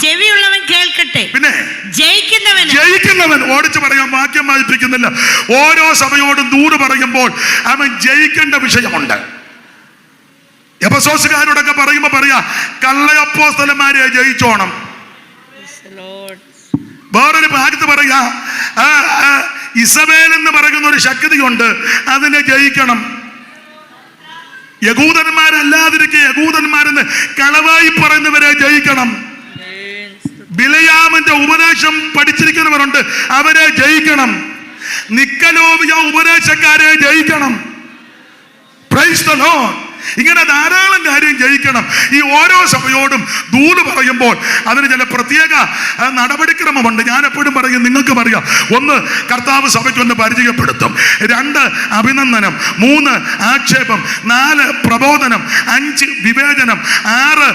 ചെവിയുള്ളവൻ കേൾക്കട്ടെ. പിന്നെ ജയിക്കുന്നവൻ ഓടിച്ചു പറയാൻ വാക്യം വായിപ്പിക്കുന്നില്ല. ഓരോ സഭയോടും ദൂത് പറയുമ്പോൾ അവൻ ജയിക്കേണ്ട വിഷയമുണ്ട്. എഫെസോസുകാരോടൊക്കെ പറയുമ്പോ പറയാ കള്ളയപ്പോസ്തലന്മാരെ ജയിച്ചോണം. വേറൊരു ഭാഗത്ത് പറയാ ഇസബേൽ എന്ന് പറയുന്ന ഒരു ശക്തിയുണ്ട്, അതിനെ ജയിക്കണം. യഹൂദന്മാരല്ലാതിരിക്കെ യഹൂദന്മാരെന്ന് കളവായി പറയുന്നവരെ ജയിക്കണം. ബിലയാമിന്റെ ഉപദേശം പഠിച്ചിരിക്കുന്നവരുണ്ട്, അവരെ ജയിക്കണം. നിക്കലോവിയ ഉപദേശക്കാരെ ജയിക്കണം. Praise the Lord. ഇങ്ങനെ ധാരാളം കാര്യം ജയിക്കണം. ഈ ഓരോ സഭയോടും ദൂത് പറയുമ്പോൾ അതിന് ചില പ്രത്യേക നടപടിക്രമമുണ്ട്. ഞാൻ എപ്പോഴും പറയും, നിങ്ങൾക്കും അറിയാം. 1 കർത്താവ് സഭയ്ക്കൊന്ന് പരിചയപ്പെടുത്തും, 2 അഭിനന്ദനം, 3 ആക്ഷേപം, 4 പ്രബോധനം, 5 വിവേചനം, 6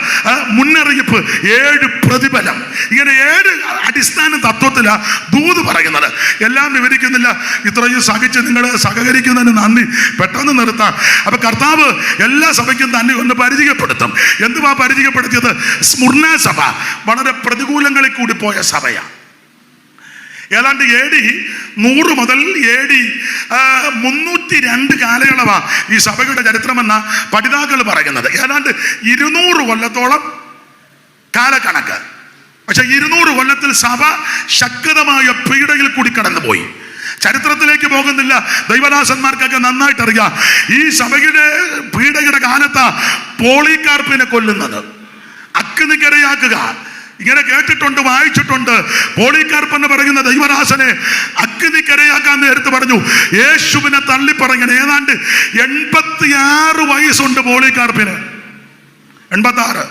മുന്നറിയിപ്പ്, 7 പ്രതിഫലം. ഇങ്ങനെ 7 അടിസ്ഥാന തത്വത്തിലാണ് ദൂത് പറയുന്നത്. എല്ലാം വിവരിക്കുന്നില്ല. ഇത്രയും സഹിച്ച് നിങ്ങൾ സഹകരിക്കുന്നതിന് നന്ദി. പെട്ടെന്ന് നിർത്താം. അപ്പൊ കർത്താവ് എല്ലാ സഭയ്ക്കും തന്നെ ഒന്ന് പരിചയപ്പെടുത്തും. എന്തുവാ പരിചയപ്പെടുത്തിയത്? സ്മുർണ സഭ വളരെ പ്രതികൂലങ്ങളിൽ കൂടി പോയ സഭയാണ്. ഏതാണ്ട് AD 100 മുതൽ AD 302 കാലയളവാ ഈ സഭയുടെ ചരിത്രമെന്ന പഠിതാക്കൾ പറയുന്നത്. ഏതാണ്ട് 200 കൊല്ലത്തോളം കാലക്കണക്ക്. പക്ഷെ 200 കൊല്ലത്തിൽ സഭ ശക്തമായ പീഡയിൽ കൂടി കടന്നുപോയി. ചരിത്രത്തിലേക്ക് പോകുന്നില്ല, ദൈവദാസന്മാർക്കൊക്കെ നന്നായിട്ട് അറിയാം. ഈ സഭയുടെ പീഡയുടെ കാലത്താ പോളികാർപ്പിനെ കൊല്ലുന്നത്, അഗ്നിക്കിരയാക്കുക. ഇങ്ങനെ കേട്ടിട്ടുണ്ട്, വായിച്ചിട്ടുണ്ട്. പോളികാർപ്പ് എന്ന് പറയുന്ന ദൈവദാസനെ അഗ്നിക്കിരയാക്കാൻ നേരത്ത് പറഞ്ഞു യേശുവിനെ തള്ളിപ്പറയണം. ഏതാണ്ട് 86 വയസ്സുണ്ട് പോളികാർപ്പിന്. 86.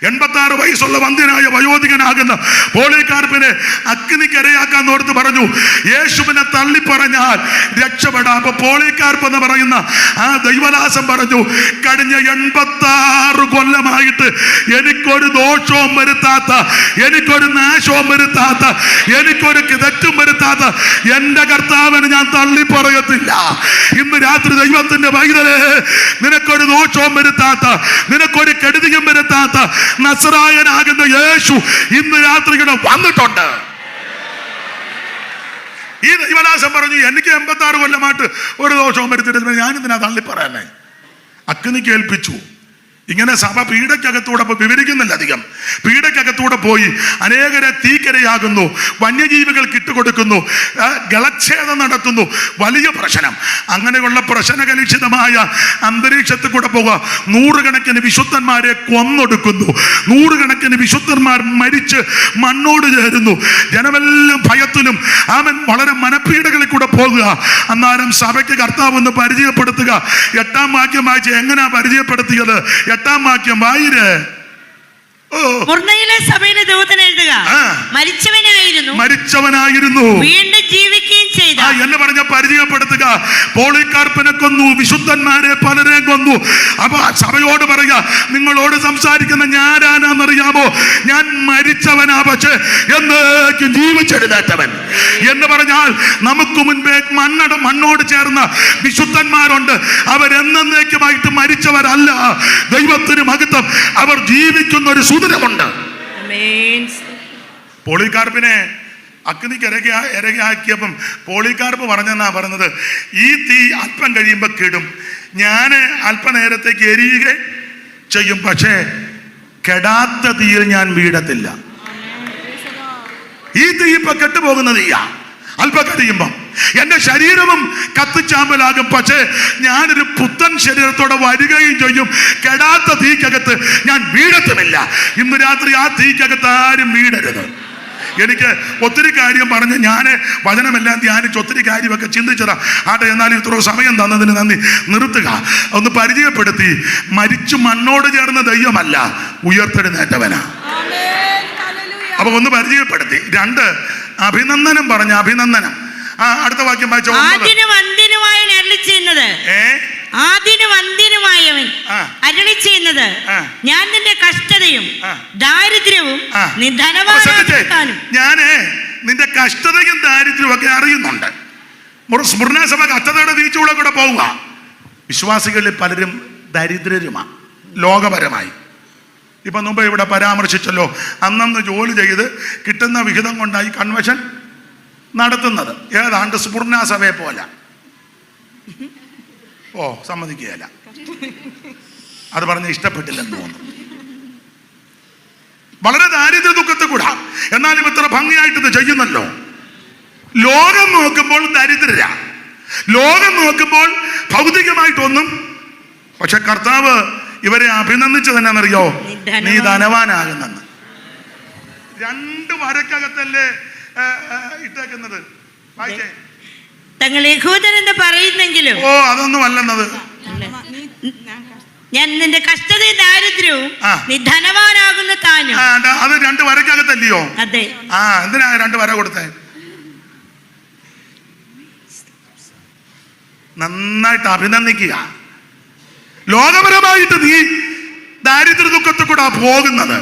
86 വയസ്സുള്ള വന്ധ്യനായ വയോധികനാകുന്ന പോളികാർപ്പിനെ അഗ്നിക്കരയാക്കാൻ ഓർത്ത് പറഞ്ഞു, യേശുവിനെ തള്ളിപ്പറഞ്ഞാൽ രക്ഷപ്പെടാം. അപ്പൊ പോളികാർപ്പ് എന്ന് പറയുന്ന ആ ദൈവദാസൻ പറഞ്ഞു, കഴിഞ്ഞ 86 കൊല്ലമായിട്ട് എനിക്കൊരു ദോഷവും വരുത്താത്ത, എനിക്കൊരു നാശവും വരുത്താത്ത, എനിക്കൊരു തെറ്റും വരുത്താത്ത എന്റെ കർത്താവിനെ ഞാൻ തള്ളിപ്പറയത്തില്ല. ഇന്ന് രാത്രി ദൈവത്തിന്റെ പൈതലേ, നിനക്കൊരു ദോഷവും വരുത്താത്ത, നിനക്കൊരു കെടുതിയും വരുത്താത്ത നസറായനാകുന്ന യേശു ഇന്ന് രാത്രി ഇവിടെ വന്നിട്ടുണ്ട്. ഈ ദൈവദാസൻ പറഞ്ഞു, എനിക്ക് 86 കൊല്ലമായിട്ട് ഒരു ദോഷവും വരുത്തിയിട്ട് ഞാനിതിനാ തള്ളിപ്പറയാനേ. അഗ്നി കേൾപ്പിച്ചു. ഇങ്ങനെ സഭ പീഡയ്ക്കകത്തൂടെ വിവരിക്കുന്നില്ല അധികം. പീഡയ്ക്കകത്തൂടെ പോയി അനേകരെ തീക്കരയാകുന്നു, വന്യജീവികൾക്ക് ഇട്ടുകൊടുക്കുന്നു, ഗളച്ഛേദം നടത്തുന്നു. വലിയ പ്രശ്നം. അങ്ങനെയുള്ള പ്രശ്നകലുഷിതമായ അന്തരീക്ഷത്തിൽ കൂടെ പോവുക. 100 കണക്കിന് വിശുദ്ധന്മാരെ കൊന്നൊടുക്കുന്നു. 100 കണക്കിന് വിശുദ്ധന്മാർ മരിച്ച് മണ്ണോട് ചേരുന്നു. ജനമെല്ലാം ഭയത്തിലും അവൻ വളരെ മനപ്പീഡകളിൽ കൂടെ പോകുക. അന്നേരം സഭയ്ക്ക് കർത്താവ് ഒന്ന് പരിചയപ്പെടുത്തുക. 8-ാം വാക്യം വായിച്ച് എങ്ങനെയാ പരിചയപ്പെടുത്തിയത്? 8-ാം വാക്യം വായിര്. മുർന്നയിലെ സഭയിലെ ദൂതൻ എഴുതുക, മരിച്ചവനായിരുന്നു വീണ്ടും ജീവിക്കുകയും ചെയ്ത എന്ന് പറഞ്ഞ പരിചയപ്പെടുത്തുക. പോളികാർപ്പിനെ കൊന്നു, വിശുദ്ധന്മാരെ പലരെയും കൊന്നു. അപ്പൊ സഭയോട് പറയുക, നിങ്ങളോട് സംസാരിക്കുന്ന ഞാനാണെന്നറിയാമോ? ഞാൻ മരിച്ചവനാ, പക്ഷേ എന്നേക്കും ജീവിച്ചെഴുന്നേറ്റവൻ എന്ന് പറഞ്ഞാൽ നമുക്ക് മുൻപേ മണ്ണോട് ചേർന്ന വിശുദ്ധന്മാരുണ്ട്. അവരെന്നേക്കുമായിട്ട് മരിച്ചവരല്ല. ദൈവത്തിന് മഹത്വം. അവർ ജീവിക്കുന്ന ഒരു സുദിനമുണ്ട്. പോളികാർപ്പിനെ അഗ്നിക്ക് ഇരകയാക്കിയപ്പം പോളികാർപ്പ് പറഞ്ഞെന്നാ പറഞ്ഞത്, ഈ തീ അല്പം കഴിയുമ്പോൾ കെടും, ഞാൻ അല്പനേരത്തേക്ക് എരിയുക ചെയ്യും, പക്ഷേ കെടാത്ത തീയിൽ ഞാൻ വീഴത്തില്ല. ഈ തീ ഇപ്പൊ കെട്ടുപോകുന്ന തീയാ. അല്പം കഴിയുമ്പം എന്റെ ശരീരവും കത്തിച്ചാമ്പലാകും, പക്ഷേ ഞാനൊരു പുത്തൻ ശരീരത്തോടെ വരികയും ചെയ്യും. കെടാത്ത തീക്കകത്ത് ഞാൻ വീഴത്തുമില്ല. ഇന്ന് രാത്രി ആ തീക്കകത്ത് ആരും വീഴരുത്. എനിക്ക് ഒത്തിരി കാര്യം പറഞ്ഞ് ഞാൻ വചനമെല്ലാം ധ്യാനിച്ച് ഒത്തിരി കാര്യമൊക്കെ ചിന്തിച്ചതാ. ആട്ടെ, എന്നാലും ഇത്ര സമയം തന്നതിന് നന്ദി. നിർത്തുക. ഒന്ന് പരിചയപ്പെടുത്തി. മരിച്ചു മണ്ണോട് ചേർന്ന ദൈവമല്ല, ഉയർത്തെഴുന്നേറ്റവനാ. അപ്പൊ ഒന്ന് പരിചയപ്പെടുത്തി. 2 അഭിനന്ദനം പറഞ്ഞ അഭിനന്ദനം. അടുത്ത വാക്യം വായിച്ചോ. അരുളി ചെയ്യുന്നത്, ഞാൻ നിന്റെ കഷ്ടതയും ദാരിദ്ര്യവും ഞാന് നിന്റെ കഷ്ടതയും ദാരിദ്ര്യവും ഒക്കെ അറിയുന്നുണ്ട്. സ്മരണസഭ കഷ്ടതയുടെ വീഴ്ചകളെ കൂടെ പോവുക. വിശ്വാസികളിൽ പലരും ദരിദ്രരുമാണ് ലോകപരമായി. ഇപ്പൊ മുമ്പ് ഇവിടെ പരാമർശിച്ചല്ലോ, അന്നന്ന് ജോലി ചെയ്ത് കിട്ടുന്ന വിഹിതം കൊണ്ടായി കൺവെൻഷൻ നടത്തുന്നത്. ഏതാണ്ട് സ്മരണസഭയെ പോലെ. സമ്മതിക്കുകയല്ല, അത് പറഞ്ഞ് ഇഷ്ടപ്പെട്ടില്ലെന്ന് തോന്നുന്നു. വളരെ ദാരിദ്ര്യ ദുഃഖത്തിൽ കൂടാ, എന്നാലും ഇത്ര ഭംഗിയായിട്ട് ഇത് ചെയ്യുന്നല്ലോ. ലോകം നോക്കുമ്പോൾ ദരിദ്രരാ, ലോകം നോക്കുമ്പോൾ ഭൗതികമായിട്ടൊന്നും. പക്ഷെ കർത്താവ് ഇവരെ അഭിനന്ദിച്ചത് എന്നാണെന്നറിയോ? നീ ധനവാനാകുന്നെന്ന്. 2 വരക്കകത്തല്ലേ ഇട്ടേക്കുന്നത്? വായിച്ചേ. തങ്ങൾ യഹൂദനെന്ന് പറയുന്നെങ്കിലും അതൊന്നും അല്ലെന്നത്. ഞാൻ നിന്റെ കഷ്ടതയും ദാരിദ്ര്യവും നീ ധനവാനാകുന്ന താനും. അത് 2 വരക്കകത്തല്ലയോ? അതെ. എന്തിനാ 2 വര കൊടുത്തേ? നന്നായിട്ട് അഭിനന്ദിക്കുക. ലോകപരമായിട്ട് നീ ദാരിദ്ര്യ ദുഃഖത്തിൽ കൂടെ പോകുന്നത്,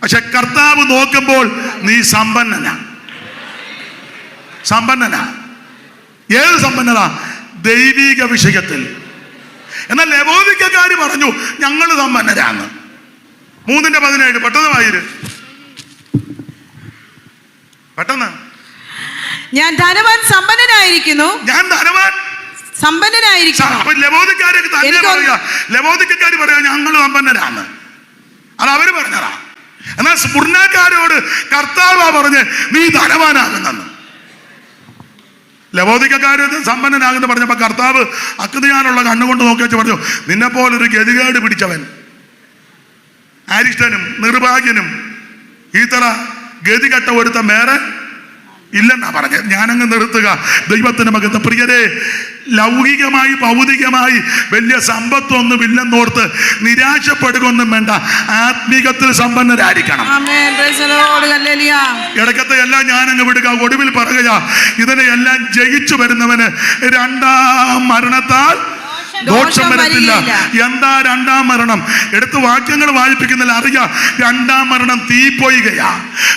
പക്ഷെ കർത്താവ് നോക്കുമ്പോൾ നീ സമ്പന്നനാ. ഏത് സമ്പന്നത? ദൈവിക വിഷയത്തിൽ. എന്നാൽ ലവോദിക്കക്കാര് പറഞ്ഞു ഞങ്ങൾ സമ്പന്നരാണ്. 3:17 പെട്ടെന്ന് വായിര്. പെട്ടെന്ന്. ഞാൻ ധനവാൻ സമ്പന്നനായിരിക്കുന്നു. ഞാൻ ധനവാൻ സമ്പന്നനായിരിക്കുന്നു. അപ്പൊ ലവോദിക്കാരൊക്കെ തന്നെ പറയാ, ലവോദിക്കക്കാര് പറയാ ഞങ്ങൾ സമ്പന്നരാണ്. അത് അവര് പറഞ്ഞതാ. എന്നാൽ സ്മുർണക്കാരോട് കർത്താവ് പറഞ്ഞ് നീ ധനവാനാകുന്നെന്ന്. ലവോദിക്കക്കാര് സമ്പന്നനാകുന്ന പറഞ്ഞപ്പോ കർത്താവ് അക്തിയാനുള്ള കണ്ണുകൊണ്ട് നോക്കി വെച്ച് പറഞ്ഞു, നിന്നെ പോലൊരു ഗതികേട് പിടിച്ചവൻ, അരിഷ്ടനും നിർഭാഗ്യനും ഇത്ര ഗതികെട്ട ഒരുത്തൻ വേറെ ഇല്ലെന്നാ പറഞ്ഞത്. ഞാനങ്ങ് നിർത്തുക. ദൈവത്തിന് മകത്ത് പ്രിയരെ, ലൗകികമായി ഭൗതികമായി വലിയ സമ്പത്തൊന്നുമില്ലെന്നോർത്ത് നിരാശപ്പെടുകയൊന്നും വേണ്ട. ആത്മീകത്തിൽ സമ്പന്നരായിരിക്കണം. ഇടയ്ക്കത്തെ എല്ലാം ഞാനങ്ങ് വിടുക. ഒടുവിൽ പറയുക, ഇതിനെയെല്ലാം ജയിച്ചു വരുന്നവന് രണ്ടാം മരണത്താൽ ദോഷം വരത്തില്ല. എന്താ രണ്ടാം മരണം? എടുത്ത് വാക്യങ്ങൾ വായിപ്പിക്കുന്നില്ല, അറിയാം. രണ്ടാം മരണം തീപ്പൊയ്കയാ.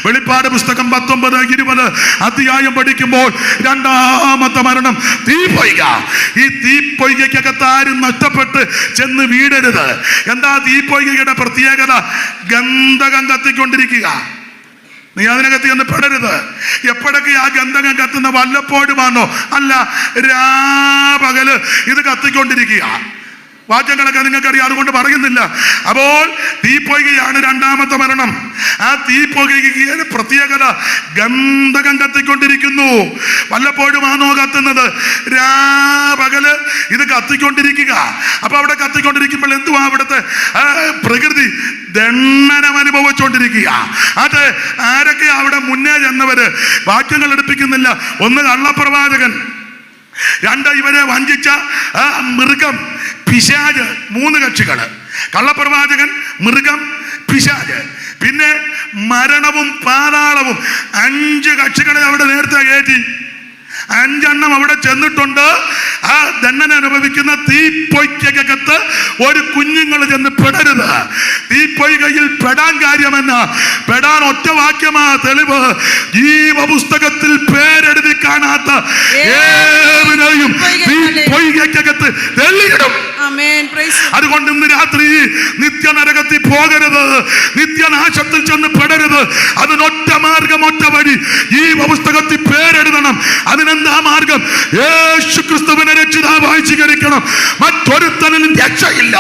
വെളിപ്പാട് പുസ്തകം 19-20 അധ്യായം പഠിക്കുമ്പോൾ രണ്ടാമത്തെ മരണം തീപ്പൊയ്ക. ഈ തീപ്പൊയ്കക്കകത്ത് ആരും നഷ്ടപ്പെട്ട് ചെന്ന് വീടരുത്. എന്താ തീപ്പൊയ്കയുടെ പ്രത്യേകത? ഗന്ധകം കത്തിക്കൊണ്ടിരിക്കുക. നീ അതിനകത്ത് ചെന്ന് പെടരുത്. എപ്പോഴൊക്കെ ആ ഗന്ധകം കത്തുന്ന? വല്ലപ്പോഴുമാണോ? അല്ല, രാപകല് ഇത് കത്തിക്കൊണ്ടിരിക്കുക. വാക്യങ്ങളൊക്കെ നിങ്ങൾക്കറിയാം, അതുകൊണ്ട് പറയുന്നില്ല. അപ്പോൾ തീപ്പൊയ്കയാണ് രണ്ടാമത്തെ മരണം. ആ തീപ്പൊയ്കയുടെ പ്രത്യേകത ഗന്ധകം കത്തിക്കൊണ്ടിരിക്കുന്നു. വല്ലപ്പോഴുമാണോ കത്തുന്നത്? രാപകല് ഇത് കത്തിക്കൊണ്ടിരിക്കുക. അപ്പൊ അവിടെ കത്തിക്കൊണ്ടിരിക്കുമ്പോൾ എന്തുവാ? അവിടുത്തെ പ്രകൃതി ദണ്ഡനം അനുഭവിച്ചുകൊണ്ടിരിക്കുക. അത് ആരൊക്കെ അവിടെ മുന്നേ ചെന്നവര്? വാക്യങ്ങൾ എടുപ്പിക്കുന്നില്ല. ഒന്ന് കള്ളപ്രവാചകൻ, രണ്ട് ഇവരെ വഞ്ചിച്ച മൃഗം, പിശാച്. 3 കക്ഷികള്: കള്ളപ്രവാചകൻ, മൃഗം, പിശാച്. പിന്നെ മരണവും പാതാളവും. 5 കക്ഷികളെ അവിടെ നേരത്തെ കയറ്റി. 5 എണ്ണം അവിടെ ചെന്നിട്ടുണ്ട്. ആ ദണ്ഡന അനുഭവിക്കുന്ന തീപ്പൊയ്ക്കകത്ത് ഒരു കുഞ്ഞുങ്ങൾ ചെന്ന് പെടരുത്. തീപ്പൊയ്കയിൽ പെടാൻ കാര്യമെന്ന പെടാൻ ഒറ്റ വാക്യമാ തെളിവ്. ജീവപുസ്തകത്തിൽ പേരെഴുതി കാണാത്ത ഏവനെയും തീപ്പൊയ്കകത്ത് തെളിയിടും. അതുകൊണ്ട് ഇന്ന് രാത്രി നിത്യനരകത്തിൽ പോകരുത്, നിത്യനാശത്തിൽ ചെന്ന് പെടരുത്. അതിനൊറ്റ മാർഗം, ഒറ്റ വഴി. ജീവപുസ്തകത്തിൽ പേരെഴുതണം. അതിനെന്താ മാർഗം? യേശു ക്രിസ്തുവിനെ രക്ഷിതാവായി സ്വീകരിക്കണം. മറ്റൊരുത്തനും രക്ഷയില്ല.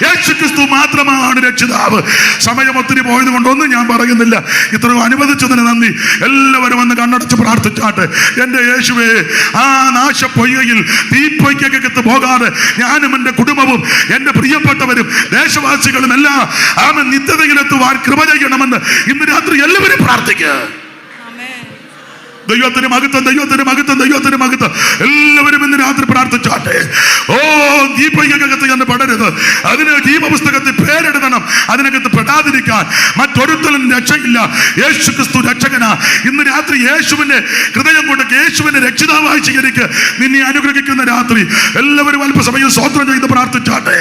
യേശു ക്രിസ്തു മാത്രമാണ് രക്ഷിതാവ്. സമയം ഒത്തിരി പോയത് കൊണ്ടൊന്നും ഞാൻ പറയുന്നില്ല. ഇത്രയും അനുവദിച്ചതിന് നന്ദി. എല്ലാവരും ഒന്ന് കണ്ണടച്ച് പ്രാർത്ഥിച്ചാട്ടെ. എൻ്റെ യേശുവേ, ആ നാശപ്പൊയ്കയിൽ തീപ്പൊയ്ക്കകത്ത് പോകാതെ ഞാനും എൻ്റെ കുടുംബവും എൻ്റെ പ്രിയപ്പെട്ടവരും ദേശവാസികളും എല്ലാം ആമേൻ നിത്യതയിലെത്തുവാൻ കൃപ ചെയ്യണമെന്ന് ഇന്ന് രാത്രി എല്ലാവരും പ്രാർത്ഥിക്കുക. ദൈവത്തിന് മഹത്വം, ദൈവത്തിന് മഹത്വം, ദൈവത്തിന് മഹത്വം. എല്ലാവരും ഇന്ന് രാത്രി പ്രാർത്ഥിച്ചാട്ടെ. ഓ, ദീപകത്ത് ചെന്ന് പെടരുത്. അതിന് ജീവപുസ്തകത്തിൽ പേരെഴുതണം. അതിനകത്ത് പെടാതിരിക്കാൻ മറ്റൊരുത്തലും രക്ഷയില്ല. യേശു ക്രിസ്തു രക്ഷകനാ. ഇന്ന് രാത്രി യേശുവിന്റെ ഹൃദയം കൊണ്ട് യേശുവിന്റെ രക്ഷിതാവായി സ്വീകരിക്കുക. നിന്നെ അനുഗ്രഹിക്കുന്ന രാത്രി എല്ലാവരും അല്പസമയം സ്വോത്രം ചെയ്ത് പ്രാർത്ഥിച്ചാട്ടെ.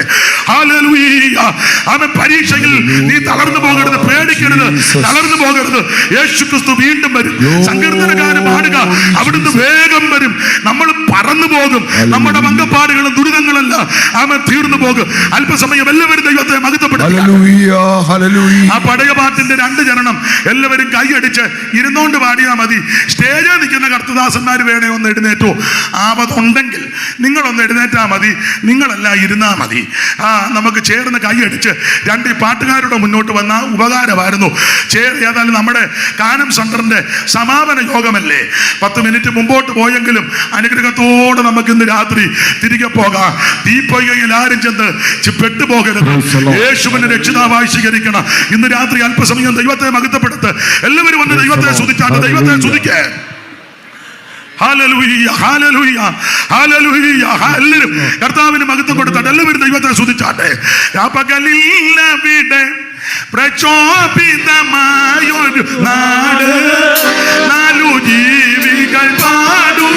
ഹല്ലേലൂയ. ആമേൻ. പരീക്ഷയിൽ നീ തളർന്നു പോകരുത്, പേടിക്കരുത്, തളർന്നു പോകരുത്. യേശു ക്രിസ്തു വീണ്ടും വരും. സങ്കീർത്തനക്കാരൻ പാടുക, അവിടുന്ന് വേഗം വരും. നമ്മൾ പറന്നു പോകും. നമ്മുടെ പങ്കപ്പാടുകളും ദുരിതങ്ങളെല്ലാം ആമേൻ തീർന്നു പോകും. അല്പസമയം എല്ലാവരും ദൈവത്തെ മഹത്വപ്പെടുത്തുക. ആ പഴയ പാട്ടിന്റെ 2 ചരണം എല്ലാവരും കൈയടിച്ച് ഇരുന്നോണ്ട് പാടിയാൽ മതി. സ്റ്റേജിൽ നിൽക്കുന്ന കർത്തദാസന്മാർ വേണേ ഒന്ന് എഴുന്നേറ്റോ. ആവതുണ്ടെങ്കിൽ നിങ്ങളൊന്ന് എഴുന്നേറ്റാ മതി. നിങ്ങളെല്ലാം ഇരുന്നാ മതി. നമുക്ക് ചേർന്ന് കൈയടിച്ച് 2 പാട്ടുകാരുടെ മുന്നോട്ട് വന്ന ഉപകാരമായിരുന്നു. ഏതായാലും നമ്മുടെ കാനം സെന്ററിന്റെ സമാപന യോഗമല്ലേ, 10 മിനിറ്റ് മുമ്പോട്ട് പോയെങ്കിലും അനുഗ്രഹത്തോടെ നമുക്ക് ഇന്ന് രാത്രി തിരികെ പോകാം. തീപ്പൊയ്കയിൽ ആരും ചെന്ന് പെട്ടുപോകരുത്. യേശുവിനെ രക്ഷിതാവായി സ്വീകരിക്കണം. ഇന്ന് രാത്രി അല്പസമയം ദൈവത്തെ മഹത്വപ്പെടുത്ത്. എല്ലാവരും വന്ന് ദൈവത്തെ സ്തുതിച്ചാട്ടെ. ദൈവത്തെ സ്തുതിക്കേ. Hallelujah, hallelujah, hallelujah. എല്ലാവരും കർത്താവിന് മഹത്വം കൊടുത്താട്ടെ. എല്ലാവരും ദൈവത്തെ സ്തുതിച്ചാട്ടെ. രാപകലില്ലവിടെ പ്രചോദിതമായൊരു നാട്, 4 ജീവികൾ പാടും